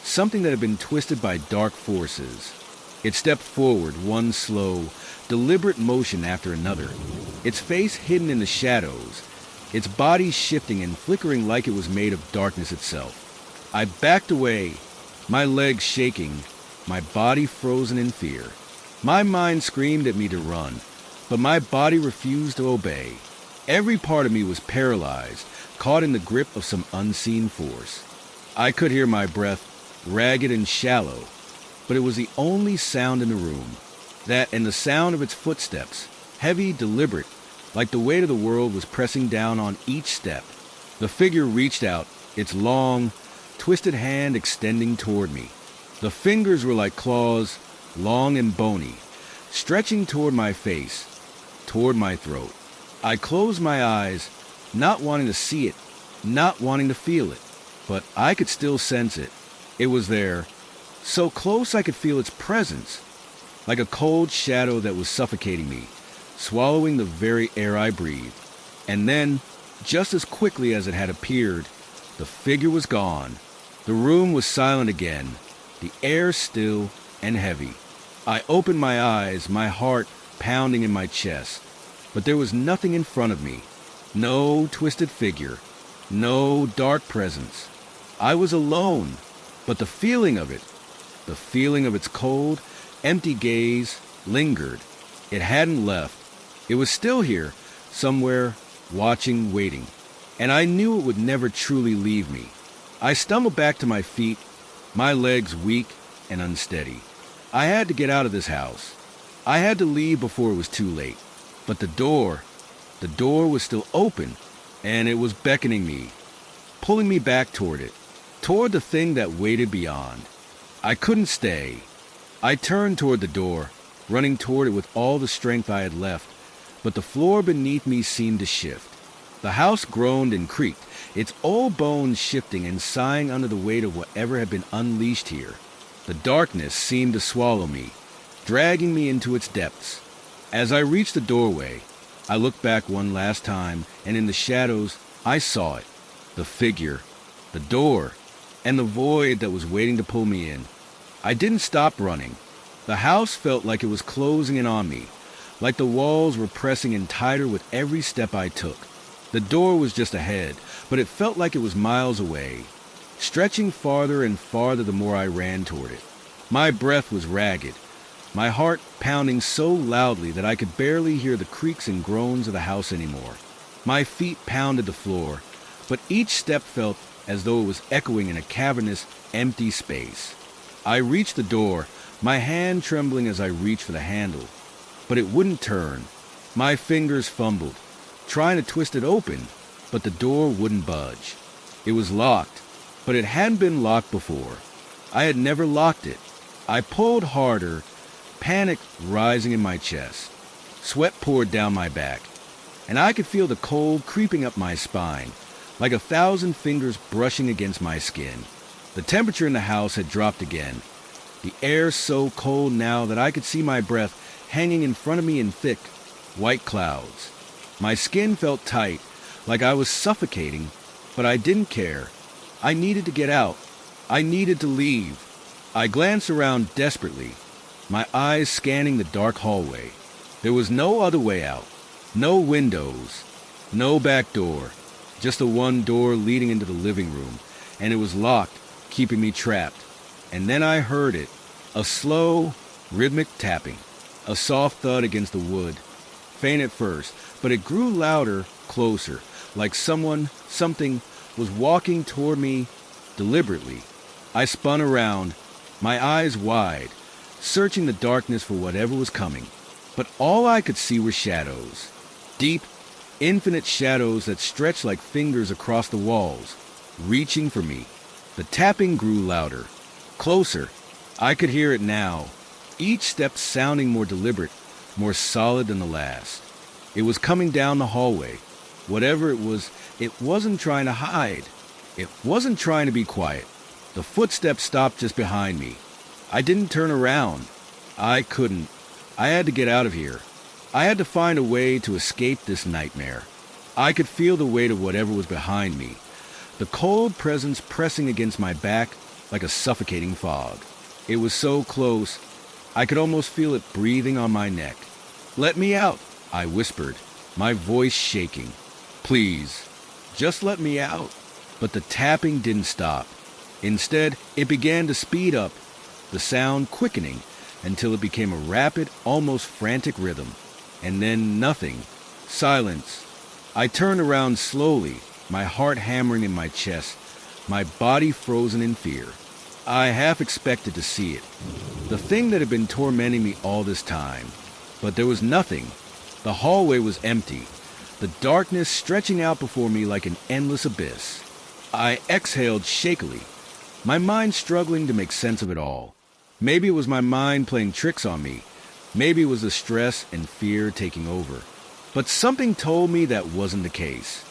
something that had been twisted by dark forces. It stepped forward, one slow, deliberate motion after another, its face hidden in the shadows, its body shifting and flickering like it was made of darkness itself. I backed away, my legs shaking, my body frozen in fear. My mind screamed at me to run, but my body refused to obey. Every part of me was paralyzed, caught in the grip of some unseen force. I could hear my breath, ragged and shallow, but it was the only sound in the room. That and the sound of its footsteps, heavy, deliberate, like the weight of the world was pressing down on each step. The figure reached out, its long, twisted hand extending toward me. The fingers were like claws, long and bony, stretching toward my face, toward my throat. I closed my eyes, not wanting to see it, not wanting to feel it, but I could still sense it. It was there, so close I could feel its presence, like a cold shadow that was suffocating me, swallowing the very air I breathed. And then, just as quickly as it had appeared, the figure was gone. The room was silent again, the air still and heavy. I opened my eyes, my heart pounding in my chest, but there was nothing in front of me. No twisted figure, no dark presence. I was alone, but the feeling of its cold, empty gaze lingered. It hadn't left. It was still here, somewhere, watching, waiting. And I knew it would never truly leave me. I stumbled back to my feet, my legs weak and unsteady. I had to get out of this house. I had to leave before it was too late. But the door was still open, and it was beckoning me, pulling me back toward it, toward the thing that waited beyond. I couldn't stay. I turned toward the door, running toward it with all the strength I had left, but the floor beneath me seemed to shift. The house groaned and creaked, its old bones shifting and sighing under the weight of whatever had been unleashed here. The darkness seemed to swallow me, dragging me into its depths. As I reached the doorway, I looked back one last time, and in the shadows, I saw it. The figure, the door, and the void that was waiting to pull me in. I didn't stop running. The house felt like it was closing in on me, like the walls were pressing in tighter with every step I took. The door was just ahead, but it felt like it was miles away, stretching farther and farther the more I ran toward it. My breath was ragged, my heart pounding so loudly that I could barely hear the creaks and groans of the house anymore. My feet pounded the floor, but each step felt as though it was echoing in a cavernous, empty space. I reached the door, my hand trembling as I reached for the handle, but it wouldn't turn. My fingers fumbled, trying to twist it open, but the door wouldn't budge. It was locked, but it hadn't been locked before. I had never locked it. I pulled harder, panic rising in my chest. Sweat poured down my back, and I could feel the cold creeping up my spine, like 1,000 fingers brushing against my skin. The temperature in the house had dropped again, the air so cold now that I could see my breath hanging in front of me in thick, white clouds. My skin felt tight, like I was suffocating, but I didn't care. I needed to get out. I needed to leave. I glanced around desperately, my eyes scanning the dark hallway. There was no other way out, no windows, no back door, just the one door leading into the living room, and it was locked, keeping me trapped. And then I heard it, a slow, rhythmic tapping, a soft thud against the wood, faint at first, but it grew louder, closer, like something was walking toward me deliberately. I spun around, my eyes wide, searching the darkness for whatever was coming. But all I could see were shadows, deep, infinite shadows that stretched like fingers across the walls, reaching for me. The tapping grew louder, closer. I could hear it now, each step sounding more deliberate, more solid than the last. It was coming down the hallway. Whatever it was, it wasn't trying to hide. It wasn't trying to be quiet. The footsteps stopped just behind me. I didn't turn around. I couldn't. I had to get out of here. I had to find a way to escape this nightmare. I could feel the weight of whatever was behind me, the cold presence pressing against my back like a suffocating fog. It was so close, I could almost feel it breathing on my neck. "Let me out," I whispered, my voice shaking. "Please, just let me out." But the tapping didn't stop. Instead, it began to speed up, the sound quickening until it became a rapid, almost frantic rhythm. and then nothing. Silence. I turned around slowly, my heart hammering in my chest, my body frozen in fear. I half expected to see it, the thing that had been tormenting me all this time. But there was nothing. The hallway was empty, the darkness stretching out before me like an endless abyss. I exhaled shakily, my mind struggling to make sense of it all. Maybe it was my mind playing tricks on me. Maybe it was the stress and fear taking over. But something told me that wasn't the case.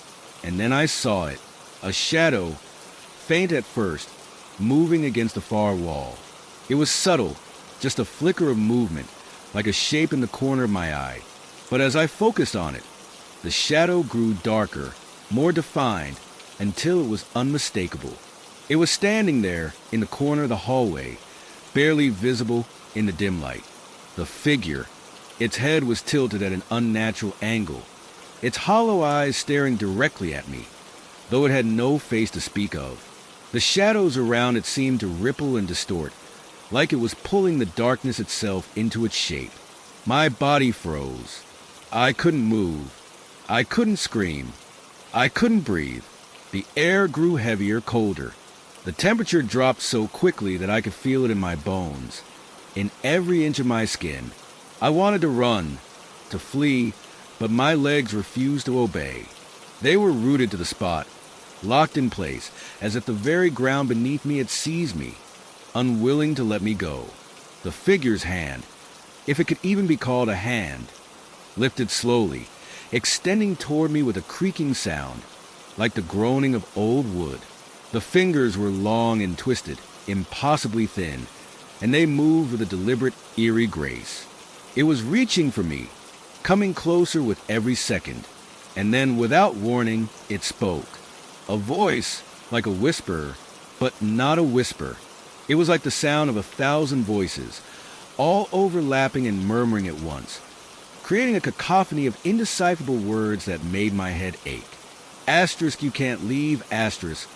And then I saw it, a shadow, faint at first, moving against the far wall. It was subtle, just a flicker of movement, like a shape in the corner of my eye. But as I focused on it, the shadow grew darker, more defined, until it was unmistakable. It was standing there in the corner of the hallway, barely visible in the dim light. The figure, its head was tilted at an unnatural angle, its hollow eyes staring directly at me, though it had no face to speak of. The shadows around it seemed to ripple and distort, like it was pulling the darkness itself into its shape. My body froze. I couldn't move. I couldn't scream. I couldn't breathe. The air grew heavier, colder. The temperature dropped so quickly that I could feel it in my bones, in every inch of my skin. I wanted to run, to flee, but my legs refused to obey. They were rooted to the spot, locked in place, as if the very ground beneath me had seized me, unwilling to let me go. The figure's hand, if it could even be called a hand, lifted slowly, extending toward me with a creaking sound, like the groaning of old wood. The fingers were long and twisted, impossibly thin, and they moved with a deliberate, eerie grace. It was reaching for me, coming closer with every second, and then, without warning, it spoke. A voice, like a whisper, but not a whisper. It was like the sound of 1,000 voices, all overlapping and murmuring at once, creating a cacophony of indecipherable words that made my head ache. Asterisk you can't leave, asterisk.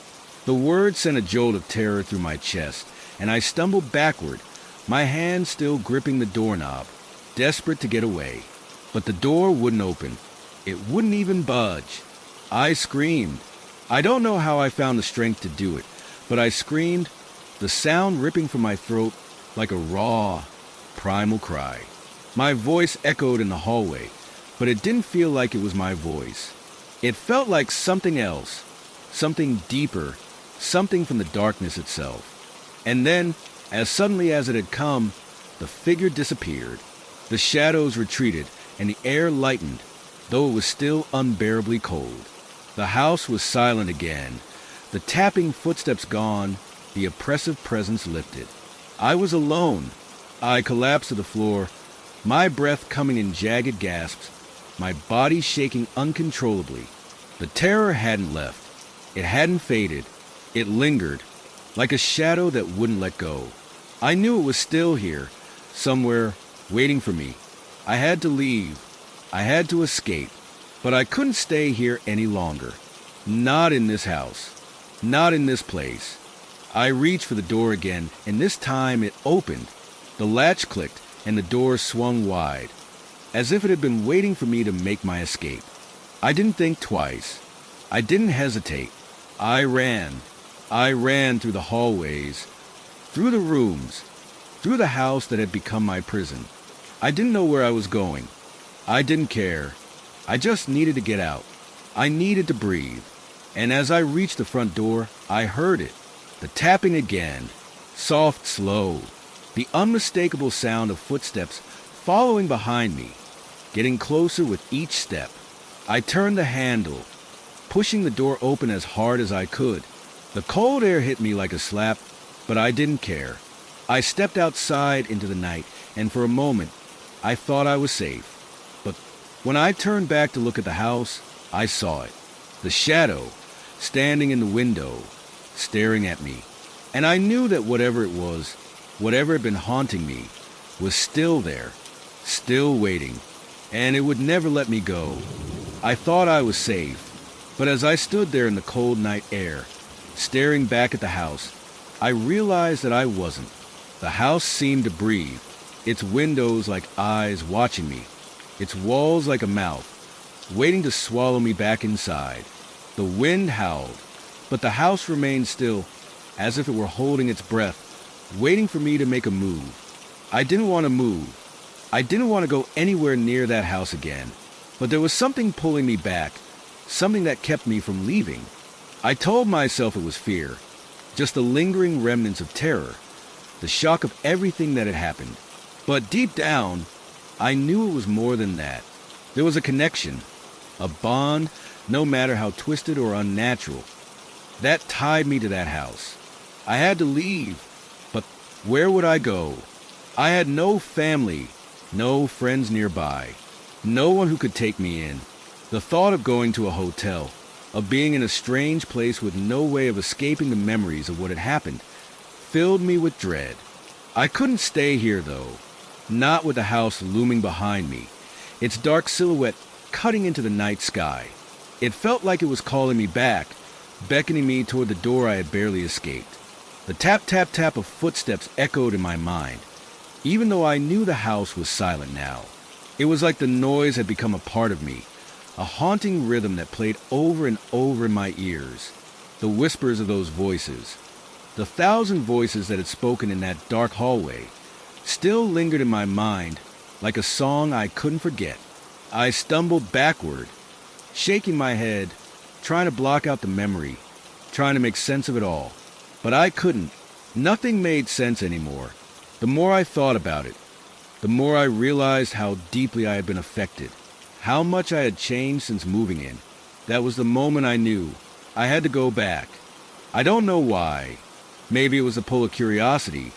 The words sent a jolt of terror through my chest, and I stumbled backward, my hand still gripping the doorknob, desperate to get away. But the door wouldn't open. It wouldn't even budge. I screamed. I don't know how I found the strength to do it, but I screamed, the sound ripping from my throat like a raw, primal cry. My voice echoed in the hallway, but it didn't feel like it was my voice. It felt like something else, something deeper, something from the darkness itself. And then, as suddenly as it had come, the figure disappeared. The shadows retreated, and the air lightened, though it was still unbearably cold. The house was silent again, the tapping footsteps gone, the oppressive presence lifted. I was alone. I collapsed to the floor, my breath coming in jagged gasps, my body shaking uncontrollably. The terror hadn't left. It hadn't faded. It lingered, like a shadow that wouldn't let go. I knew it was still here, somewhere, waiting for me. I had to leave. I had to escape. But I couldn't stay here any longer. Not in this house. Not in this place. I reached for the door again, and this time it opened. The latch clicked, and the door swung wide, as if it had been waiting for me to make my escape. I didn't think twice. I didn't hesitate. I ran. I ran through the hallways, through the rooms, through the house that had become my prison. I didn't know where I was going. I didn't care. I just needed to get out. I needed to breathe. And as I reached the front door, I heard it. The tapping again. Soft, slow. The unmistakable sound of footsteps following behind me, getting closer with each step. I turned the handle, pushing the door open as hard as I could. The cold air hit me like a slap, but I didn't care. I stepped outside into the night, and for a moment, I thought I was safe. But when I turned back to look at the house, I saw it. The shadow, standing in the window, staring at me. And I knew that whatever it was, whatever had been haunting me, was still there, still waiting, and it would never let me go. I thought I was safe, but as I stood there in the cold night air, staring back at the house, I realized that I wasn't. The house seemed to breathe, its windows like eyes watching me, its walls like a mouth, waiting to swallow me back inside. The wind howled, but the house remained still, as if it were holding its breath, waiting for me to make a move. I didn't want to move. I didn't want to go anywhere near that house again, but there was something pulling me back, something that kept me from leaving. I told myself it was fear, just the lingering remnants of terror, the shock of everything that had happened. But deep down, I knew it was more than that. There was a connection, a bond, no matter how twisted or unnatural, that tied me to that house. I had to leave, but where would I go? I had no family, no friends nearby, no one who could take me in. The thought of going to a hotel, of being in a strange place with no way of escaping the memories of what had happened, filled me with dread. I couldn't stay here, though, not with the house looming behind me, its dark silhouette cutting into the night sky. It felt like it was calling me back, beckoning me toward the door I had barely escaped. The tap, tap, tap of footsteps echoed in my mind, even though I knew the house was silent now. It was like the noise had become a part of me, a haunting rhythm that played over and over in my ears. The whispers of those voices, the thousand voices that had spoken in that dark hallway, still lingered in my mind like a song I couldn't forget. I stumbled backward, shaking my head, trying to block out the memory, trying to make sense of it all. But I couldn't. Nothing made sense anymore. The more I thought about it, the more I realized how deeply I had been affected, how much I had changed since moving in. That was the moment I knew I had to go back. I don't know why. Maybe it was a pull of curiosity,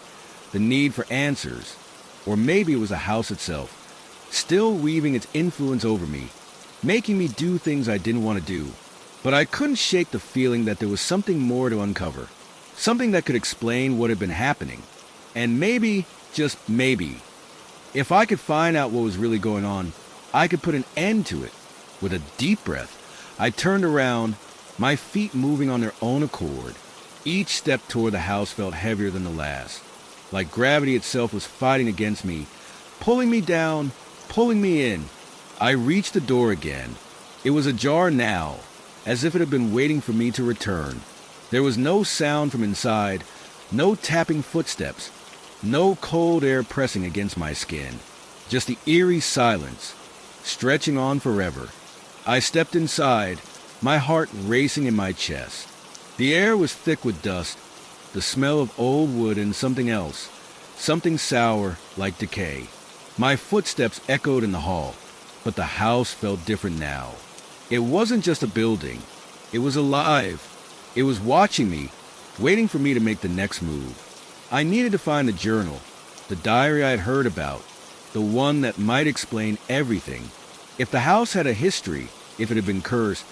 the need for answers, or maybe it was the house itself, still weaving its influence over me, making me do things I didn't want to do. But I couldn't shake the feeling that there was something more to uncover, something that could explain what had been happening. And maybe, just maybe, if I could find out what was really going on, I could put an end to it. With a deep breath, I turned around, my feet moving on their own accord. Each step toward the house felt heavier than the last, like gravity itself was fighting against me, pulling me down, pulling me in. I reached the door again. It was ajar now, as if it had been waiting for me to return. There was no sound from inside, no tapping footsteps, no cold air pressing against my skin, just the eerie silence, stretching on forever. I stepped inside, my heart racing in my chest. The air was thick with dust, the smell of old wood and something else, something sour like decay. My footsteps echoed in the hall, but the house felt different now. It wasn't just a building. It was alive. It was watching me, waiting for me to make the next move. I needed to find the journal, the diary I had heard about, the one that might explain everything. If the house had a history, if it had been cursed,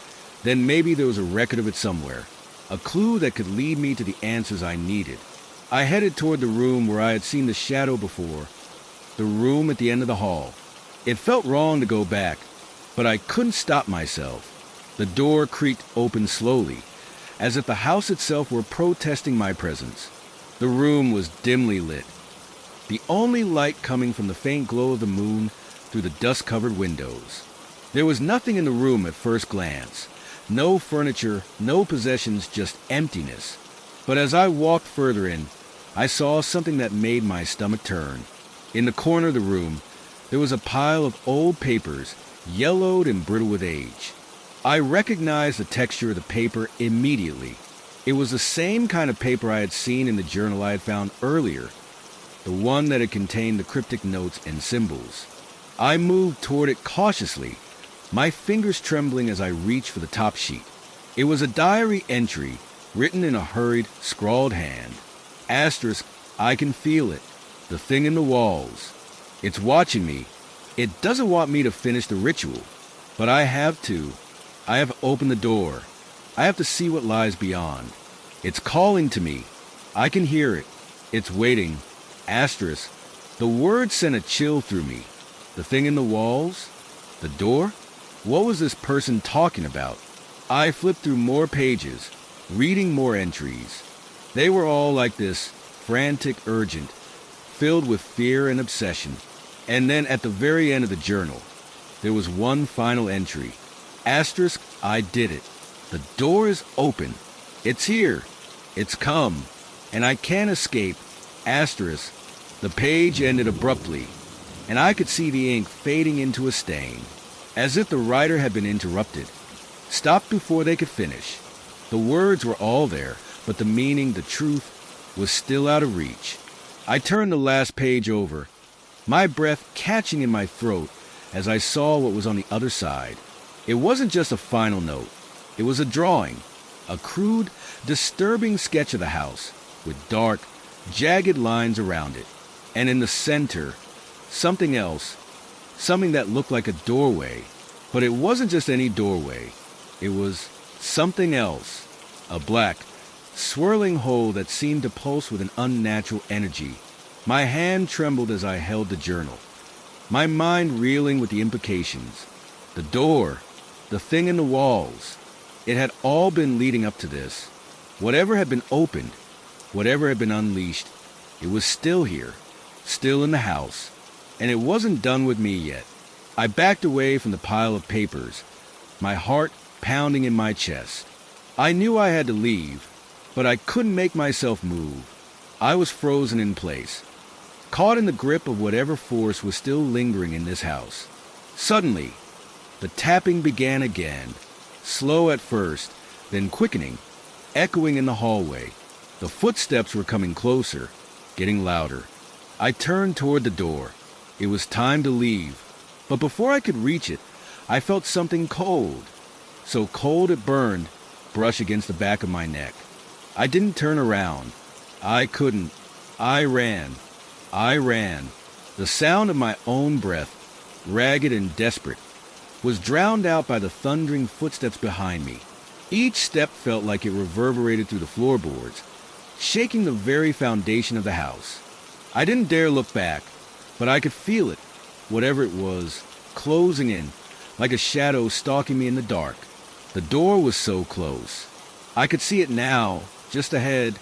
then maybe there was a record of it somewhere, a clue that could lead me to the answers I needed. I headed toward the room where I had seen the shadow before, the room at the end of the hall. It felt wrong to go back, but I couldn't stop myself. The door creaked open slowly, as if the house itself were protesting my presence. The room was dimly lit, the only light coming from the faint glow of the moon through the dust-covered windows. There was nothing in the room at first glance. No furniture, no possessions, just emptiness. But as I walked further in, I saw something that made my stomach turn. In the corner of the room, there was a pile of old papers, yellowed and brittle with age. I recognized the texture of the paper immediately. It was the same kind of paper I had seen in the journal I had found earlier, the one that had contained the cryptic notes and symbols. I moved toward it cautiously, my fingers trembling as I reached for the top sheet. It was a diary entry written in a hurried, scrawled hand. Asterisk, I can feel it. The thing in the walls. It's watching me. It doesn't want me to finish the ritual, but I have to. I have opened the door. I have to see what lies beyond. It's calling to me. I can hear it. It's waiting. Asterisk. The words sent a chill through me. The thing in the walls? The door? What was this person talking about? I flipped through more pages, reading more entries. They were all like this, frantic, urgent, filled with fear and obsession. And then at the very end of the journal, There was one final entry. Asterisk, I did it. The door is open. It's here. It's come. And I can't escape. Asterisk. The page ended abruptly, and I could see the ink fading into a stain, as if the writer had been interrupted. Stopped before they could finish. The words were all there, but the meaning, the truth, was still out of reach. I turned the last page over, my breath catching in my throat as I saw what was on the other side. It wasn't just a final note. It was a drawing, a crude, disturbing sketch of the house, with dark, jagged lines around it. And in the center, something else, something that looked like a doorway. But it wasn't just any doorway. It was something else, a black, swirling hole that seemed to pulse with an unnatural energy. My hand trembled as I held the journal, my mind reeling with the implications. The door, the thing in the walls. It had all been leading up to this. Whatever had been opened, whatever had been unleashed, it was still here, still in the house, and it wasn't done with me yet. I backed away from the pile of papers, my heart pounding in my chest. I knew I had to leave, but I couldn't make myself move. I was frozen in place, caught in the grip of whatever force was still lingering in this house. Suddenly, the tapping began again, slow at first, then quickening, echoing in the hallway. The footsteps were coming closer, getting louder. I turned toward the door. It was time to leave, but before I could reach it, I felt something cold. So cold it burned, brush against the back of my neck. I didn't turn around. I couldn't. I ran. The sound of my own breath, ragged and desperate, was drowned out by the thundering footsteps behind me. Each step felt like it reverberated through the floorboards, shaking the very foundation of the house. I didn't dare look back, but I could feel it, whatever it was, closing in, like a shadow stalking me in the dark. The door was so close. I could see it now, just ahead,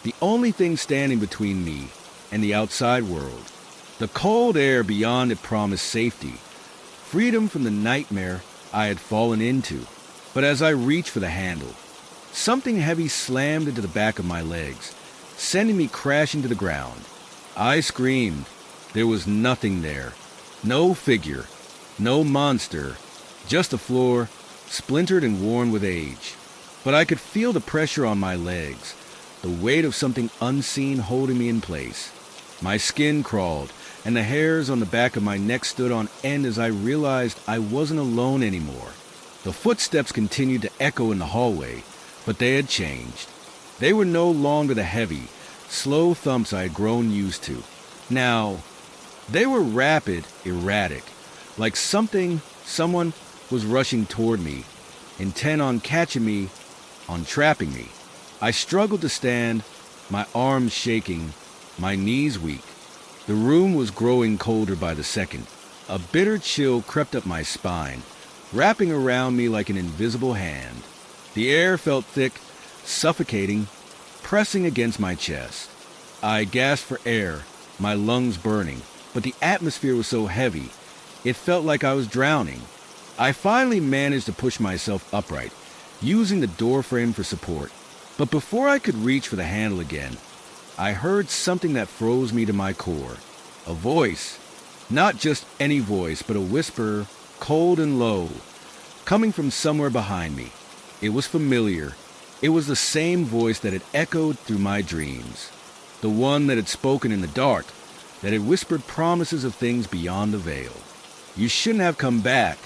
the only thing standing between me and the outside world. The cold air beyond it promised safety, freedom from the nightmare I had fallen into. But as I reached for the handle, something heavy slammed into the back of my legs, sending me crashing to the ground. I screamed. There was nothing there. No figure. No monster. Just the floor, splintered and worn with age. But I could feel the pressure on my legs, the weight of something unseen holding me in place. My skin crawled, and the hairs on the back of my neck stood on end as I realized I wasn't alone anymore. The footsteps continued to echo in the hallway, but they had changed. They were no longer the heavy, slow thumps I had grown used to. Now, they were rapid, erratic, like someone was rushing toward me, intent on catching me, on trapping me. I struggled to stand, my arms shaking, my knees weak. The room was growing colder by the second. A bitter chill crept up my spine, wrapping around me like an invisible hand. The air felt thick, suffocating, pressing against my chest. I gasped for air, my lungs burning, but the atmosphere was so heavy, it felt like I was drowning. I finally managed to push myself upright, using the doorframe for support. But before I could reach for the handle again, I heard something that froze me to my core. A voice. Not just any voice, but a whisper, cold and low, coming from somewhere behind me. It was familiar. It was the same voice that had echoed through my dreams. The one that had spoken in the dark, that had whispered promises of things beyond the veil. You shouldn't have come back.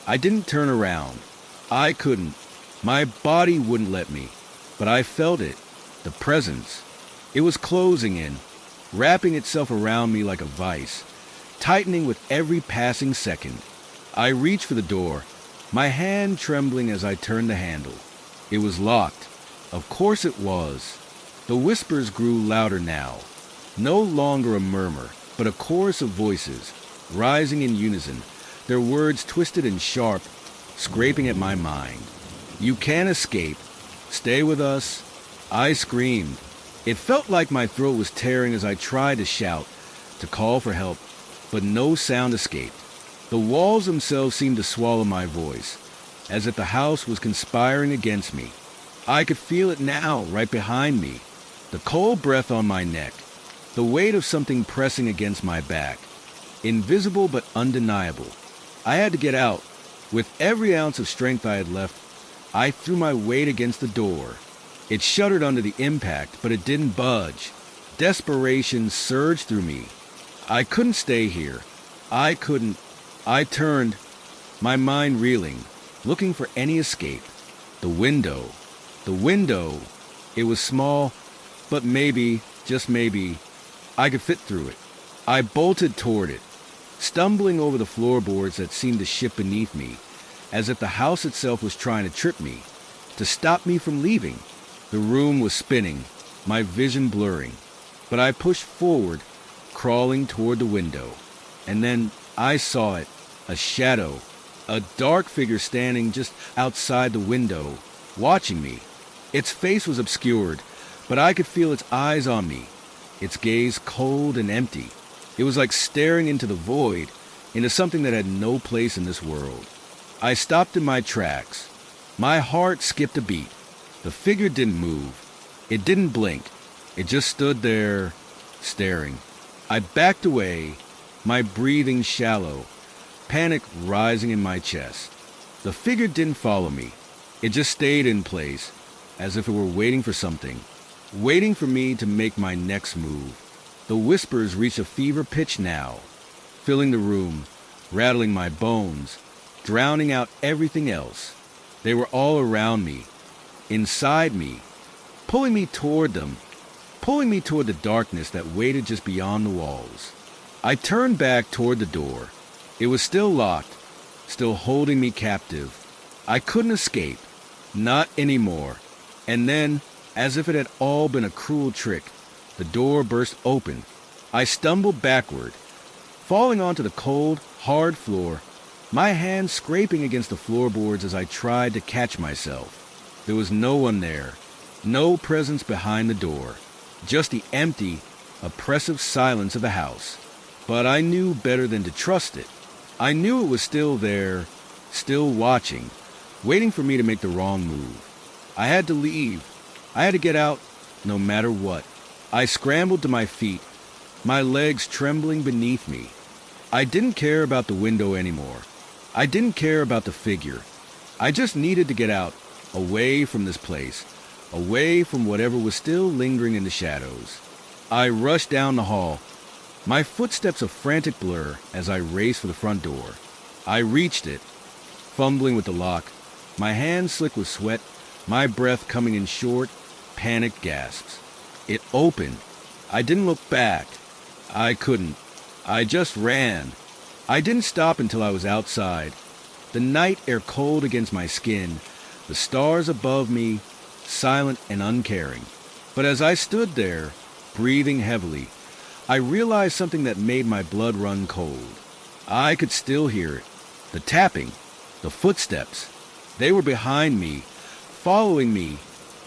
I didn't turn around. I couldn't. My body wouldn't let me. But I felt it. The presence. It was closing in, wrapping itself around me like a vice, tightening with every passing second. I reached for the door, my hand trembling as I turned the handle. It was locked. Of course it was. The whispers grew louder now, no longer a murmur, but a chorus of voices, rising in unison, their words twisted and sharp, scraping at my mind. You can't escape. Stay with us. I screamed. It felt like my throat was tearing as I tried to shout, to call for help, but no sound escaped. The walls themselves seemed to swallow my voice, as if the house was conspiring against me. I could feel it now, right behind me. The cold breath on my neck, the weight of something pressing against my back. Invisible but undeniable. I had to get out. With every ounce of strength I had left, I threw my weight against the door. It shuddered under the impact, but it didn't budge. Desperation surged through me. I couldn't stay here. I couldn't. I turned, my mind reeling, looking for any escape. The window. The window. It was small, but maybe, just maybe, I could fit through it. I bolted toward it, stumbling over the floorboards that seemed to shift beneath me, as if the house itself was trying to trip me, to stop me from leaving. The room was spinning, my vision blurring, but I pushed forward, crawling toward the window. And then I saw it, a shadow, a dark figure standing just outside the window, watching me. Its face was obscured, but I could feel its eyes on me, its gaze cold and empty. It was like staring into the void, into something that had no place in this world. I stopped in my tracks. My heart skipped a beat. The figure didn't move. It didn't blink. It just stood there, staring. I backed away, my breathing shallow, panic rising in my chest. The figure didn't follow me. It just stayed in place, as if it were waiting for something, waiting for me to make my next move. The whispers reached a fever pitch now, filling the room, rattling my bones, drowning out everything else. They were all around me, inside me, pulling me toward them, pulling me toward the darkness that waited just beyond the walls. I turned back toward the door. It was still locked, still holding me captive. I couldn't escape, not anymore. And then, as if it had all been a cruel trick, the door burst open. I stumbled backward, falling onto the cold, hard floor, my hands scraping against the floorboards as I tried to catch myself. There was no one there, no presence behind the door, just the empty, oppressive silence of the house. But I knew better than to trust it. I knew it was still there, still watching, waiting for me to make the wrong move. I had to leave. I had to get out, no matter what. I scrambled to my feet, my legs trembling beneath me. I didn't care about the window anymore. I didn't care about the figure. I just needed to get out, away from this place, away from whatever was still lingering in the shadows. I rushed down the hall, my footsteps a frantic blur as I raced for the front door. I reached it, fumbling with the lock, my hands slick with sweat, my breath coming in short, panicked gasps. It opened. I didn't look back. I couldn't. I just ran. I didn't stop until I was outside. The night air cold against my skin, the stars above me, silent and uncaring. But as I stood there, breathing heavily, I realized something that made my blood run cold. I could still hear it. The tapping, the footsteps. They were behind me, following me,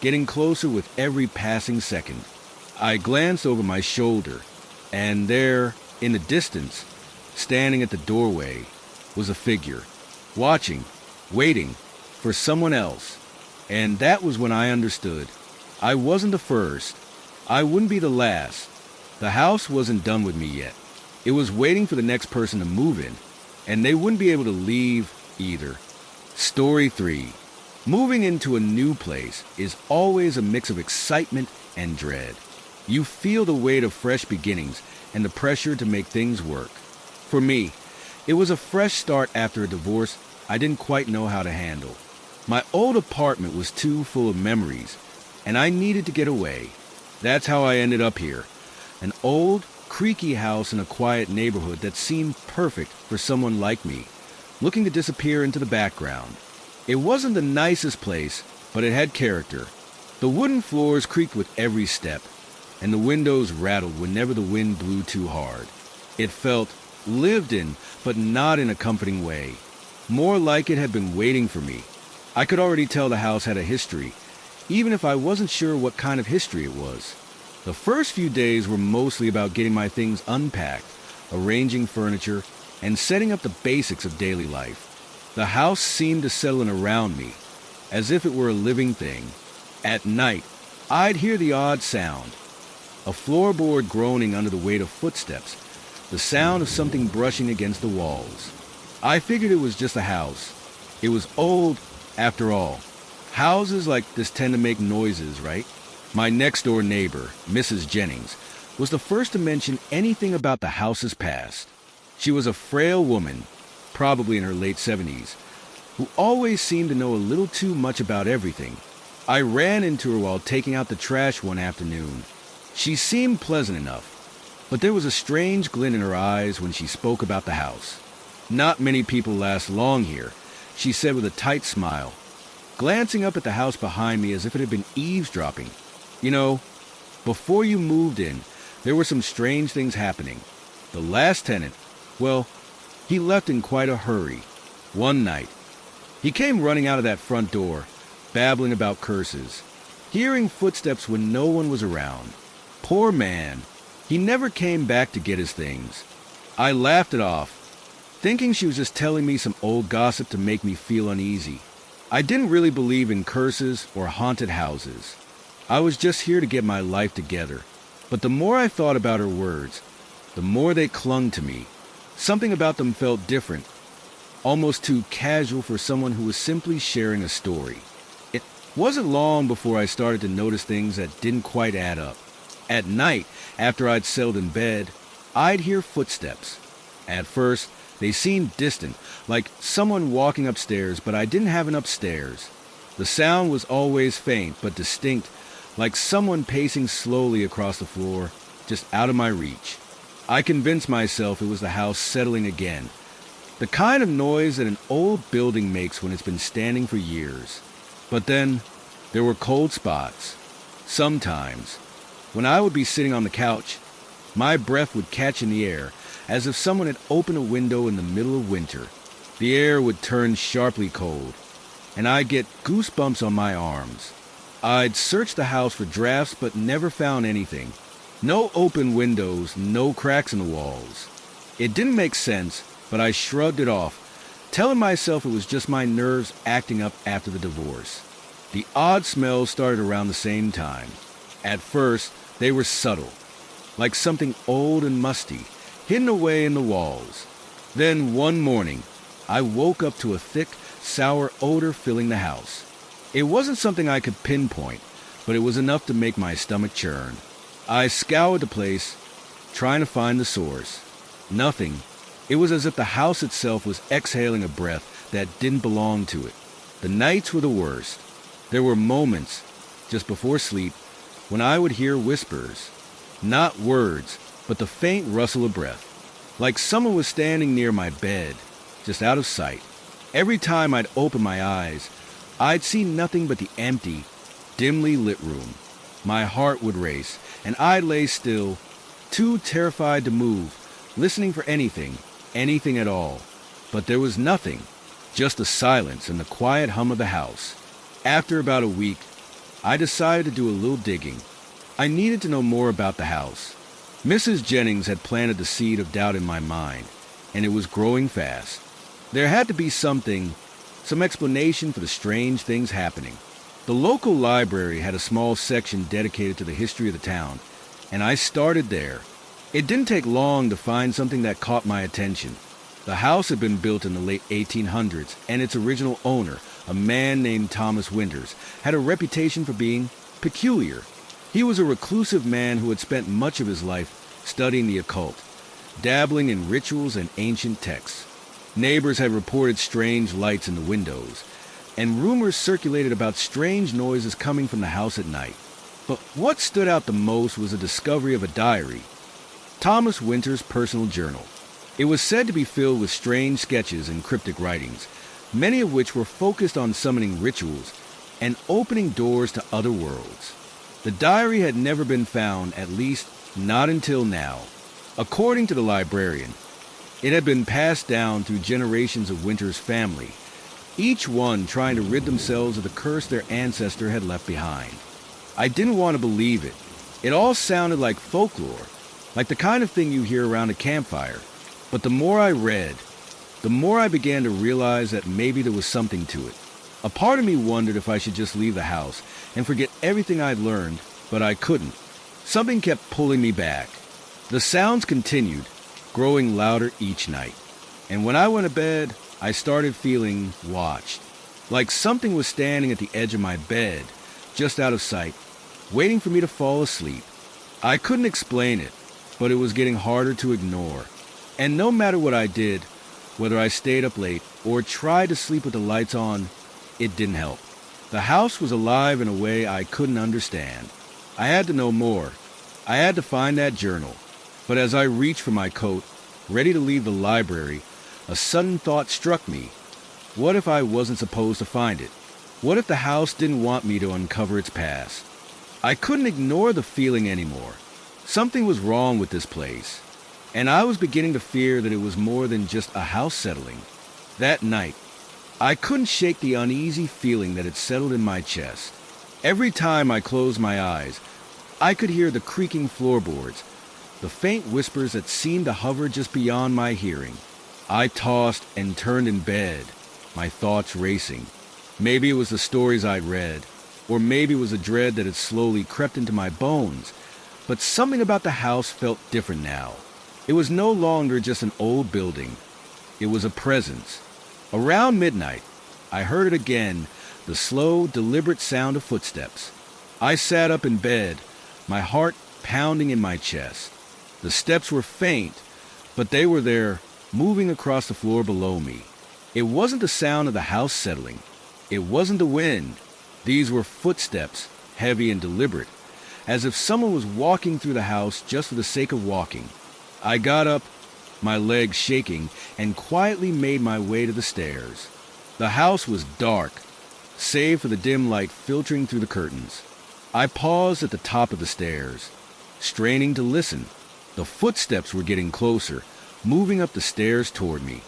getting closer with every passing second. I glanced over my shoulder, and there, in the distance, standing at the doorway, was a figure, watching, waiting, for someone else. And that was when I understood. I wasn't the first. I wouldn't be the last. The house wasn't done with me yet. It was waiting for the next person to move in, and they wouldn't be able to leave either. Story 3. Moving into a new place is always a mix of excitement and dread. You feel the weight of fresh beginnings and the pressure to make things work. For me, it was a fresh start after a divorce I didn't quite know how to handle. My old apartment was too full of memories, and I needed to get away. That's how I ended up here. An old, creaky house in a quiet neighborhood that seemed perfect for someone like me, looking to disappear into the background. It wasn't the nicest place, but it had character. The wooden floors creaked with every step, and the windows rattled whenever the wind blew too hard. It felt lived in, but not in a comforting way. More like it had been waiting for me. I could already tell the house had a history, even if I wasn't sure what kind of history it was. The first few days were mostly about getting my things unpacked, arranging furniture, and setting up the basics of daily life. The house seemed to settle in around me, as if it were a living thing. At night, I'd hear the odd sound, a floorboard groaning under the weight of footsteps, the sound of something brushing against the walls. I figured it was just a house. It was old, after all. Houses like this tend to make noises, right? My next-door neighbor, Mrs. Jennings, was the first to mention anything about the house's past. She was a frail woman, probably in her late 70s, who always seemed to know a little too much about everything. I ran into her while taking out the trash one afternoon. She seemed pleasant enough, but there was a strange glint in her eyes when she spoke about the house. "Not many people last long here," she said with a tight smile, glancing up at the house behind me as if it had been eavesdropping. "You know, before you moved in, there were some strange things happening. The last tenant, well, he left in quite a hurry. One night, he came running out of that front door, babbling about curses, hearing footsteps when no one was around. Poor man, he never came back to get his things." I laughed it off, thinking she was just telling me some old gossip to make me feel uneasy. I didn't really believe in curses or haunted houses. I was just here to get my life together. But the more I thought about her words, the more they clung to me. Something about them felt different, almost too casual for someone who was simply sharing a story. It wasn't long before I started to notice things that didn't quite add up. At night, after I'd settled in bed, I'd hear footsteps. At first, they seemed distant, like someone walking upstairs, but I didn't have an upstairs. The sound was always faint but distinct, like someone pacing slowly across the floor, just out of my reach. I convinced myself it was the house settling again, the kind of noise that an old building makes when it's been standing for years. But then, there were cold spots. Sometimes, when I would be sitting on the couch, my breath would catch in the air, as if someone had opened a window in the middle of winter. The air would turn sharply cold, and I'd get goosebumps on my arms. I'd searched the house for drafts but never found anything. No open windows, no cracks in the walls. It didn't make sense, but I shrugged it off, telling myself it was just my nerves acting up after the divorce. The odd smells started around the same time. At first, they were subtle, like something old and musty, hidden away in the walls. Then one morning, I woke up to a thick, sour odor filling the house. It wasn't something I could pinpoint, but it was enough to make my stomach churn. I scoured the place, trying to find the source. Nothing. It was as if the house itself was exhaling a breath that didn't belong to it. The nights were the worst. There were moments, just before sleep, when I would hear whispers. Not words, but the faint rustle of breath, like someone was standing near my bed, just out of sight. Every time I'd open my eyes, I'd see nothing but the empty, dimly lit room. My heart would race, and I'd lay still, too terrified to move, listening for anything at all. But there was nothing, just the silence and the quiet hum of the house. After about a week, I decided to do a little digging. I needed to know more about the house. Mrs. Jennings had planted the seed of doubt in my mind, and it was growing fast. There had to be some explanation for the strange things happening. The local library had a small section dedicated to the history of the town, and I started there. It didn't take long to find something that caught my attention. The house had been built in the late 1800s, and its original owner, a man named Thomas Winters, had a reputation for being peculiar. He was a reclusive man who had spent much of his life studying the occult, dabbling in rituals and ancient texts. Neighbors had reported strange lights in the windows, and rumors circulated about strange noises coming from the house at night. But what stood out the most was the discovery of a diary, Thomas Winters' personal journal. It was said to be filled with strange sketches and cryptic writings, many of which were focused on summoning rituals and opening doors to other worlds. The diary had never been found, at least not until now. According to the librarian, it had been passed down through generations of Winters' family, each one trying to rid themselves of the curse their ancestor had left behind. I didn't want to believe it. It all sounded like folklore, like the kind of thing you hear around a campfire. But the more I read, the more I began to realize that maybe there was something to it. A part of me wondered if I should just leave the house and forget everything I'd learned, but I couldn't. Something kept pulling me back. The sounds continued, growing louder each night. And when I went to bed, I started feeling watched. Like something was standing at the edge of my bed, just out of sight, waiting for me to fall asleep. I couldn't explain it, but it was getting harder to ignore. And no matter what I did, whether I stayed up late or tried to sleep with the lights on, it didn't help. The house was alive in a way I couldn't understand. I had to know more. I had to find that journal. But as I reached for my coat, ready to leave the library, a sudden thought struck me. What if I wasn't supposed to find it? What if the house didn't want me to uncover its past? I couldn't ignore the feeling anymore. Something was wrong with this place, and I was beginning to fear that it was more than just a house settling. That night, I couldn't shake the uneasy feeling that had settled in my chest. Every time I closed my eyes, I could hear the creaking floorboards, the faint whispers that seemed to hover just beyond my hearing. I tossed and turned in bed, my thoughts racing. Maybe it was the stories I'd read, or maybe it was a dread that had slowly crept into my bones. But something about the house felt different now. It was no longer just an old building. It was a presence. Around midnight, I heard it again, the slow, deliberate sound of footsteps. I sat up in bed, my heart pounding in my chest. The steps were faint, but they were there, moving across the floor below me. It wasn't the sound of the house settling. It wasn't the wind. These were footsteps, heavy and deliberate, as if someone was walking through the house just for the sake of walking. I got up, my legs shaking, and quietly made my way to the stairs. The house was dark, save for the dim light filtering through the curtains. I paused at the top of the stairs, straining to listen. The footsteps were getting closer, moving up the stairs toward me.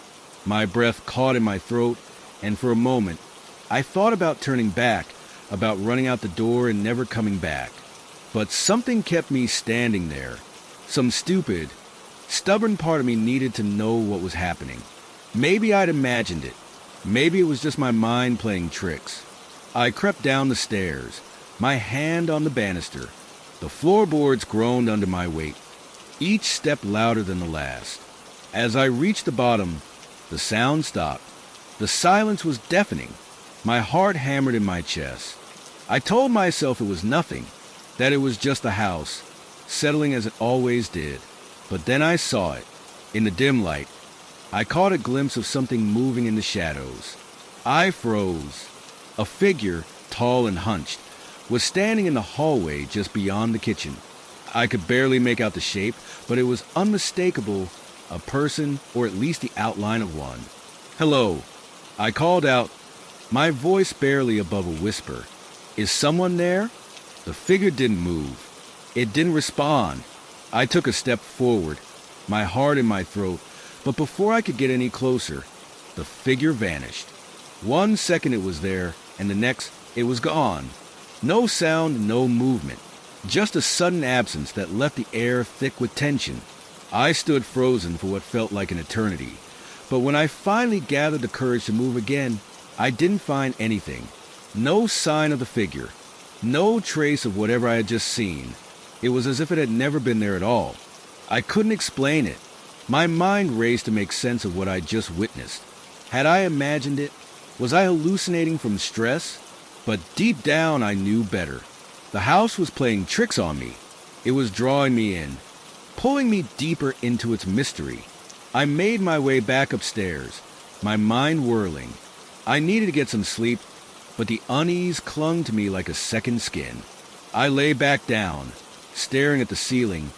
My breath caught in my throat, and for a moment, I thought about turning back, about running out the door and never coming back. But something kept me standing there. Some stupid, stubborn part of me needed to know what was happening. Maybe I'd imagined it. Maybe it was just my mind playing tricks. I crept down the stairs, my hand on the banister. The floorboards groaned under my weight, each step louder than the last. As I reached the bottom, the sound stopped. The silence was deafening. My heart hammered in my chest. I told myself it was nothing, that it was just the house, settling as it always did. But then I saw it. In the dim light, I caught a glimpse of something moving in the shadows. I froze. A figure, tall and hunched, was standing in the hallway just beyond the kitchen. I could barely make out the shape, but it was unmistakable, a person, or at least the outline of one. "Hello," I called out, my voice barely above a whisper. "Is someone there?" The figure didn't move. It didn't respond. I took a step forward, my heart in my throat, but before I could get any closer, the figure vanished. 1 second it was there, and the next it was gone. No sound, no movement, just a sudden absence that left the air thick with tension. I stood frozen for what felt like an eternity, but when I finally gathered the courage to move again, I didn't find anything. No sign of the figure, no trace of whatever I had just seen. It was as if it had never been there at all. I couldn't explain it. My mind raced to make sense of what I'd just witnessed. Had I imagined it? Was I hallucinating from stress? But deep down I knew better. The house was playing tricks on me. It was drawing me in, pulling me deeper into its mystery. I made my way back upstairs, my mind whirling. I needed to get some sleep, but the unease clung to me like a second skin. I lay back down, staring at the ceiling,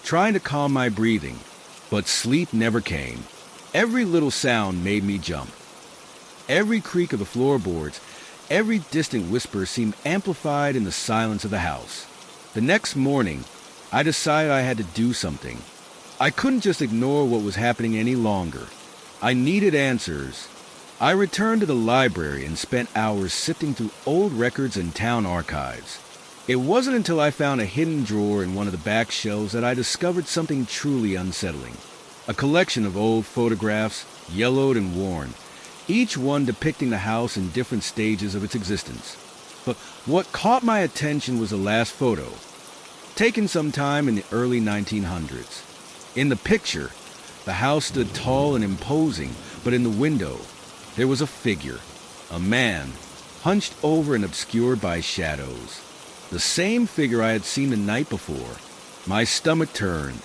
trying to calm my breathing, but sleep never came. Every little sound made me jump. Every creak of the floorboards, every distant whisper seemed amplified in the silence of the house. The next morning, I decided I had to do something. I couldn't just ignore what was happening any longer. I needed answers. I returned to the library and spent hours sifting through old records and town archives. It wasn't until I found a hidden drawer in one of the back shelves that I discovered something truly unsettling. A collection of old photographs, yellowed and worn, each one depicting the house in different stages of its existence. But what caught my attention was the last photo, taken sometime in the early 1900s. In the picture, the house stood tall and imposing, but in the window, there was a figure, a man, hunched over and obscured by shadows. The same figure I had seen the night before. My stomach turned.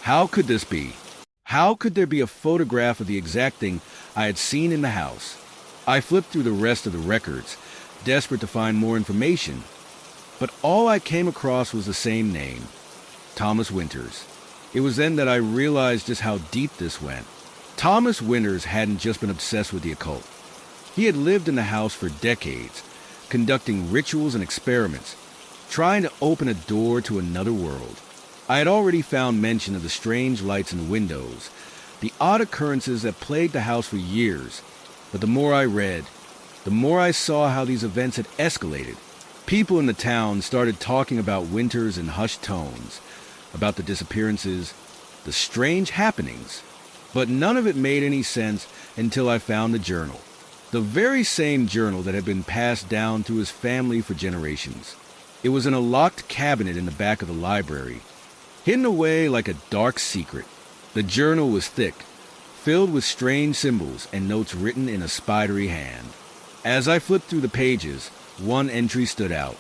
How could this be? How could there be a photograph of the exact thing I had seen in the house? I flipped through the rest of the records, desperate to find more information, but all I came across was the same name, Thomas Winters. It was then that I realized just how deep this went. Thomas Winters hadn't just been obsessed with the occult. He had lived in the house for decades, conducting rituals and experiments, trying to open a door to another world. I had already found mention of the strange lights in the windows, the odd occurrences that plagued the house for years, but the more I read, the more I saw how these events had escalated. People in the town started talking about Winters in hushed tones, about the disappearances, the strange happenings, but none of it made any sense until I found the journal. The very same journal that had been passed down through his family for generations. It was in a locked cabinet in the back of the library, hidden away like a dark secret. The journal was thick, filled with strange symbols and notes written in a spidery hand. As I flipped through the pages, one entry stood out.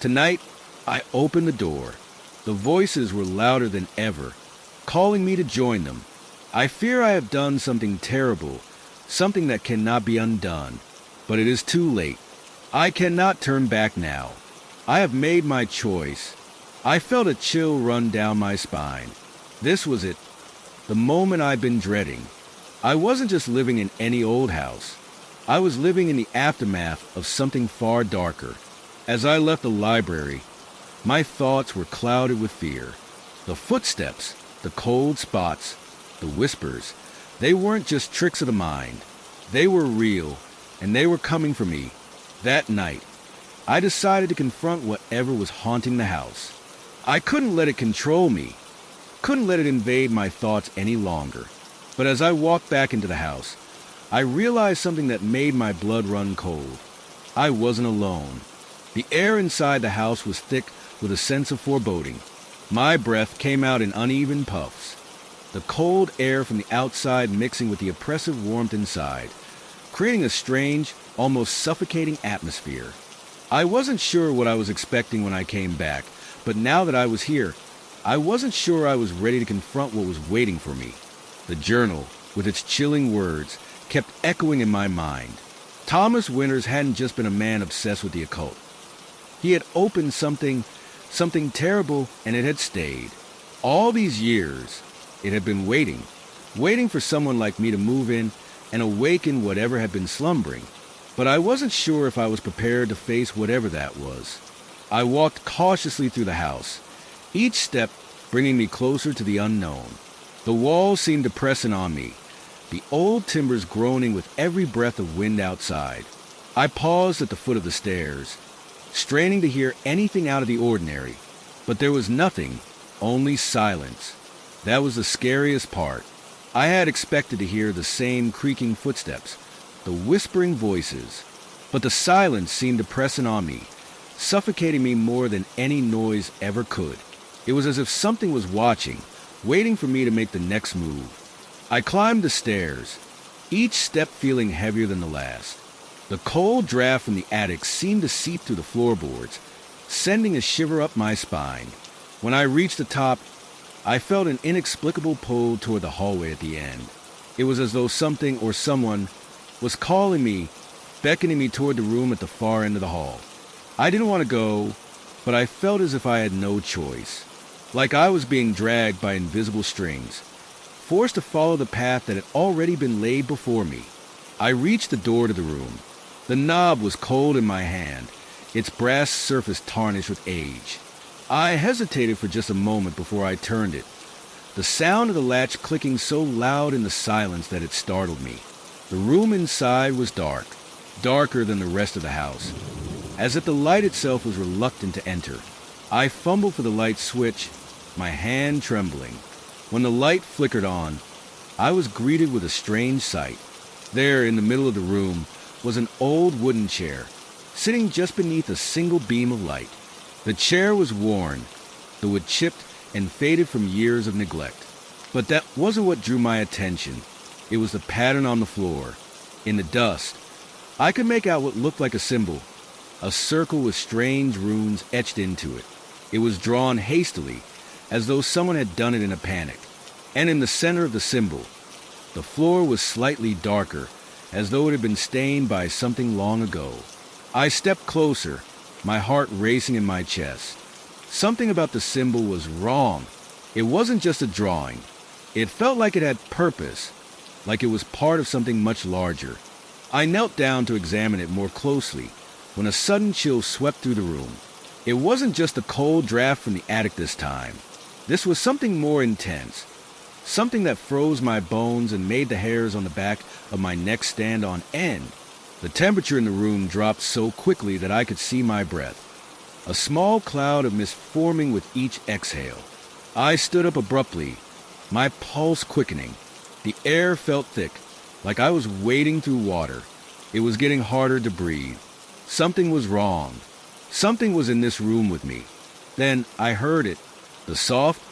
Tonight, I opened the door. The voices were louder than ever, calling me to join them. I fear I have done something terrible, something that cannot be undone, but it is too late. I cannot turn back now. I have made my choice. I felt a chill run down my spine. This was it, the moment I've been dreading. I wasn't just living in any old house. I was living in the aftermath of something far darker. As I left the library, my thoughts were clouded with fear. The footsteps, the cold spots, the whispers, they weren't just tricks of the mind. They were real, and they were coming for me. That night, I decided to confront whatever was haunting the house. I couldn't let it control me, couldn't let it invade my thoughts any longer. But as I walked back into the house, I realized something that made my blood run cold. I wasn't alone. The air inside the house was thick with a sense of foreboding. My breath came out in uneven puffs, the cold air from the outside mixing with the oppressive warmth inside, creating a strange, almost suffocating atmosphere. I wasn't sure what I was expecting when I came back, but now that I was here, I wasn't sure I was ready to confront what was waiting for me. The journal, with its chilling words, kept echoing in my mind. Thomas Winters hadn't just been a man obsessed with the occult. He had opened something terrible, and it had stayed. All these years, it had been waiting for someone like me to move in and awaken whatever had been slumbering. But I wasn't sure if I was prepared to face whatever that was. I walked cautiously through the house, each step bringing me closer to the unknown. The walls seemed to press in on me, the old timbers groaning with every breath of wind outside. I paused at the foot of the stairs, straining to hear anything out of the ordinary, but there was nothing, only silence. That was the scariest part. I had expected to hear the same creaking footsteps, the whispering voices, but the silence seemed to press in on me, suffocating me more than any noise ever could. It was as if something was watching, waiting for me to make the next move. I climbed the stairs, each step feeling heavier than the last. The cold draft from the attic seemed to seep through the floorboards, sending a shiver up my spine. When I reached the top, I felt an inexplicable pull toward the hallway at the end. It was as though something or someone was calling me, beckoning me toward the room at the far end of the hall. I didn't want to go, but I felt as if I had no choice, like I was being dragged by invisible strings, forced to follow the path that had already been laid before me. I reached the door to the room. The knob was cold in my hand, its brass surface tarnished with age. I hesitated for just a moment before I turned it, the sound of the latch clicking so loud in the silence that it startled me. The room inside was dark, darker than the rest of the house, as if the light itself was reluctant to enter. I fumbled for the light switch, my hand trembling. When the light flickered on, I was greeted with a strange sight. There, in the middle of the room, was an old wooden chair, sitting just beneath a single beam of light. The chair was worn, the wood chipped and faded from years of neglect. But that wasn't what drew my attention. It was the pattern on the floor. In the dust, I could make out what looked like a symbol, a circle with strange runes etched into it. It was drawn hastily, as though someone had done it in a panic. And in the center of the symbol, the floor was slightly darker, as though it had been stained by something long ago. I stepped closer, my heart racing in my chest. Something about the symbol was wrong. It wasn't just a drawing. It felt like it had purpose, like it was part of something much larger. I knelt down to examine it more closely when a sudden chill swept through the room. It wasn't just a cold draft from the attic this time. This was something more intense, something that froze my bones and made the hairs on the back of my neck stand on end. The temperature in the room dropped so quickly that I could see my breath, a small cloud of mist forming with each exhale. I stood up abruptly, my pulse quickening. The air felt thick, like I was wading through water. It was getting harder to breathe. Something was wrong. Something was in this room with me. Then I heard it, the soft,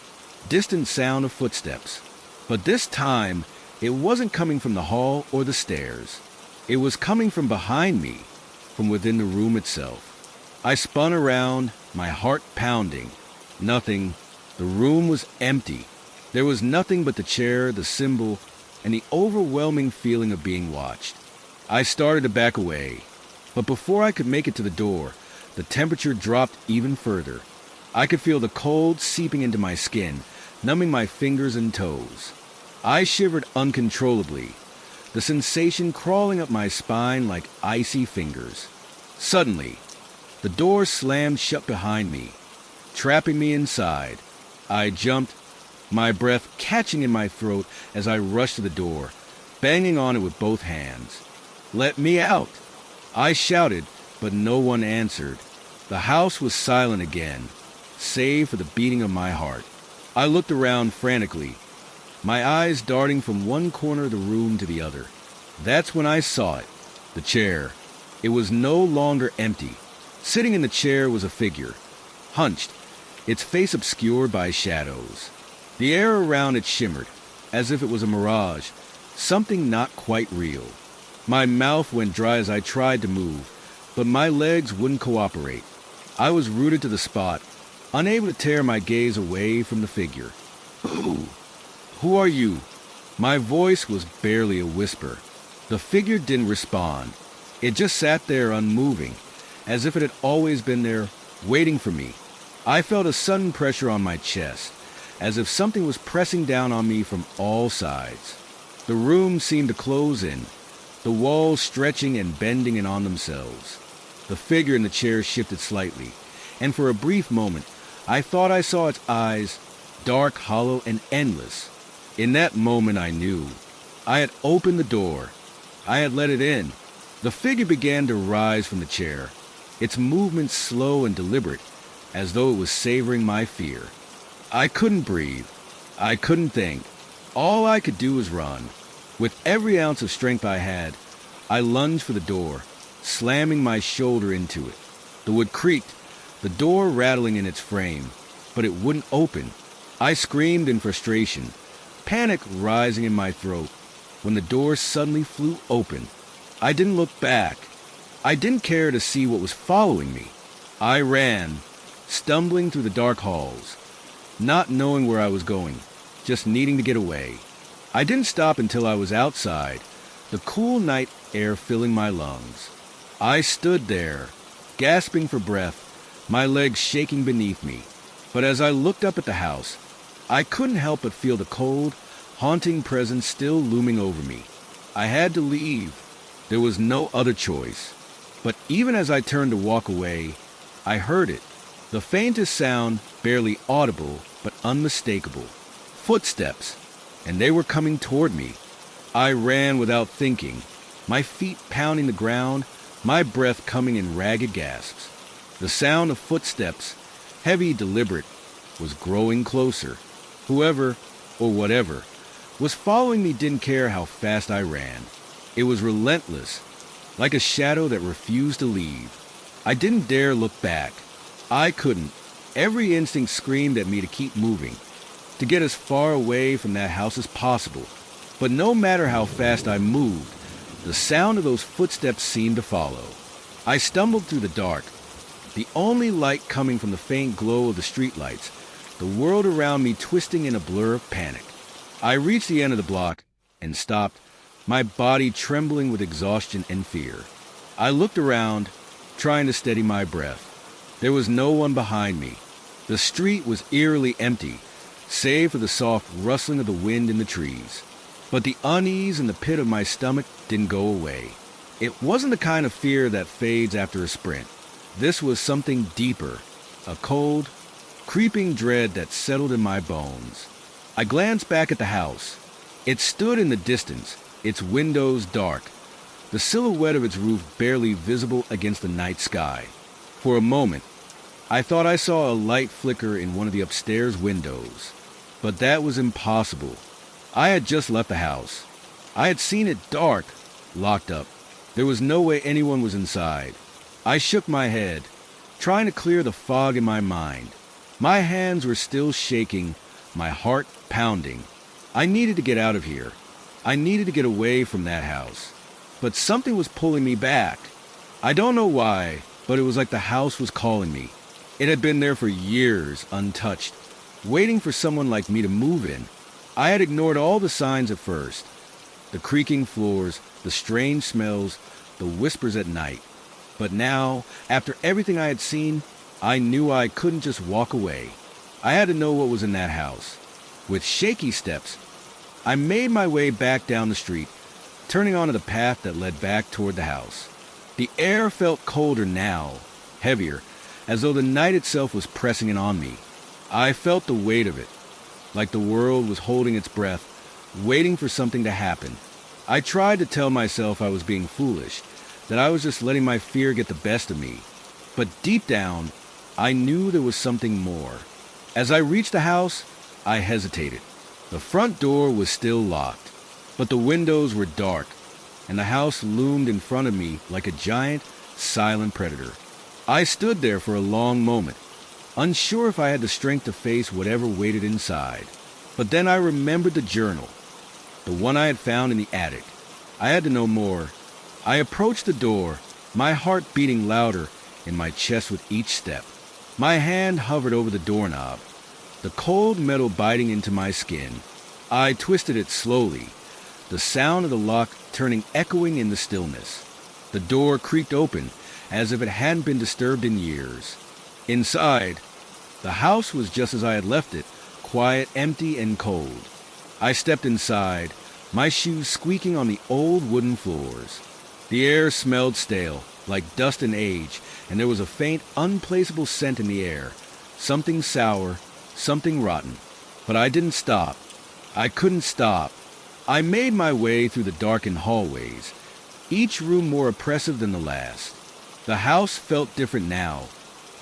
distant sound of footsteps. But this time, it wasn't coming from the hall or the stairs. It was coming from behind me, from within the room itself. I spun around, my heart pounding. Nothing. The room was empty. There was nothing but the chair, the symbol, and the overwhelming feeling of being watched. I started to back away, but before I could make it to the door, the temperature dropped even further. I could feel the cold seeping into my skin, numbing my fingers and toes. I shivered uncontrollably, the sensation crawling up my spine like icy fingers. Suddenly, the door slammed shut behind me, trapping me inside. I jumped, my breath catching in my throat as I rushed to the door, banging on it with both hands. "Let me out!" I shouted, but no one answered. The house was silent again, save for the beating of my heart. I looked around frantically, my eyes darting from one corner of the room to the other. That's when I saw it, the chair. It was no longer empty. Sitting in the chair was a figure, hunched, its face obscured by shadows. The air around it shimmered, as if it was a mirage, something not quite real. My mouth went dry as I tried to move, but my legs wouldn't cooperate. I was rooted to the spot, unable to tear my gaze away from the figure. Who are you?" My voice was barely a whisper. The figure didn't respond. It just sat there unmoving, as if it had always been there, waiting for me. I felt a sudden pressure on my chest, as if something was pressing down on me from all sides. The room seemed to close in, the walls stretching and bending in on themselves. The figure in the chair shifted slightly, and for a brief moment, I thought I saw its eyes, dark, hollow, and endless. In that moment, I knew. I had opened the door. I had let it in. The figure began to rise from the chair, its movements slow and deliberate, as though it was savoring my fear. I couldn't breathe. I couldn't think. All I could do was run. With every ounce of strength I had, I lunged for the door, slamming my shoulder into it. The wood creaked, the door rattling in its frame, but it wouldn't open. I screamed in frustration, panic rising in my throat, when the door suddenly flew open. I didn't look back. I didn't care to see what was following me. I ran, stumbling through the dark halls, not knowing where I was going, just needing to get away. I didn't stop until I was outside, the cool night air filling my lungs. I stood there, gasping for breath, my legs shaking beneath me. But as I looked up at the house, I couldn't help but feel the cold, haunting presence still looming over me. I had to leave. There was no other choice. But even as I turned to walk away, I heard it. The faintest sound, barely audible, but unmistakable. Footsteps, and they were coming toward me. I ran without thinking, my feet pounding the ground, my breath coming in ragged gasps. The sound of footsteps, heavy, deliberate, was growing closer. Whoever, or whatever, was following me didn't care how fast I ran. It was relentless, like a shadow that refused to leave. I didn't dare look back. I couldn't. Every instinct screamed at me to keep moving, to get as far away from that house as possible. But no matter how fast I moved, the sound of those footsteps seemed to follow. I stumbled through the dark, the only light coming from the faint glow of the streetlights, the world around me twisting in a blur of panic. I reached the end of the block and stopped, my body trembling with exhaustion and fear. I looked around, trying to steady my breath. There was no one behind me. The street was eerily empty, save for the soft rustling of the wind in the trees. But the unease in the pit of my stomach didn't go away. It wasn't the kind of fear that fades after a sprint. This was something deeper, a cold, creeping dread that settled in my bones. I glanced back at the house. It stood in the distance, its windows dark, the silhouette of its roof barely visible against the night sky. For a moment, I thought I saw a light flicker in one of the upstairs windows. But that was impossible. I had just left the house. I had seen it dark, locked up. There was no way anyone was inside. I shook my head, trying to clear the fog in my mind. My hands were still shaking, my heart pounding. I needed to get out of here. I needed to get away from that house. But something was pulling me back. I don't know why, but it was like the house was calling me. It had been there for years, untouched, waiting for someone like me to move in. I had ignored all the signs at first. The creaking floors, the strange smells, the whispers at night. But now, after everything I had seen, I knew I couldn't just walk away. I had to know what was in that house. With shaky steps, I made my way back down the street, turning onto the path that led back toward the house. The air felt colder now, heavier, as though the night itself was pressing in on me. I felt the weight of it, like the world was holding its breath, waiting for something to happen. I tried to tell myself I was being foolish, that I was just letting my fear get the best of me. But deep down, I knew there was something more. As I reached the house, I hesitated. The front door was still locked, but the windows were dark, and the house loomed in front of me like a giant, silent predator. I stood there for a long moment, unsure if I had the strength to face whatever waited inside. But then I remembered the journal, the one I had found in the attic. I had to know more. I approached the door, my heart beating louder in my chest with each step. My hand hovered over the doorknob, the cold metal biting into my skin. I twisted it slowly, the sound of the lock turning echoing in the stillness. The door creaked open as if it hadn't been disturbed in years. Inside, the house was just as I had left it, quiet, empty, and cold. I stepped inside, my shoes squeaking on the old wooden floors. The air smelled stale, like dust and age, and there was a faint, unplaceable scent in the air. Something sour, something rotten. But I didn't stop. I couldn't stop. I made my way through the darkened hallways, each room more oppressive than the last. The house felt different now,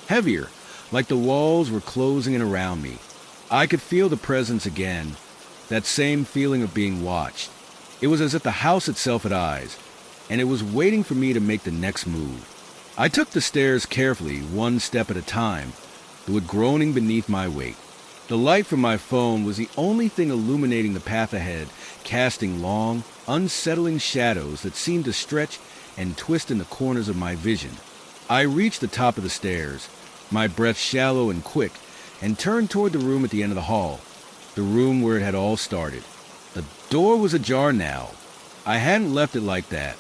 heavier, like the walls were closing in around me. I could feel the presence again, that same feeling of being watched. It was as if the house itself had eyes, and it was waiting for me to make the next move. I took the stairs carefully, one step at a time, the wood groaning beneath my weight. The light from my phone was the only thing illuminating the path ahead, casting long, unsettling shadows that seemed to stretch and twist in the corners of my vision. I reached the top of the stairs, my breath shallow and quick, and turned toward the room at the end of the hall, the room where it had all started. The door was ajar now. I hadn't left it like that.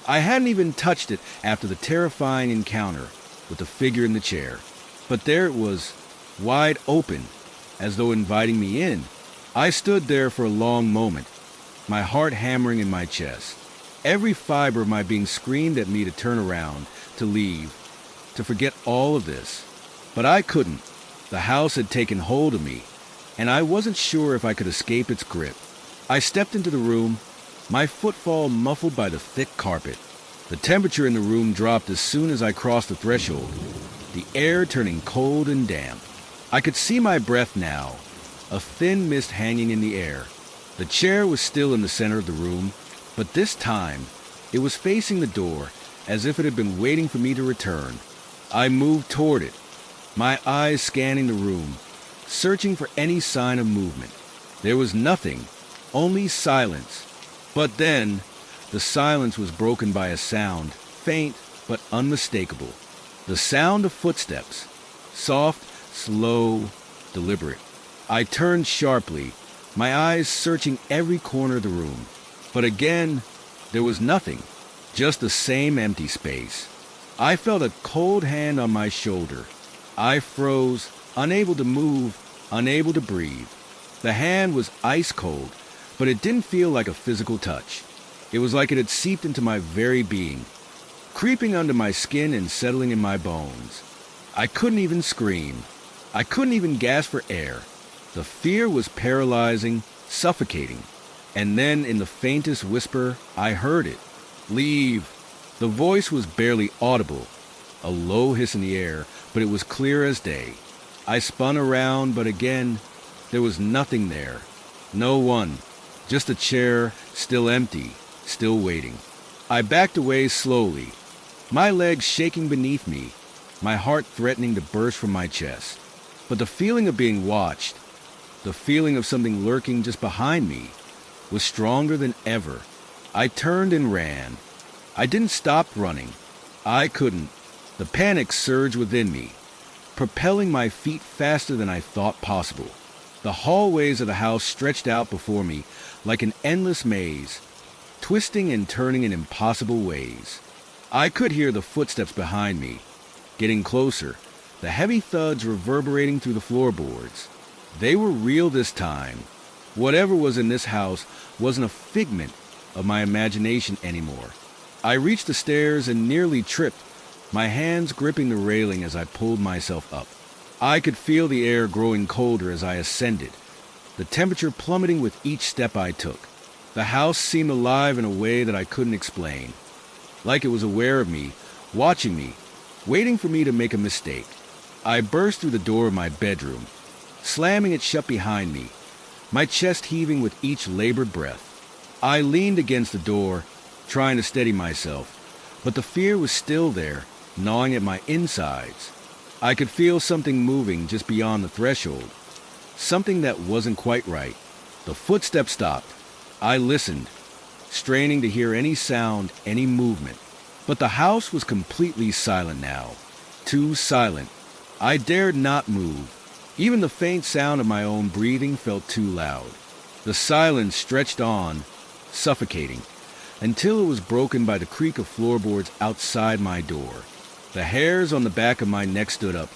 I hadn't even touched it after the terrifying encounter with the figure in the chair. But there it was, wide open, as though inviting me in. I stood there for a long moment, my heart hammering in my chest. Every fiber of my being screamed at me to turn around, to leave, to forget all of this. But I couldn't. The house had taken hold of me, and I wasn't sure if I could escape its grip. I stepped into the room, my footfall muffled by the thick carpet. The temperature in the room dropped as soon as I crossed the threshold, the air turning cold and damp. I could see my breath now, a thin mist hanging in the air. The chair was still in the center of the room, but this time it was facing the door as if it had been waiting for me to return. I moved toward it, my eyes scanning the room, searching for any sign of movement. There was nothing, only silence. But then, the silence was broken by a sound, faint but unmistakable. The sound of footsteps, soft, slow, deliberate. I turned sharply, my eyes searching every corner of the room. But again, there was nothing, just the same empty space. I felt a cold hand on my shoulder. I froze, unable to move, unable to breathe. The hand was ice cold, but it didn't feel like a physical touch. It was like it had seeped into my very being, creeping under my skin and settling in my bones. I couldn't even scream. I couldn't even gasp for air. The fear was paralyzing, suffocating. And then, in the faintest whisper, I heard it. Leave. The voice was barely audible, a low hiss in the air, but it was clear as day. I spun around, but again, there was nothing there. No one. Just a chair, still empty, still waiting. I backed away slowly, my legs shaking beneath me, my heart threatening to burst from my chest. But the feeling of being watched, the feeling of something lurking just behind me, was stronger than ever. I turned and ran. I didn't stop running. I couldn't. The panic surged within me, propelling my feet faster than I thought possible. The hallways of the house stretched out before me like an endless maze, twisting and turning in impossible ways. I could hear the footsteps behind me, getting closer, the heavy thuds reverberating through the floorboards. They were real this time. Whatever was in this house wasn't a figment of my imagination anymore. I reached the stairs and nearly tripped, my hands gripping the railing as I pulled myself up. I could feel the air growing colder as I ascended, the temperature plummeting with each step I took. The house seemed alive in a way that I couldn't explain, like it was aware of me, watching me, waiting for me to make a mistake. I burst through the door of my bedroom, slamming it shut behind me, my chest heaving with each labored breath. I leaned against the door, trying to steady myself, but the fear was still there, gnawing at my insides. I could feel something moving just beyond the threshold, something that wasn't quite right. The footsteps stopped. I listened, straining to hear any sound, any movement. But the house was completely silent now. Too silent. I dared not move. Even the faint sound of my own breathing felt too loud. The silence stretched on, suffocating, until it was broken by the creak of floorboards outside my door. The hairs on the back of my neck stood up,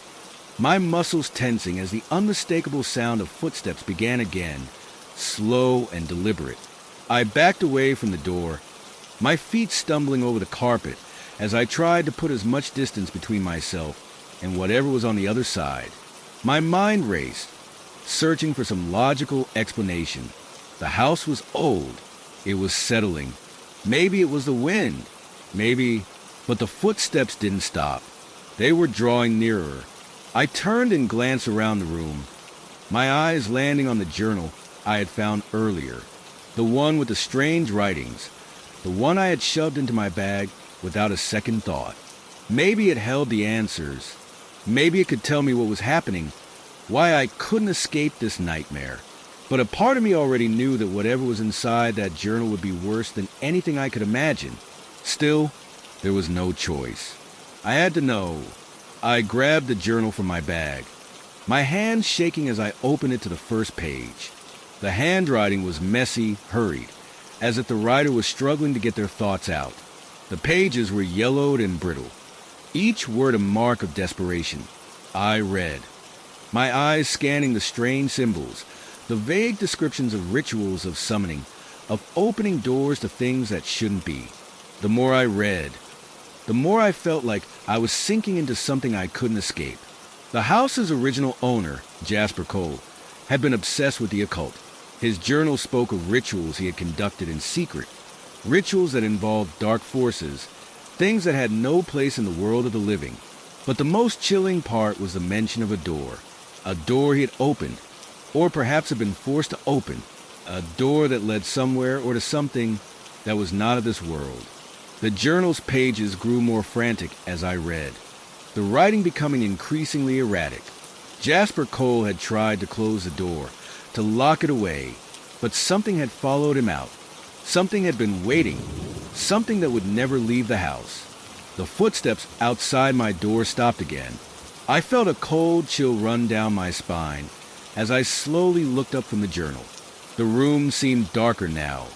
my muscles tensing as the unmistakable sound of footsteps began again, slow and deliberate. I backed away from the door, my feet stumbling over the carpet as I tried to put as much distance between myself and whatever was on the other side. My mind raced, searching for some logical explanation. The house was old. It was settling. Maybe it was the wind. Maybe... But the footsteps didn't stop. They were drawing nearer. I turned and glanced around the room, my eyes landing on the journal I had found earlier, the one with the strange writings, the one I had shoved into my bag without a second thought. Maybe it held the answers. Maybe it could tell me what was happening, why I couldn't escape this nightmare. But a part of me already knew that whatever was inside that journal would be worse than anything I could imagine. Still, there was no choice. I had to know. I grabbed the journal from my bag, my hands shaking as I opened it to the first page. The handwriting was messy, hurried, as if the writer was struggling to get their thoughts out. The pages were yellowed and brittle, each word a mark of desperation. I read, my eyes scanning the strange symbols, the vague descriptions of rituals of summoning, of opening doors to things that shouldn't be. The more I read, the more I felt like I was sinking into something I couldn't escape. The house's original owner, Jasper Cole, had been obsessed with the occult. His journal spoke of rituals he had conducted in secret, rituals that involved dark forces, things that had no place in the world of the living. But the most chilling part was the mention of a door he had opened, or perhaps had been forced to open. A door that led somewhere or to something that was not of this world. The journal's pages grew more frantic as I read, the writing becoming increasingly erratic. Jasper Cole had tried to close the door, to lock it away, but something had followed him out. Something had been waiting, something that would never leave the house. The footsteps outside my door stopped again. I felt a cold chill run down my spine as I slowly looked up from the journal. The room seemed darker now,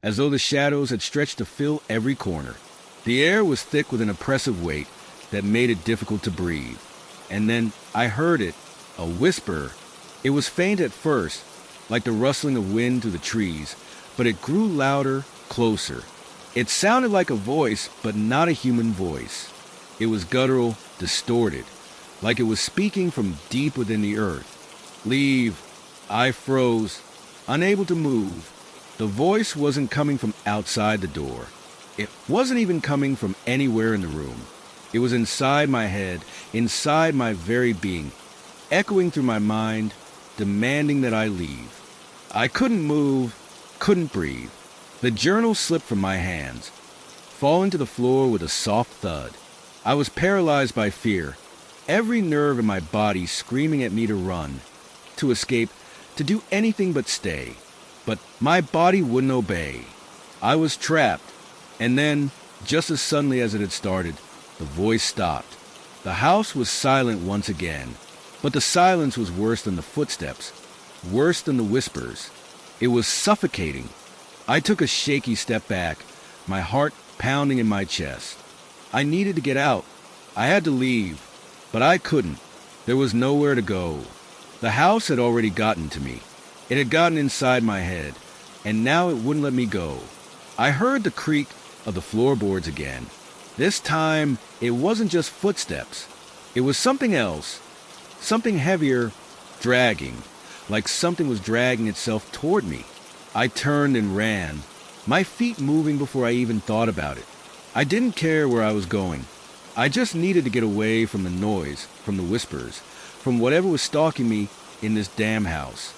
as though the shadows had stretched to fill every corner. The air was thick with an oppressive weight that made it difficult to breathe. And then I heard it, a whisper. It was faint at first, like the rustling of wind through the trees, but it grew louder, closer. It sounded like a voice, but not a human voice. It was guttural, distorted, like it was speaking from deep within the earth. Leave. I froze, unable to move. The voice wasn't coming from outside the door. It wasn't even coming from anywhere in the room. It was inside my head, inside my very being, echoing through my mind, demanding that I leave. I couldn't move, couldn't breathe. The journal slipped from my hands, falling to the floor with a soft thud. I was paralyzed by fear, every nerve in my body screaming at me to run, to escape, to do anything but stay. But my body wouldn't obey. I was trapped. And then, just as suddenly as it had started, the voice stopped. The house was silent once again. But the silence was worse than the footsteps, worse than the whispers. It was suffocating. I took a shaky step back, my heart pounding in my chest. I needed to get out. I had to leave. But I couldn't. There was nowhere to go. The house had already gotten to me. It had gotten inside my head, and now it wouldn't let me go. I heard the creak of the floorboards again. This time, it wasn't just footsteps. It was something else, something heavier, dragging, like something was dragging itself toward me. I turned and ran, my feet moving before I even thought about it. I didn't care where I was going. I just needed to get away from the noise, from the whispers, from whatever was stalking me in this damn house.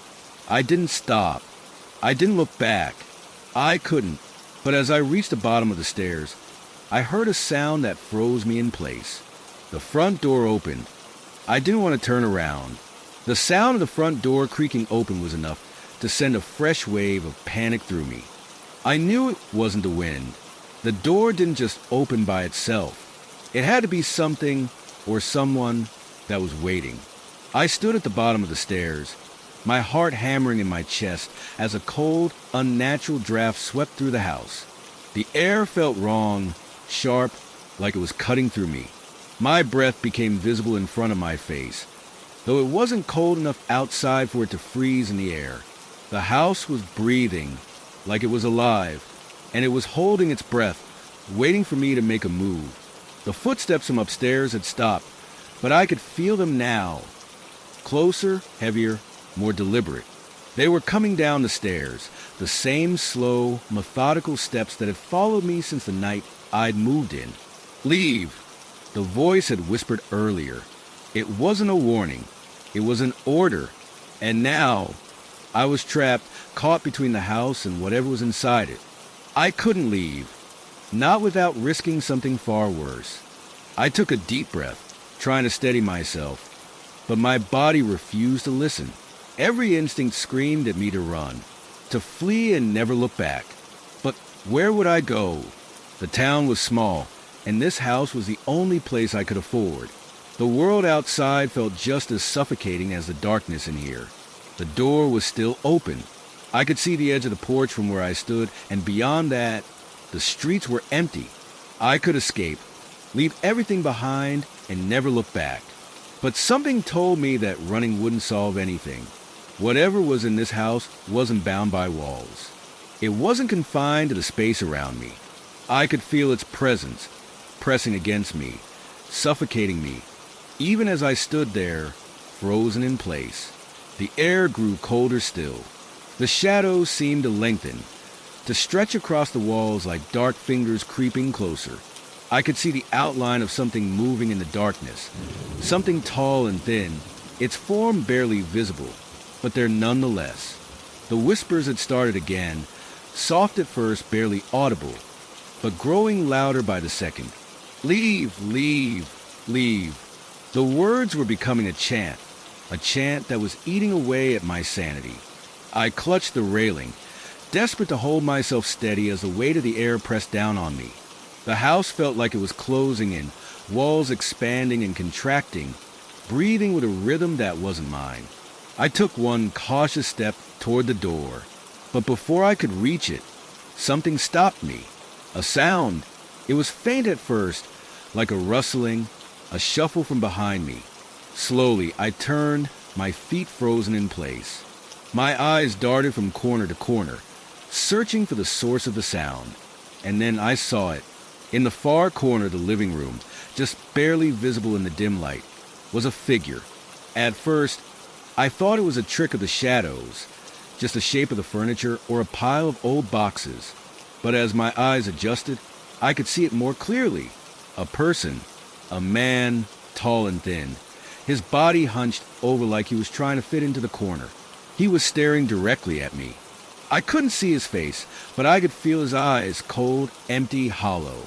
I didn't stop. I didn't look back. I couldn't. But as I reached the bottom of the stairs, I heard a sound that froze me in place. The front door opened. I didn't want to turn around. The sound of the front door creaking open was enough to send a fresh wave of panic through me. I knew it wasn't the wind. The door didn't just open by itself. It had to be something or someone that was waiting. I stood at the bottom of the stairs, my heart hammering in my chest as a cold, unnatural draft swept through the house. The air felt wrong, sharp, like it was cutting through me. My breath became visible in front of my face, though it wasn't cold enough outside for it to freeze in the air. The house was breathing, like it was alive, and it was holding its breath, waiting for me to make a move. The footsteps from upstairs had stopped, but I could feel them now. Closer, heavier, more deliberate. They were coming down the stairs, the same slow, methodical steps that had followed me since the night I'd moved in. Leave, the voice had whispered earlier. It wasn't a warning. It was an order. And now, I was trapped, caught between the house and whatever was inside it. I couldn't leave, not without risking something far worse. I took a deep breath, trying to steady myself, but my body refused to listen. Every instinct screamed at me to run, to flee and never look back. But where would I go? The town was small, and this house was the only place I could afford. The world outside felt just as suffocating as the darkness in here. The door was still open. I could see the edge of the porch from where I stood, and beyond that, the streets were empty. I could escape, leave everything behind, and never look back. But something told me that running wouldn't solve anything. Whatever was in this house wasn't bound by walls. It wasn't confined to the space around me. I could feel its presence, pressing against me, suffocating me, even as I stood there, frozen in place. The air grew colder still. The shadows seemed to lengthen, to stretch across the walls like dark fingers creeping closer. I could see the outline of something moving in the darkness, something tall and thin, its form barely visible, but there nonetheless. The whispers had started again, soft at first, barely audible, but growing louder by the second. Leave, leave, leave. The words were becoming a chant that was eating away at my sanity. I clutched the railing, desperate to hold myself steady as the weight of the air pressed down on me. The house felt like it was closing in, walls expanding and contracting, breathing with a rhythm that wasn't mine. I took one cautious step toward the door, but before I could reach it, something stopped me. A sound. It was faint at first, like a rustling, a shuffle from behind me. Slowly, I turned, my feet frozen in place. My eyes darted from corner to corner, searching for the source of the sound. And then I saw it. In the far corner of the living room, just barely visible in the dim light, was a figure. At first, I thought it was a trick of the shadows, just the shape of the furniture or a pile of old boxes. But as my eyes adjusted, I could see it more clearly. A person, a man, tall and thin, his body hunched over like he was trying to fit into the corner. He was staring directly at me. I couldn't see his face, but I could feel his eyes, cold, empty, hollow.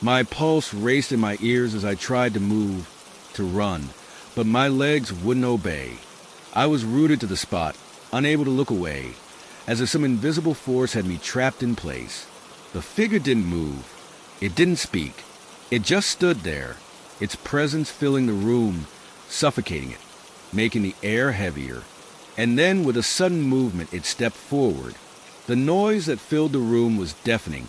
My pulse raced in my ears as I tried to move, to run, but my legs wouldn't obey. I was rooted to the spot, unable to look away, as if some invisible force had me trapped in place. The figure didn't move. It didn't speak. It just stood there, its presence filling the room, suffocating it, making the air heavier. And then, with a sudden movement, it stepped forward. The noise that filled the room was deafening.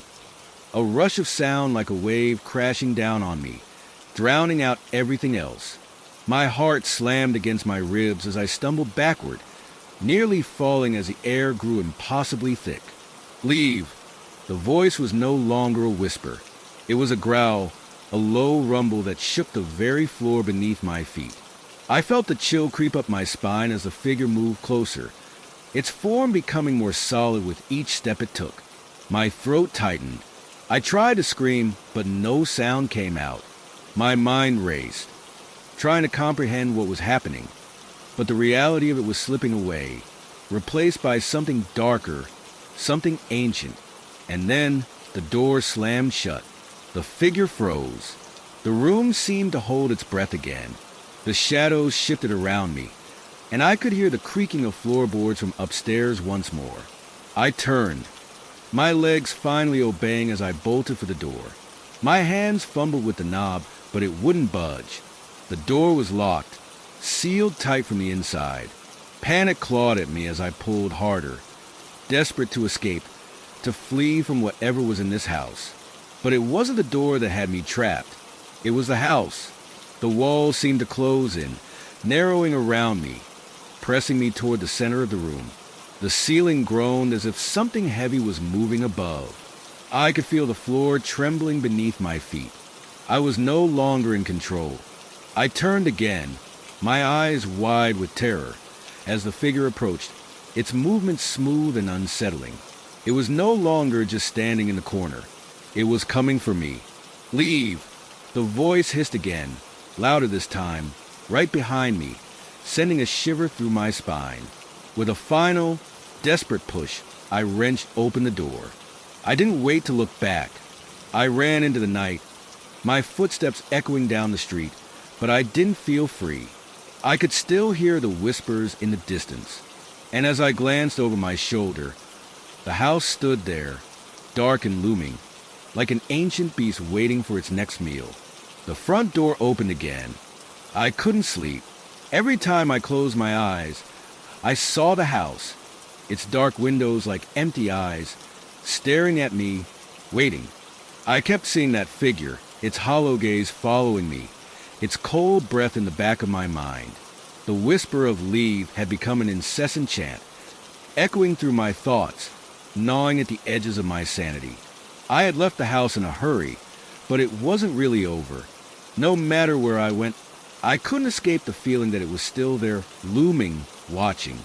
A rush of sound like a wave crashing down on me, drowning out everything else. My heart slammed against my ribs as I stumbled backward, nearly falling as the air grew impossibly thick. Leave. The voice was no longer a whisper. It was a growl, a low rumble that shook the very floor beneath my feet. I felt the chill creep up my spine as the figure moved closer, its form becoming more solid with each step it took. My throat tightened. I tried to scream, but no sound came out. My mind raced, trying to comprehend what was happening, but the reality of it was slipping away, replaced by something darker, something ancient. And then the door slammed shut. The figure froze. The room seemed to hold its breath again. The shadows shifted around me, and I could hear the creaking of floorboards from upstairs once more. I turned, my legs finally obeying as I bolted for the door. My hands fumbled with the knob, but it wouldn't budge. The door was locked, sealed tight from the inside. Panic clawed at me as I pulled harder, desperate to escape, to flee from whatever was in this house. But it wasn't the door that had me trapped. It was the house. The walls seemed to close in, narrowing around me, pressing me toward the center of the room. The ceiling groaned as if something heavy was moving above. I could feel the floor trembling beneath my feet. I was no longer in control. I turned again, my eyes wide with terror, as the figure approached, its movements smooth and unsettling. It was no longer just standing in the corner. It was coming for me. Leave! The voice hissed again, louder this time, right behind me, sending a shiver through my spine. With a final, desperate push, I wrenched open the door. I didn't wait to look back. I ran into the night, my footsteps echoing down the street, but I didn't feel free. I could still hear the whispers in the distance, and as I glanced over my shoulder, the house stood there, dark and looming, like an ancient beast waiting for its next meal. The front door opened again. I couldn't sleep. Every time I closed my eyes, I saw the house, its dark windows like empty eyes, staring at me, waiting. I kept seeing that figure, its hollow gaze following me, its cold breath in the back of my mind. The whisper of leave had become an incessant chant, echoing through my thoughts, gnawing at the edges of my sanity. I had left the house in a hurry, but it wasn't really over. No matter where I went, I couldn't escape the feeling that it was still there, looming, watching.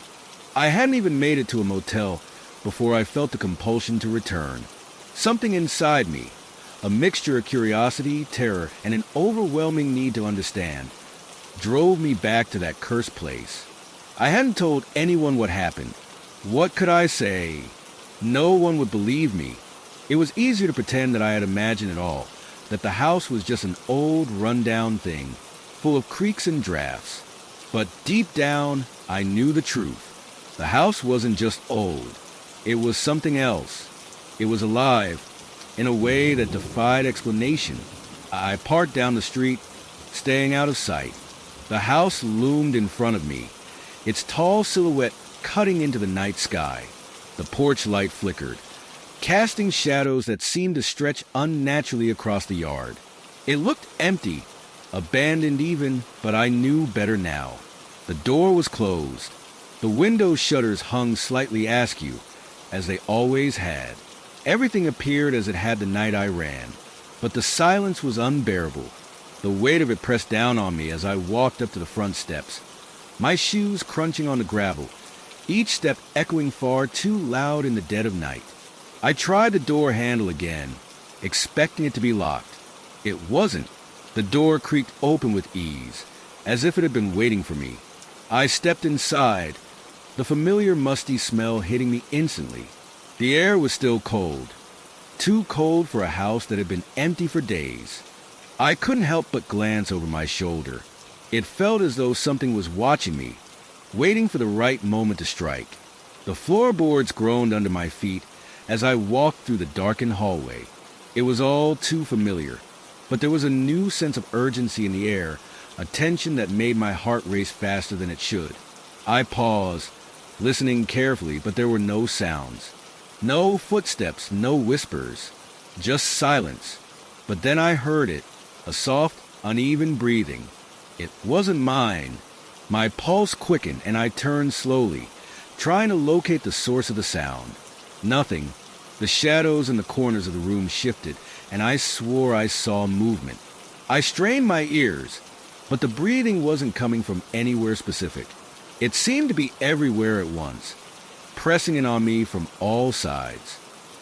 I hadn't even made it to a motel before I felt the compulsion to return. Something inside me, a mixture of curiosity, terror, and an overwhelming need to understand, drove me back to that cursed place. I hadn't told anyone what happened, What could I say? No one would believe me. It was easier to pretend that I had imagined it all, that the house was just an old, run-down thing, full of creaks and drafts. But deep down, I knew the truth. The house wasn't just old. It was something else. It was alive, in a way that defied explanation. I parked down the street, staying out of sight. The house loomed in front of me, its tall silhouette cutting into the night sky. The porch light flickered, casting shadows that seemed to stretch unnaturally across the yard. It looked empty, abandoned even, but I knew better now. The door was closed. The window shutters hung slightly askew, as they always had. Everything appeared as it had the night I ran, but the silence was unbearable. The weight of it pressed down on me as I walked up to the front steps, my shoes crunching on the gravel, each step echoing far too loud in the dead of night. I tried the door handle again, expecting it to be locked. It wasn't. The door creaked open with ease, as if it had been waiting for me. I stepped inside, the familiar musty smell hitting me instantly. The air was still cold, too cold for a house that had been empty for days. I couldn't help but glance over my shoulder. It felt as though something was watching me, waiting for the right moment to strike. The floorboards groaned under my feet as I walked through the darkened hallway. It was all too familiar, but there was a new sense of urgency in the air, a tension that made my heart race faster than it should. I paused, listening carefully, but there were no sounds. No footsteps, no whispers, just silence. But then I heard it, a soft, uneven breathing. It wasn't mine. My pulse quickened and I turned slowly, trying to locate the source of the sound. Nothing. The shadows in the corners of the room shifted, and I swore I saw movement. I strained my ears, but the breathing wasn't coming from anywhere specific. It seemed to be everywhere at once, pressing in on me from all sides.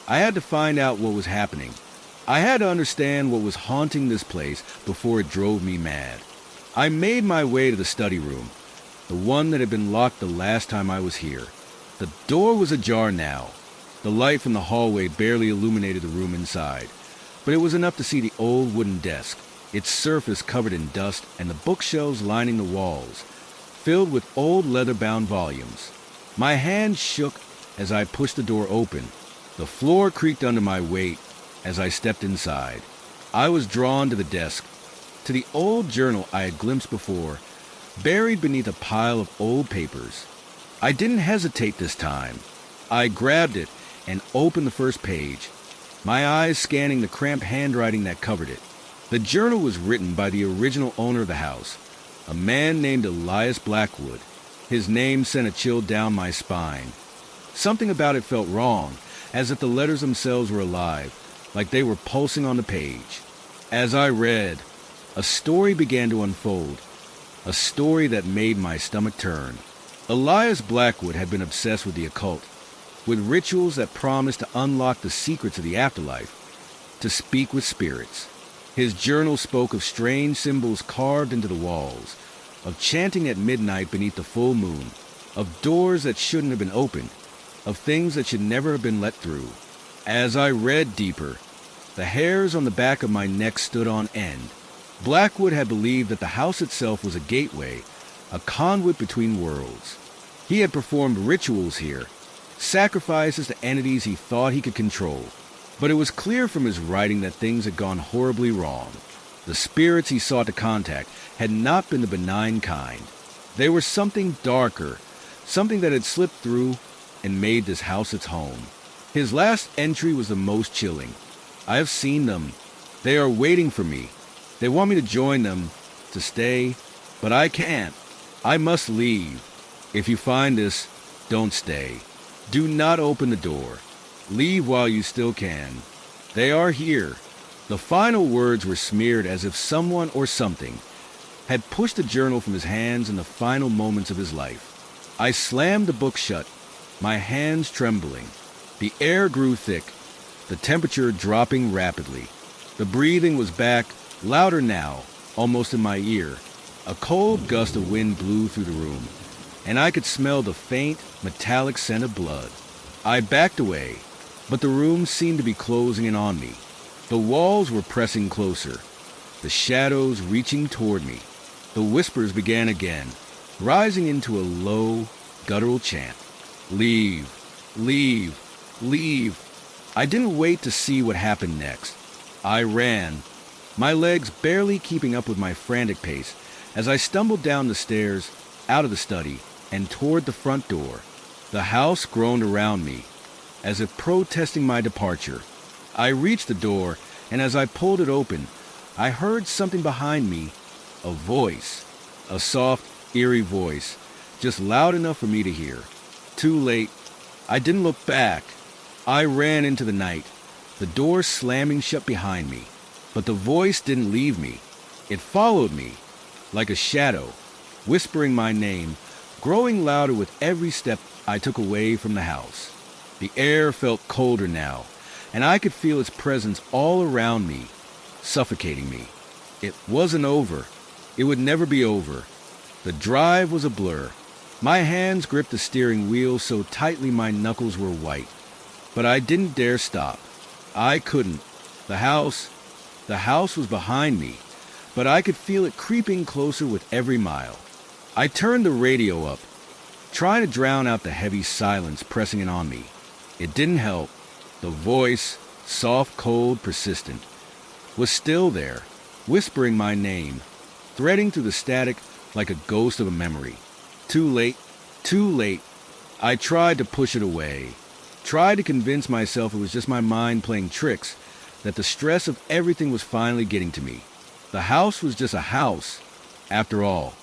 I had to find out what was happening. I had to understand what was haunting this place before it drove me mad. I made my way to the study room, the one that had been locked the last time I was here. The door was ajar now. The light from the hallway barely illuminated the room inside, but it was enough to see the old wooden desk, its surface covered in dust, and the bookshelves lining the walls, filled with old leather-bound volumes. My hand shook as I pushed the door open. The floor creaked under my weight as I stepped inside. I was drawn to the desk, to the old journal I had glimpsed before, buried beneath a pile of old papers. I didn't hesitate this time. I grabbed it and opened the first page, my eyes scanning the cramped handwriting that covered it. The journal was written by the original owner of the house, a man named Elias Blackwood. His name sent a chill down my spine. Something about it felt wrong, as if the letters themselves were alive, like they were pulsing on the page. As I read, a story began to unfold, a story that made my stomach turn. Elias Blackwood had been obsessed with the occult, with rituals that promised to unlock the secrets of the afterlife, to speak with spirits. His journal spoke of strange symbols carved into the walls, of chanting at midnight beneath the full moon, of doors that shouldn't have been opened, of things that should never have been let through. As I read deeper, the hairs on the back of my neck stood on end. Blackwood had believed that the house itself was a gateway, a conduit between worlds. He had performed rituals here, sacrifices to entities he thought he could control. But it was clear from his writing that things had gone horribly wrong. The spirits he sought to contact had not been the benign kind. They were something darker, something that had slipped through and made this house its home. His last entry was the most chilling. I have seen them. They are waiting for me. They want me to join them, to stay, but I can't. I must leave. If you find this, don't stay. Do not open the door. Leave while you still can. They are here. The final words were smeared as if someone or something had pushed the journal from his hands in the final moments of his life. I slammed the book shut, my hands trembling. The air grew thick, the temperature dropping rapidly. The breathing was back, louder now, almost in my ear. A cold gust of wind blew through the room, and I could smell the faint, metallic scent of blood. I backed away, but the room seemed to be closing in on me. The walls were pressing closer, the shadows reaching toward me. The whispers began again, rising into a low, guttural chant. Leave, leave, leave. I didn't wait to see what happened next. I ran, my legs barely keeping up with my frantic pace as I stumbled down the stairs, out of the study, and toward the front door. The house groaned around me, as if protesting my departure. I reached the door, and as I pulled it open, I heard something behind me, a voice, a soft, eerie voice, just loud enough for me to hear. Too late. I didn't look back. I ran into the night, the door slamming shut behind me. But the voice didn't leave me. It followed me, like a shadow, whispering my name, growing louder with every step I took away from the house. The air felt colder now, and I could feel its presence all around me, suffocating me. It wasn't over. It would never be over. The drive was a blur. My hands gripped the steering wheel so tightly my knuckles were white. But I didn't dare stop. I couldn't. The house was behind me, but I could feel it creeping closer with every mile. I turned the radio up, trying to drown out the heavy silence pressing in on me. It didn't help. The voice, soft, cold, persistent, was still there, whispering my name, threading through the static like a ghost of a memory. Too late, too late. I tried to push it away, tried to convince myself it was just my mind playing tricks, that the stress of everything was finally getting to me. The house was just a house, after all.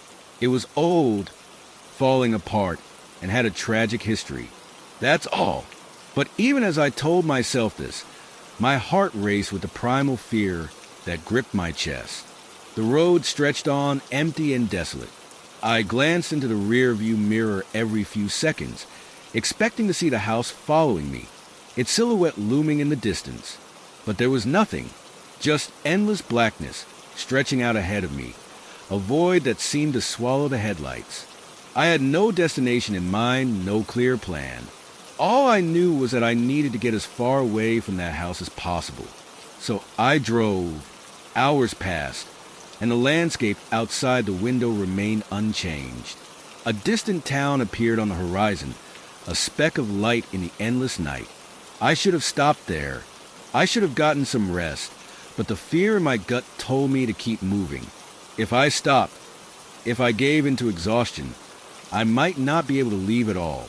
It was old, falling apart, and had a tragic history. That's all. But even as I told myself this, my heart raced with the primal fear that gripped my chest. The road stretched on, empty and desolate. I glanced into the rear-view mirror every few seconds, expecting to see the house following me, its silhouette looming in the distance. But there was nothing, just endless blackness stretching out ahead of me, a void that seemed to swallow the headlights. I had no destination in mind, no clear plan. All I knew was that I needed to get as far away from that house as possible. So I drove. Hours passed, and the landscape outside the window remained unchanged. A distant town appeared on the horizon, a speck of light in the endless night. I should have stopped there. I should have gotten some rest, but the fear in my gut told me to keep moving. If I stopped, if I gave into exhaustion, I might not be able to leave at all.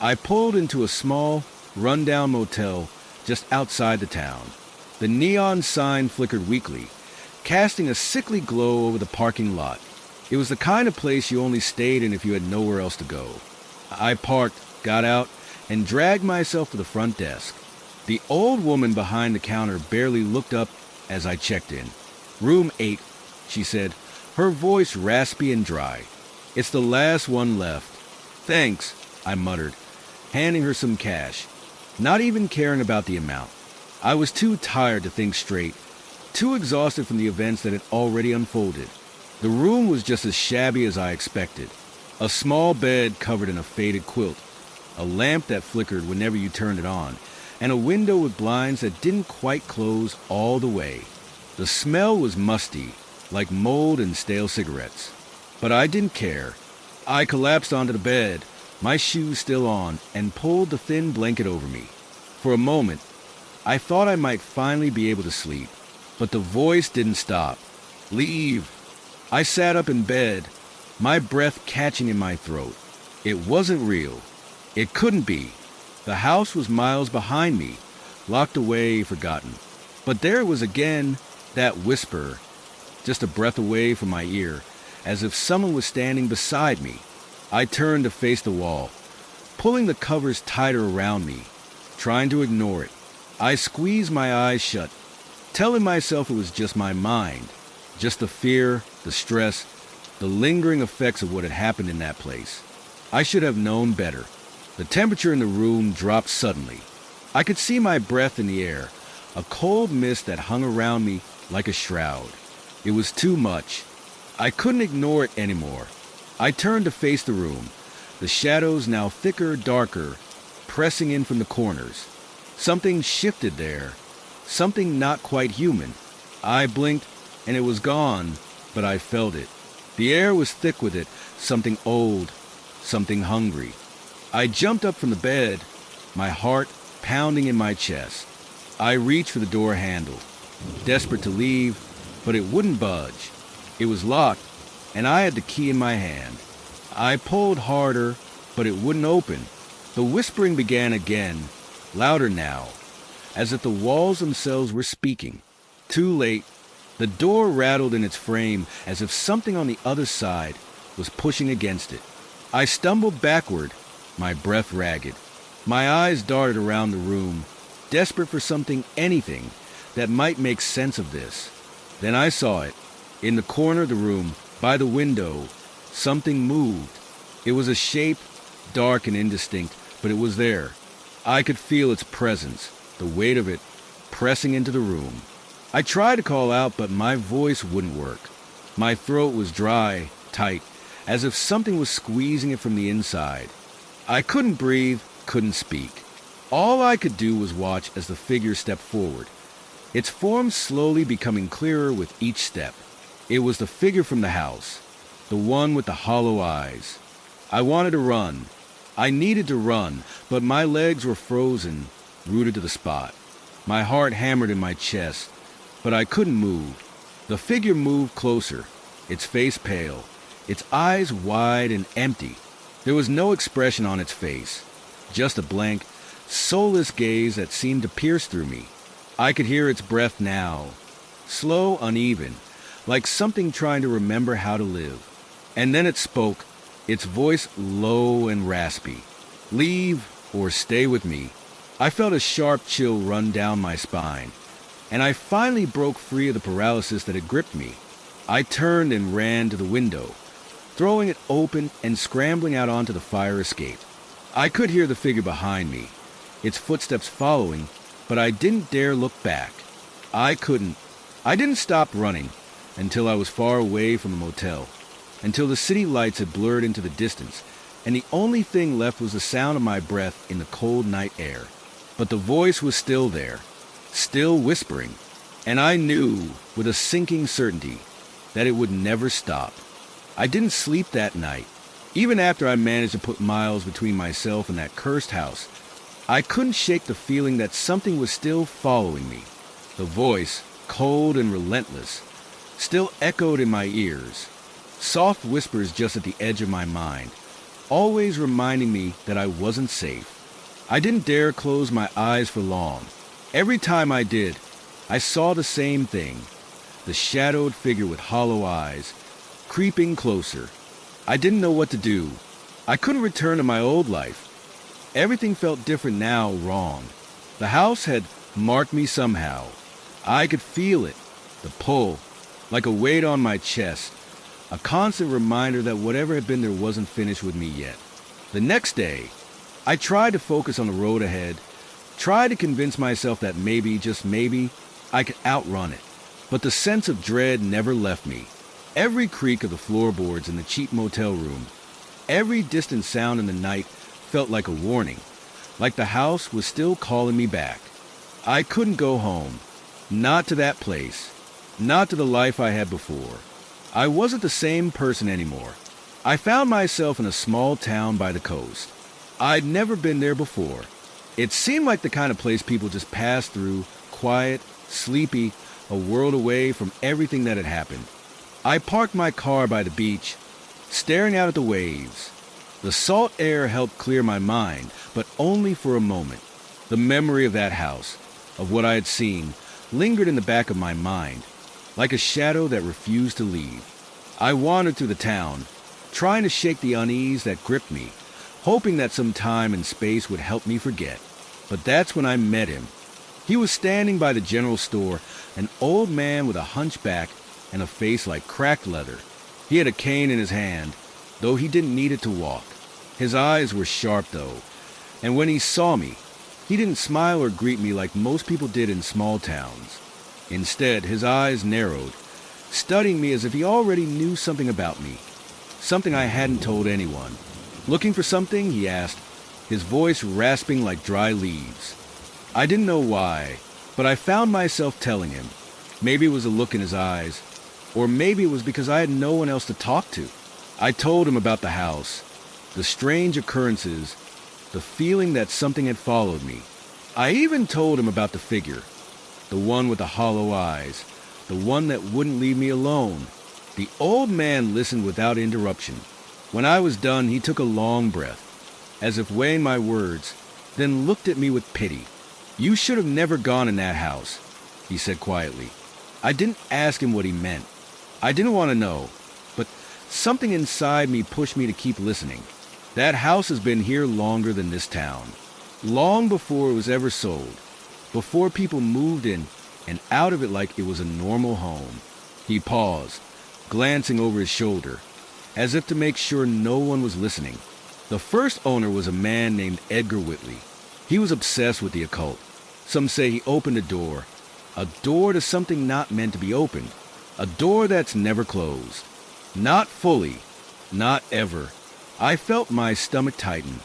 I pulled into a small, run-down motel just outside the town. The neon sign flickered weakly, casting a sickly glow over the parking lot. It was the kind of place you only stayed in if you had nowhere else to go. I parked, got out, and dragged myself to the front desk. The old woman behind the counter barely looked up as I checked in. "Room 8, she said, her voice raspy and dry. "It's the last one left." "Thanks," I muttered, handing her some cash, not even caring about the amount. I was too tired to think straight, too exhausted from the events that had already unfolded. The room was just as shabby as I expected. A small bed covered in a faded quilt, a lamp that flickered whenever you turned it on, and a window with blinds that didn't quite close all the way. The smell was musty, like mold and stale cigarettes. But I didn't care. I collapsed onto the bed, my shoes still on, and pulled the thin blanket over me. For a moment, I thought I might finally be able to sleep, but the voice didn't stop. "Leave." I sat up in bed, my breath catching in my throat. It wasn't real. It couldn't be. The house was miles behind me, locked away, forgotten. But there it was again, that whisper, just a breath away from my ear, as if someone was standing beside me. I turned to face the wall, pulling the covers tighter around me, trying to ignore it. I squeezed my eyes shut, telling myself it was just my mind, just the fear, the stress, the lingering effects of what had happened in that place. I should have known better. The temperature in the room dropped suddenly. I could see my breath in the air, a cold mist that hung around me like a shroud. It was too much. I couldn't ignore it anymore. I turned to face the room, The shadows now thicker, darker, pressing in from the corners. Something shifted there. Something not quite human. I blinked, and it was gone, but I felt it. The air was thick with it, something old, something hungry. I jumped up from the bed, my heart pounding in my chest. I reached for the door handle, desperate to leave, but it wouldn't budge. It was locked, and I had the key in my hand. I pulled harder, but it wouldn't open. The whispering began again, louder now, as if the walls themselves were speaking. Too late. The door rattled in its frame as if something on the other side was pushing against it. I stumbled backward, my breath ragged. My eyes darted around the room, desperate for something, anything, that might make sense of this. Then I saw it. In the corner of the room, by the window, something moved. It was a shape, dark and indistinct, but it was there. I could feel its presence, the weight of it, pressing into the room. I tried to call out, but my voice wouldn't work. My throat was dry, tight, as if something was squeezing it from the inside. I couldn't breathe, couldn't speak. All I could do was watch as the figure stepped forward, its form slowly becoming clearer with each step. It was the figure from the house, the one with the hollow eyes. I wanted to run. I needed to run, but my legs were frozen, rooted to the spot. My heart hammered in my chest, but I couldn't move. The figure moved closer, its face pale, its eyes wide and empty. There was no expression on its face, just a blank, soulless gaze that seemed to pierce through me. I could hear its breath now, slow, uneven, like something trying to remember how to live. And then it spoke, its voice low and raspy. "Leave or stay with me." I felt a sharp chill run down my spine, and I finally broke free of the paralysis that had gripped me. I turned and ran to the window, throwing it open and scrambling out onto the fire escape. I could hear the figure behind me, its footsteps following, but I didn't dare look back. I couldn't. I didn't stop running until I was far away from the motel, until the city lights had blurred into the distance, and the only thing left was the sound of my breath in the cold night air. But the voice was still there, still whispering, and I knew with a sinking certainty that it would never stop. I didn't sleep that night. Even after I managed to put miles between myself and that cursed house, I couldn't shake the feeling that something was still following me. The voice, cold and relentless, still echoed in my ears. Soft whispers just at the edge of my mind, always reminding me that I wasn't safe. I didn't dare close my eyes for long. Every time I did, I saw the same thing, the shadowed figure with hollow eyes, creeping closer. I didn't know what to do. I couldn't return to my old life. Everything felt different now, wrong. The house had marked me somehow. I could feel it, the pull, like a weight on my chest, a constant reminder that whatever had been there wasn't finished with me yet. The next day, I tried to focus on the road ahead, tried to convince myself that maybe, just maybe, I could outrun it. But the sense of dread never left me. Every creak of the floorboards in the cheap motel room, every distant sound in the night felt like a warning, like the house was still calling me back. I couldn't go home, not to that place, not to the life I had before. I wasn't the same person anymore. I found myself in a small town by the coast. I'd never been there before. It seemed like the kind of place people just passed through, quiet, sleepy, a world away from everything that had happened. I parked my car by the beach, staring out at the waves. The salt air helped clear my mind, but only for a moment. The memory of that house, of what I had seen, lingered in the back of my mind, like a shadow that refused to leave. I wandered through the town, trying to shake the unease that gripped me, hoping that some time and space would help me forget. But that's when I met him. He was standing by the general store, an old man with a hunchback and a face like cracked leather. He had a cane in his hand, though he didn't need it to walk. His eyes were sharp, though, and when he saw me, he didn't smile or greet me like most people did in small towns. Instead, his eyes narrowed, studying me as if he already knew something about me, something I hadn't told anyone. Looking for something? He asked, his voice rasping like dry leaves. I didn't know why, but I found myself telling him. Maybe it was a look in his eyes, or maybe it was because I had no one else to talk to. I told him about the house, the strange occurrences, the feeling that something had followed me. I even told him about the figure, the one with the hollow eyes, the one that wouldn't leave me alone. The old man listened without interruption. When I was done, he took a long breath, as if weighing my words, then looked at me with pity. You should have never gone in that house, he said quietly. I didn't ask him what he meant. I didn't want to know, but something inside me pushed me to keep listening. That house has been here longer than this town. Long before it was ever sold, before people moved in and out of it like it was a normal home. He paused, glancing over his shoulder, as if to make sure no one was listening. The first owner was a man named Edgar Whitley. He was obsessed with the occult. Some say he opened a door to something not meant to be opened, a door that's never closed. Not fully, not ever. I felt my stomach tighten.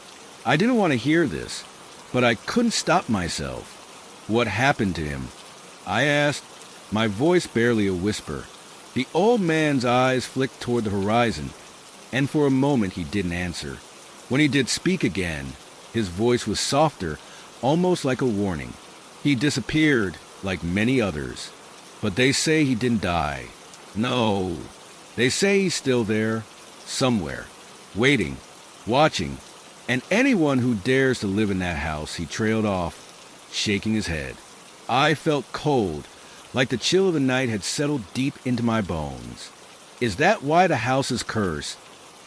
I didn't want to hear this, but I couldn't stop myself. What happened to him? I asked, my voice barely a whisper. The old man's eyes flicked toward the horizon, and for a moment he didn't answer. When he did speak again, his voice was softer, almost like a warning. He disappeared, like many others. But they say he didn't die. No, they say he's still there, somewhere, waiting, watching, and anyone who dares to live in that house. He trailed off, shaking his head. I felt cold, like the chill of the night had settled deep into my bones. Is that why the house is cursed?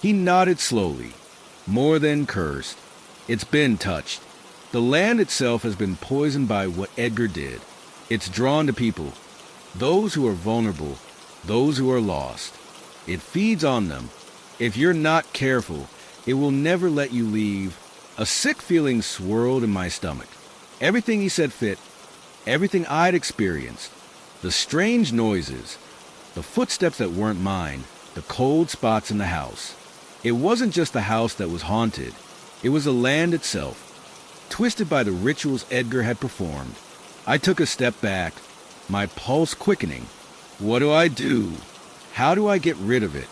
He nodded slowly. More than cursed. It's been touched. The land itself has been poisoned by what Edgar did. It's drawn to people, those who are vulnerable, those who are lost. It feeds on them. If you're not careful, it will never let you leave. A sick feeling swirled in my stomach. Everything he said fit, everything I'd experienced. The strange noises, the footsteps that weren't mine, the cold spots in the house. It wasn't just the house that was haunted. It was the land itself, twisted by the rituals Edgar had performed. I took a step back, my pulse quickening. What do I do? How do I get rid of it?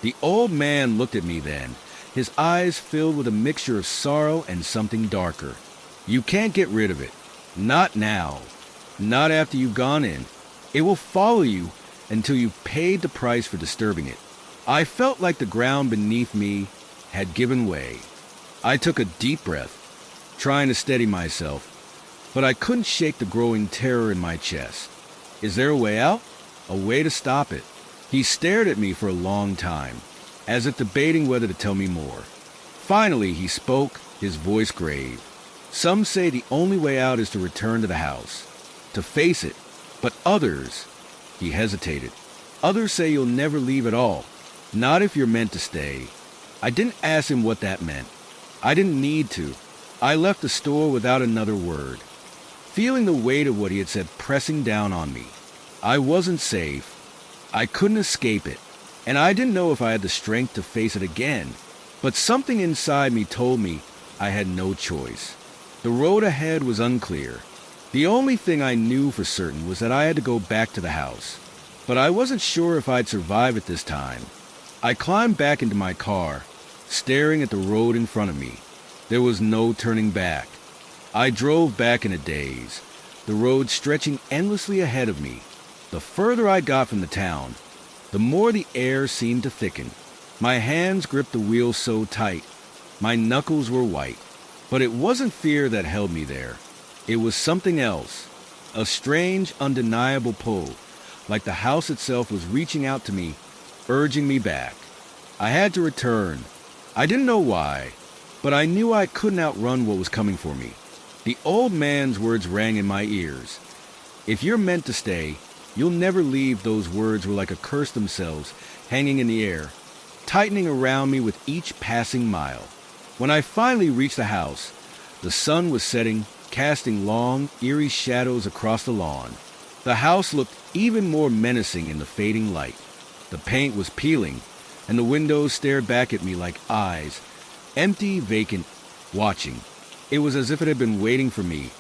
The old man looked at me then, his eyes filled with a mixture of sorrow and something darker. You can't get rid of it. Not now. Not after you've gone in. It will follow you until you've paid the price for disturbing it. I felt like the ground beneath me had given way. I took a deep breath, trying to steady myself, but I couldn't shake the growing terror in my chest. Is there a way out? A way to stop it? He stared at me for a long time, as if debating whether to tell me more. Finally, he spoke, his voice grave. Some say the only way out is to return to the house, to face it, but others, he hesitated. Others say you'll never leave at all, not if you're meant to stay. I didn't ask him what that meant. I didn't need to. I left the store without another word, feeling the weight of what he had said pressing down on me. I wasn't safe. I couldn't escape it, and I didn't know if I had the strength to face it again. But something inside me told me I had no choice. The road ahead was unclear. The only thing I knew for certain was that I had to go back to the house. But I wasn't sure if I'd survive it this time. I climbed back into my car, staring at the road in front of me. There was no turning back. I drove back in a daze, the road stretching endlessly ahead of me. The further I got from the town, the more the air seemed to thicken. My hands gripped the wheel so tight, my knuckles were white. But it wasn't fear that held me there. It was something else, a strange, undeniable pull, like the house itself was reaching out to me, urging me back. I had to return. I didn't know why, but I knew I couldn't outrun what was coming for me. The old man's words rang in my ears. If you're meant to stay, you'll never leave. Those words were like a curse themselves, hanging in the air, tightening around me with each passing mile. When I finally reached the house, the sun was setting, casting long, eerie shadows across the lawn. The house looked even more menacing in the fading light. The paint was peeling, and the windows stared back at me like eyes, Empty, vacant, watching. It was as if it had been waiting for me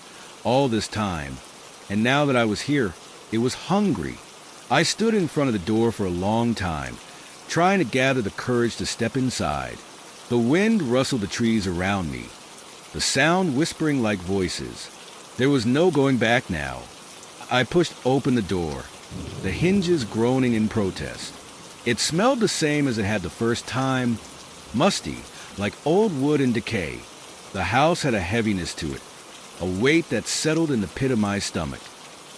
all this time, and now that I was here, it was hungry. I stood in front of the door for a long time, trying to gather the courage to step inside. The wind rustled the trees around me, the sound whispering like voices. There was no going back now. I pushed open the door, the hinges groaning in protest. It smelled the same as it had the first time, musty, like old wood in decay. The house had a heaviness to it, a weight that settled in the pit of my stomach.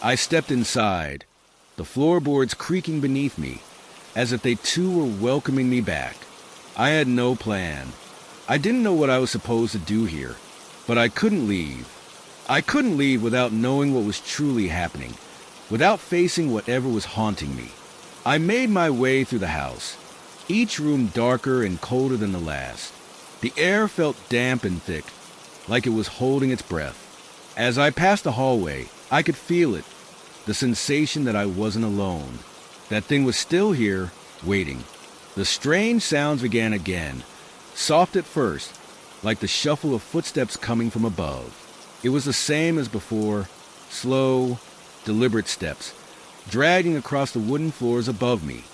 I stepped inside, the floorboards creaking beneath me, as if they too were welcoming me back. I had no plan. I didn't know what I was supposed to do here, but I couldn't leave. I couldn't leave without knowing what was truly happening, without facing whatever was haunting me. I made my way through the house, each room darker and colder than the last. The air felt damp and thick, like it was holding its breath. As I passed the hallway, I could feel it, the sensation that I wasn't alone. That thing was still here, waiting. The strange sounds began again, soft at first, like the shuffle of footsteps coming from above. It was the same as before, slow, deliberate steps, dragging across the wooden floors above me.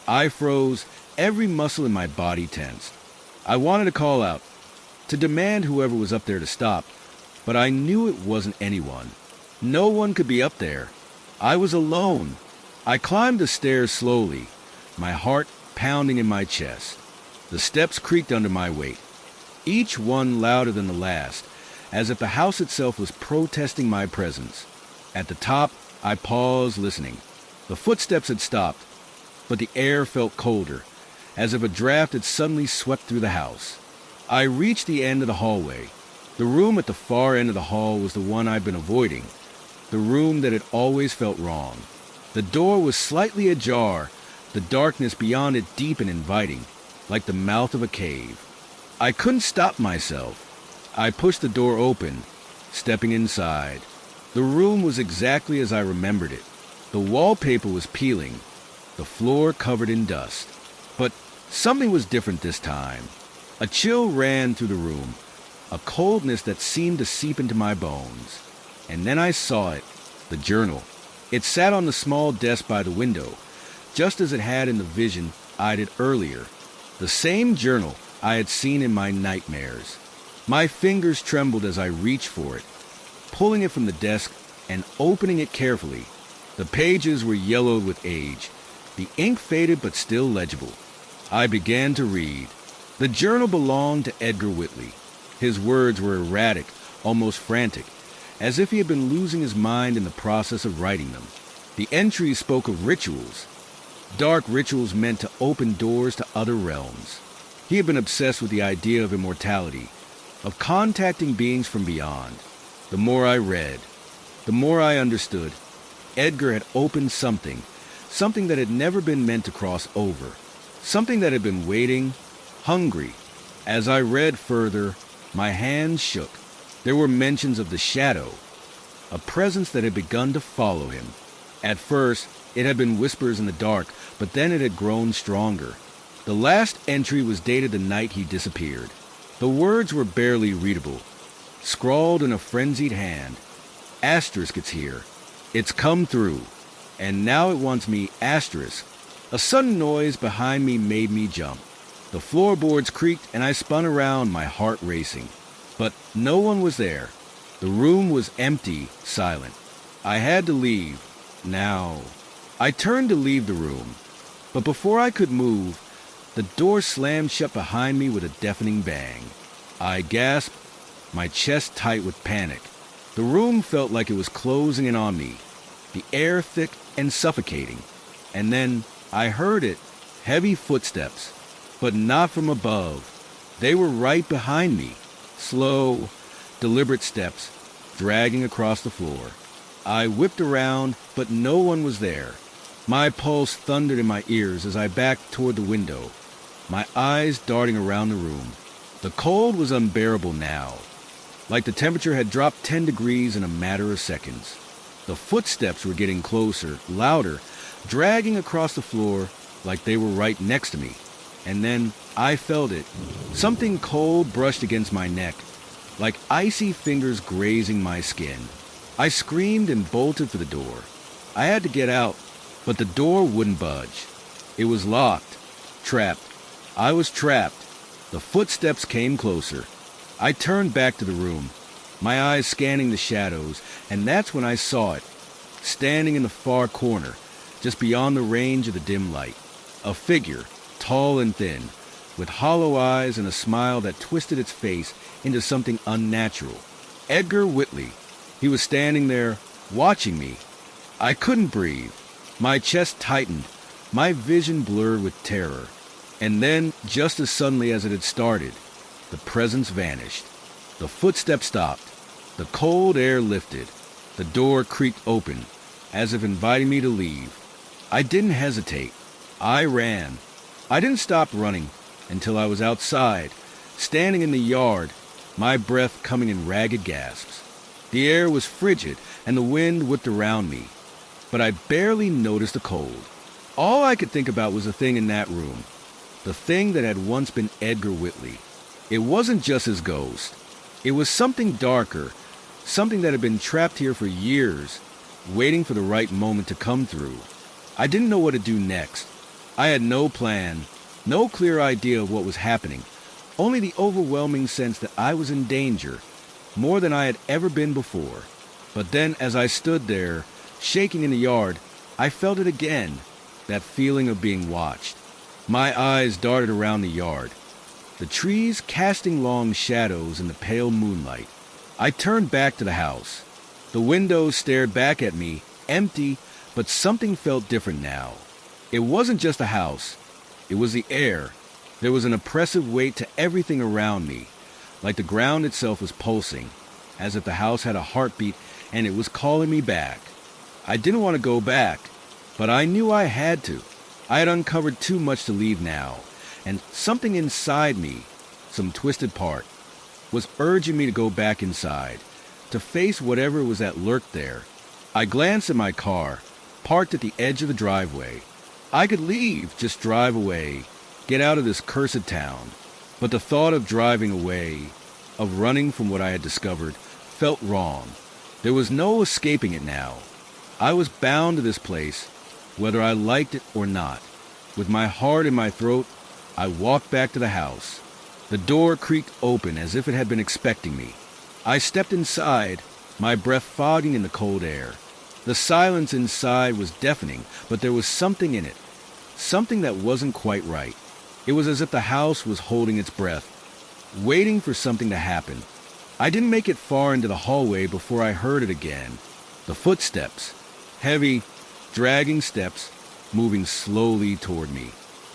I froze, every muscle in my body tensed. I wanted to call out, to demand whoever was up there to stop, but I knew it wasn't anyone. No one could be up there. I was alone. I climbed the stairs slowly, my heart pounding in my chest. The steps creaked under my weight, each one louder than the last, as if the house itself was protesting my presence. At the top, I paused, listening. The footsteps had stopped, but the air felt colder, as if a draft had suddenly swept through the house. I reached the end of the hallway. The room at the far end of the hall was the one I'd been avoiding, the room that had always felt wrong. The door was slightly ajar, the darkness beyond it deep and inviting, like the mouth of a cave. I couldn't stop myself. I pushed the door open, stepping inside. The room was exactly as I remembered it. The wallpaper was peeling, the floor covered in dust. But something was different this time. A chill ran through the room, a coldness that seemed to seep into my bones. And then I saw it, the journal. It sat on the small desk by the window, just as it had in the vision I did earlier. The same journal I had seen in my nightmares. My fingers trembled as I reached for it, pulling it from the desk and opening it carefully. The pages were yellowed with age, the ink faded but still legible. I began to read. The journal belonged to Edgar Whitley. His words were erratic, almost frantic, as if he had been losing his mind in the process of writing them. The entries spoke of rituals, dark rituals meant to open doors to other realms. He had been obsessed with the idea of immortality, of contacting beings from beyond. The more I read, the more I understood. Edgar had opened something that had never been meant to cross over, something that had been waiting, hungry. As I read further, my hands shook. There were mentions of the shadow, a presence that had begun to follow him. At first, it had been whispers in the dark, but then it had grown stronger. The last entry was dated the night he disappeared. The words were barely readable, scrawled in a frenzied hand. Asterisk, it's here. It's come through. And now it wants me, asterisk. A sudden noise behind me made me jump. The floorboards creaked and I spun around, my heart racing. But no one was there. The room was empty, silent. I had to leave. Now. I turned to leave the room, but before I could move, the door slammed shut behind me with a deafening bang. I gasped, my chest tight with panic. The room felt like it was closing in on me, the air thick and suffocating. And then I heard it, heavy footsteps, but not from above. They were right behind me, slow, deliberate steps, dragging across the floor. I whipped around, but no one was there. My pulse thundered in my ears as I backed toward the window, my eyes darting around the room. The cold was unbearable now, like the temperature had dropped 10 degrees in a matter of seconds. The footsteps were getting closer, louder, dragging across the floor like they were right next to me. And then I felt it. Something cold brushed against my neck, like icy fingers grazing my skin. I screamed and bolted for the door. I had to get out, but the door wouldn't budge. It was locked. Trapped. I was trapped. The footsteps came closer. I turned back to the room, my eyes scanning the shadows, and that's when I saw it, standing in the far corner, just beyond the range of the dim light. A figure, tall and thin, with hollow eyes and a smile that twisted its face into something unnatural. Edgar Whitley. He was standing there, watching me. I couldn't breathe. My chest tightened, my vision blurred with terror. And then, just as suddenly as it had started, the presence vanished. The footsteps stopped. The cold air lifted. The door creaked open, as if inviting me to leave. I didn't hesitate. I ran. I didn't stop running until I was outside, standing in the yard, my breath coming in ragged gasps. The air was frigid, and the wind whipped around me, but I barely noticed the cold. All I could think about was the thing in that room. The thing that had once been Edgar Whitley. It wasn't just his ghost. It was something darker, something that had been trapped here for years, waiting for the right moment to come through. I didn't know what to do next. I had no plan, no clear idea of what was happening, only the overwhelming sense that I was in danger, more than I had ever been before. But then, as I stood there, shaking in the yard, I felt it again, that feeling of being watched. My eyes darted around the yard, the trees casting long shadows in the pale moonlight. I turned back to the house. The windows stared back at me, empty, but something felt different now. It wasn't just a house. It was the air. There was an oppressive weight to everything around me, like the ground itself was pulsing, as if the house had a heartbeat and it was calling me back. I didn't want to go back, but I knew I had to. I had uncovered too much to leave now, and something inside me, some twisted part, was urging me to go back inside, to face whatever it was that lurked there. I glanced at my car, parked at the edge of the driveway. I could leave, just drive away, get out of this cursed town. But the thought of driving away, of running from what I had discovered, felt wrong. There was no escaping it now. I was bound to this place, whether I liked it or not. With my heart in my throat, I walked back to the house. The door creaked open as if it had been expecting me. I stepped inside, my breath fogging in the cold air. The silence inside was deafening, but there was something in it, something that wasn't quite right. It was as if the house was holding its breath, waiting for something to happen. I didn't make it far into the hallway before I heard it again. The footsteps, heavy, dragging steps, moving slowly toward me.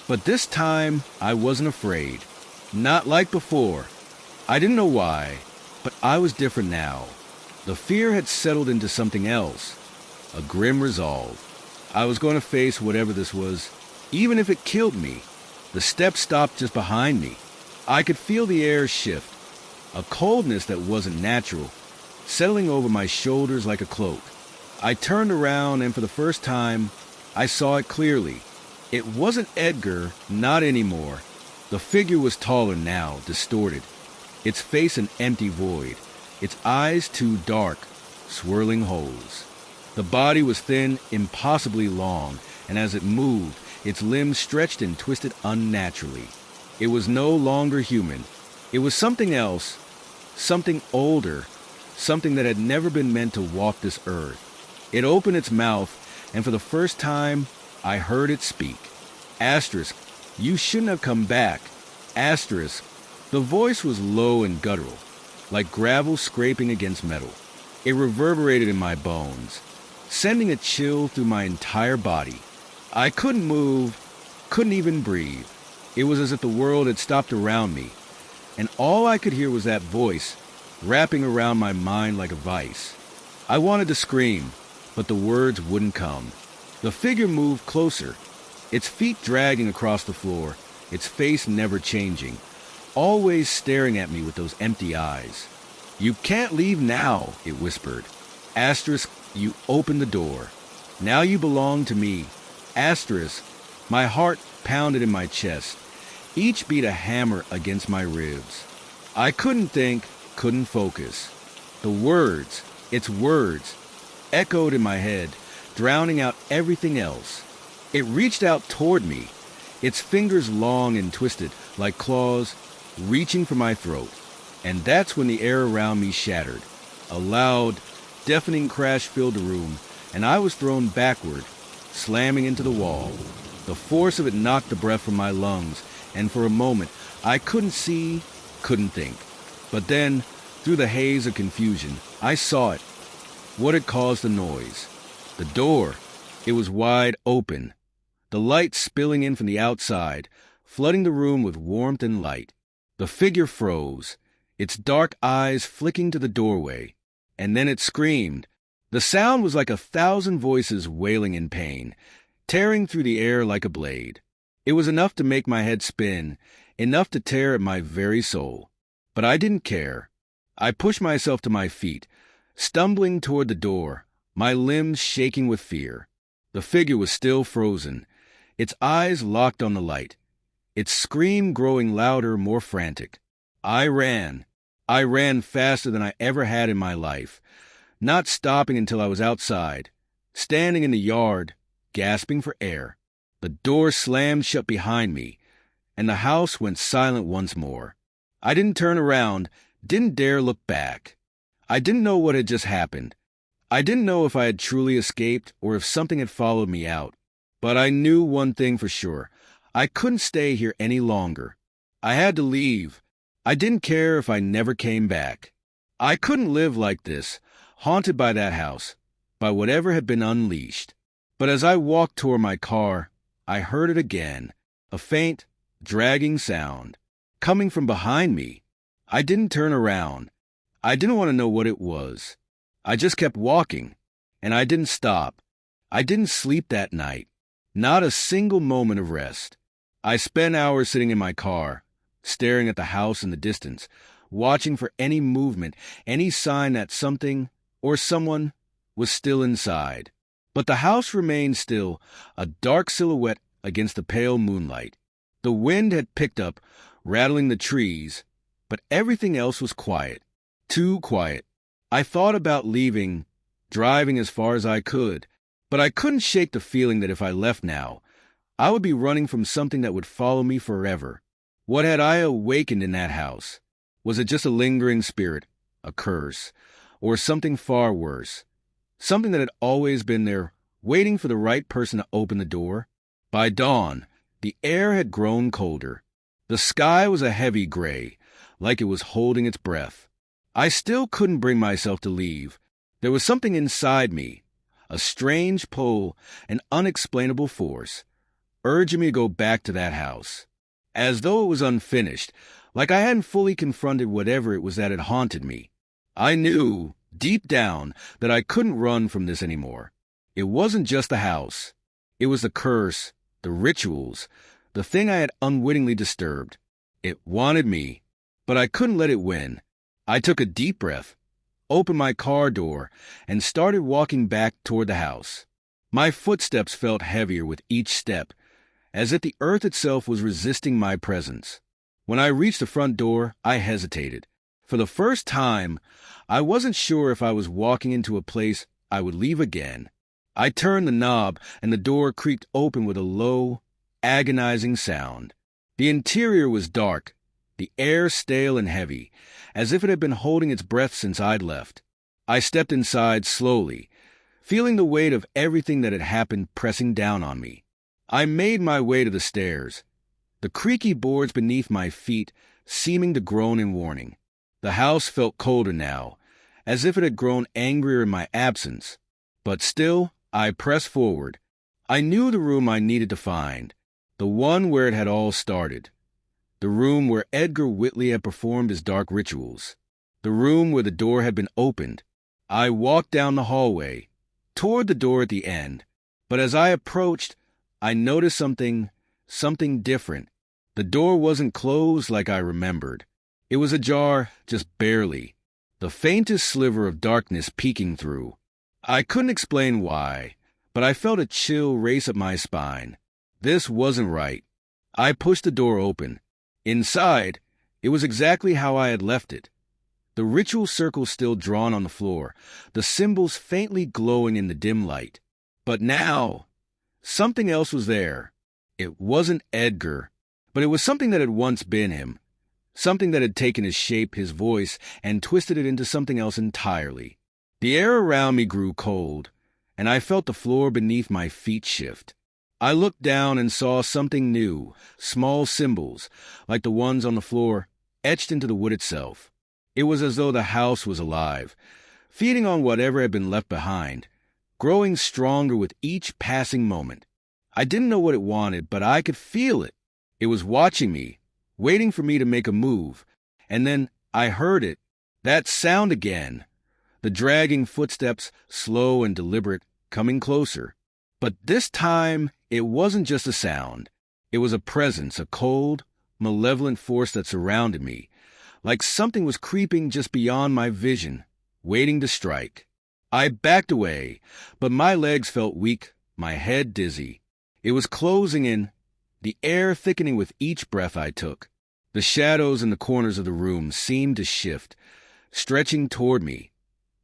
But this time, I wasn't afraid. Not like before. I didn't know why, but I was different now. The fear had settled into something else, a grim resolve. I was going to face whatever this was, even if it killed me. The steps stopped just behind me. I could feel the air shift, a coldness that wasn't natural, settling over my shoulders like a cloak. I turned around, and for the first time, I saw it clearly. It wasn't Edgar, not anymore. The figure was taller now, distorted, its face an empty void, its eyes too dark, swirling holes. The body was thin, impossibly long, and as it moved, its limbs stretched and twisted unnaturally. It was no longer human. It was something else, something older, something that had never been meant to walk this earth. It opened its mouth, and for the first time, I heard it speak. Asterisk, you shouldn't have come back. Asterisk. The voice was low and guttural, like gravel scraping against metal. It reverberated in my bones, sending a chill through my entire body. I couldn't move, couldn't even breathe. It was as if the world had stopped around me, and all I could hear was that voice, wrapping around my mind like a vice. I wanted to scream, but the words wouldn't come. The figure moved closer, its feet dragging across the floor, its face never changing, always staring at me with those empty eyes. You can't leave now, it whispered. Asterisk, you opened the door. Now you belong to me. Asterisk, my heart pounded in my chest. each beat a hammer against my ribs. I couldn't think, couldn't focus. The words, its words, echoed in my head, drowning out everything else. It reached out toward me, its fingers long and twisted like claws, reaching for my throat. And that's when the air around me shattered. A loud, deafening crash filled the room, and I was thrown backward, slamming into the wall. The force of it knocked the breath from my lungs, and for a moment, I couldn't see, couldn't think. But then, through the haze of confusion, I saw it. What had caused the noise. The door. It was wide open. The light spilling in from the outside, flooding the room with warmth and light. The figure froze, its dark eyes flicking to the doorway. And then it screamed. The sound was like 1,000 voices wailing in pain, tearing through the air like a blade. It was enough to make my head spin, enough to tear at my very soul. But I didn't care. I pushed myself to my feet, stumbling toward the door, my limbs shaking with fear. The figure was still frozen, its eyes locked on the light, its scream growing louder, more frantic. I ran. I ran faster than I ever had in my life, not stopping until I was outside, standing in the yard, gasping for air. The door slammed shut behind me, and the house went silent once more. I didn't turn around, didn't dare look back. I didn't know what had just happened. I didn't know if I had truly escaped or if something had followed me out. But I knew one thing for sure. I couldn't stay here any longer. I had to leave. I didn't care if I never came back. I couldn't live like this, haunted by that house, by whatever had been unleashed. But as I walked toward my car, I heard it again, a faint, dragging sound, coming from behind me. I didn't turn around. I didn't want to know what it was. I just kept walking, and I didn't stop. I didn't sleep that night, not a single moment of rest. I spent hours sitting in my car, staring at the house in the distance, watching for any movement, any sign that something or someone was still inside. But the house remained still, a dark silhouette against the pale moonlight. The wind had picked up, rattling the trees, but everything else was quiet, too quiet. I thought about leaving, driving as far as I could, but I couldn't shake the feeling that if I left now, I would be running from something that would follow me forever. What had I awakened in that house? Was it just a lingering spirit, a curse, or something far worse? Something that had always been there, waiting for the right person to open the door? By dawn, the air had grown colder. The sky was a heavy gray, like it was holding its breath. I still couldn't bring myself to leave. There was something inside me, a strange pull, an unexplainable force, urging me to go back to that house. As though it was unfinished, like I hadn't fully confronted whatever it was that had haunted me. I knew, deep down, that I couldn't run from this anymore. It wasn't just the house. It was the curse, the rituals, the thing I had unwittingly disturbed. It wanted me, but I couldn't let it win. I took a deep breath, opened my car door, and started walking back toward the house. My footsteps felt heavier with each step, as if the earth itself was resisting my presence. When I reached the front door, I hesitated. For the first time, I wasn't sure if I was walking into a place I would leave again. I turned the knob, and the door creaked open with a low, agonizing sound. The interior was dark, the air stale and heavy, as if it had been holding its breath since I'd left. I stepped inside slowly, feeling the weight of everything that had happened pressing down on me. I made my way to the stairs, the creaky boards beneath my feet seeming to groan in warning. The house felt colder now, as if it had grown angrier in my absence. But still, I pressed forward. I knew the room I needed to find, the one where it had all started. The room where Edgar Whitley had performed his dark rituals. The room where the door had been opened. I walked down the hallway, toward the door at the end. But as I approached, I noticed something different. The door wasn't closed like I remembered. It was ajar, just barely, the faintest sliver of darkness peeking through. I couldn't explain why, but I felt a chill race up my spine. This wasn't right. I pushed the door open. Inside, it was exactly how I had left it. The ritual circle still drawn on the floor, the symbols faintly glowing in the dim light. But now, something else was there. It wasn't Edgar, but it was something that had once been him. Something that had taken his shape, his voice, and twisted it into something else entirely. The air around me grew cold, and I felt the floor beneath my feet shift. I looked down and saw something new, small symbols, like the ones on the floor, etched into the wood itself. It was as though the house was alive, feeding on whatever had been left behind, growing stronger with each passing moment. I didn't know what it wanted, but I could feel it. It was watching me, waiting for me to make a move, and then I heard it, that sound again. The dragging footsteps, slow and deliberate, coming closer. But this time, it wasn't just a sound. It was a presence, a cold, malevolent force that surrounded me, like something was creeping just beyond my vision, waiting to strike. I backed away, but my legs felt weak, my head dizzy. It was closing in, the air thickening with each breath I took. The shadows in the corners of the room seemed to shift, stretching toward me,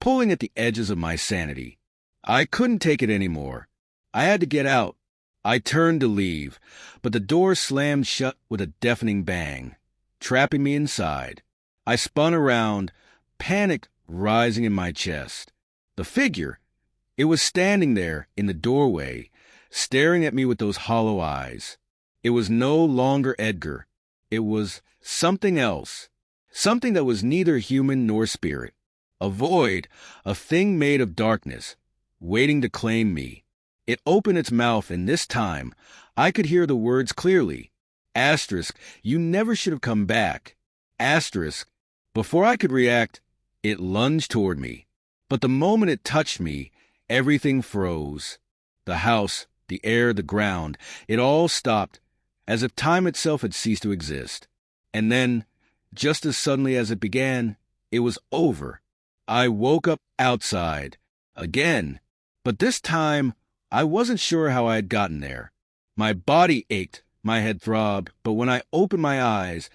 pulling at the edges of my sanity. I couldn't take it anymore. I had to get out. I turned to leave, but the door slammed shut with a deafening bang, trapping me inside. I spun around, panic rising in my chest. The figure, it was standing there in the doorway, staring at me with those hollow eyes. It was no longer Edgar. It was something else, something that was neither human nor spirit. A void, a thing made of darkness, waiting to claim me. It opened its mouth, and this time, I could hear the words clearly. Asterisk, you never should have come back. Asterisk. Before I could react, it lunged toward me. But the moment it touched me, everything froze. The house, the air, the ground, it all stopped, as if time itself had ceased to exist. And then, just as suddenly as it began, it was over. I woke up outside. Again. But this time, I wasn't sure how I had gotten there. My body ached, my head throbbed, but when I opened my eyes,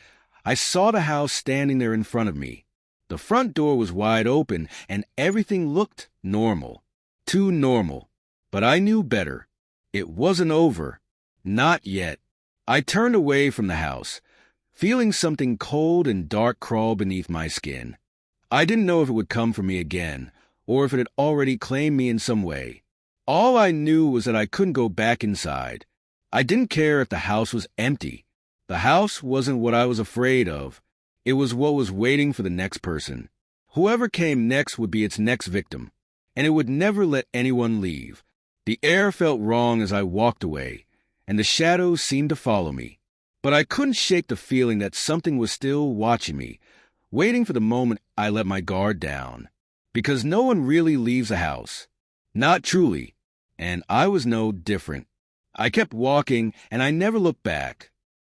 I saw the house standing there in front of me. The front door was wide open, and everything looked normal. Too normal. But I knew better. It wasn't over. Not yet. I turned away from the house, feeling something cold and dark crawl beneath my skin. I didn't know if it would come for me again, or if it had already claimed me in some way. All I knew was that I couldn't go back inside. I didn't care if the house was empty. The house wasn't what I was afraid of. It was what was waiting for the next person. Whoever came next would be its next victim, and it would never let anyone leave. The air felt wrong as I walked away, and the shadows seemed to follow me. But I couldn't shake the feeling that something was still watching me, waiting for the moment I let my guard down. Because no one really leaves a house. Not truly. And I was no different. I kept walking, and I never looked back.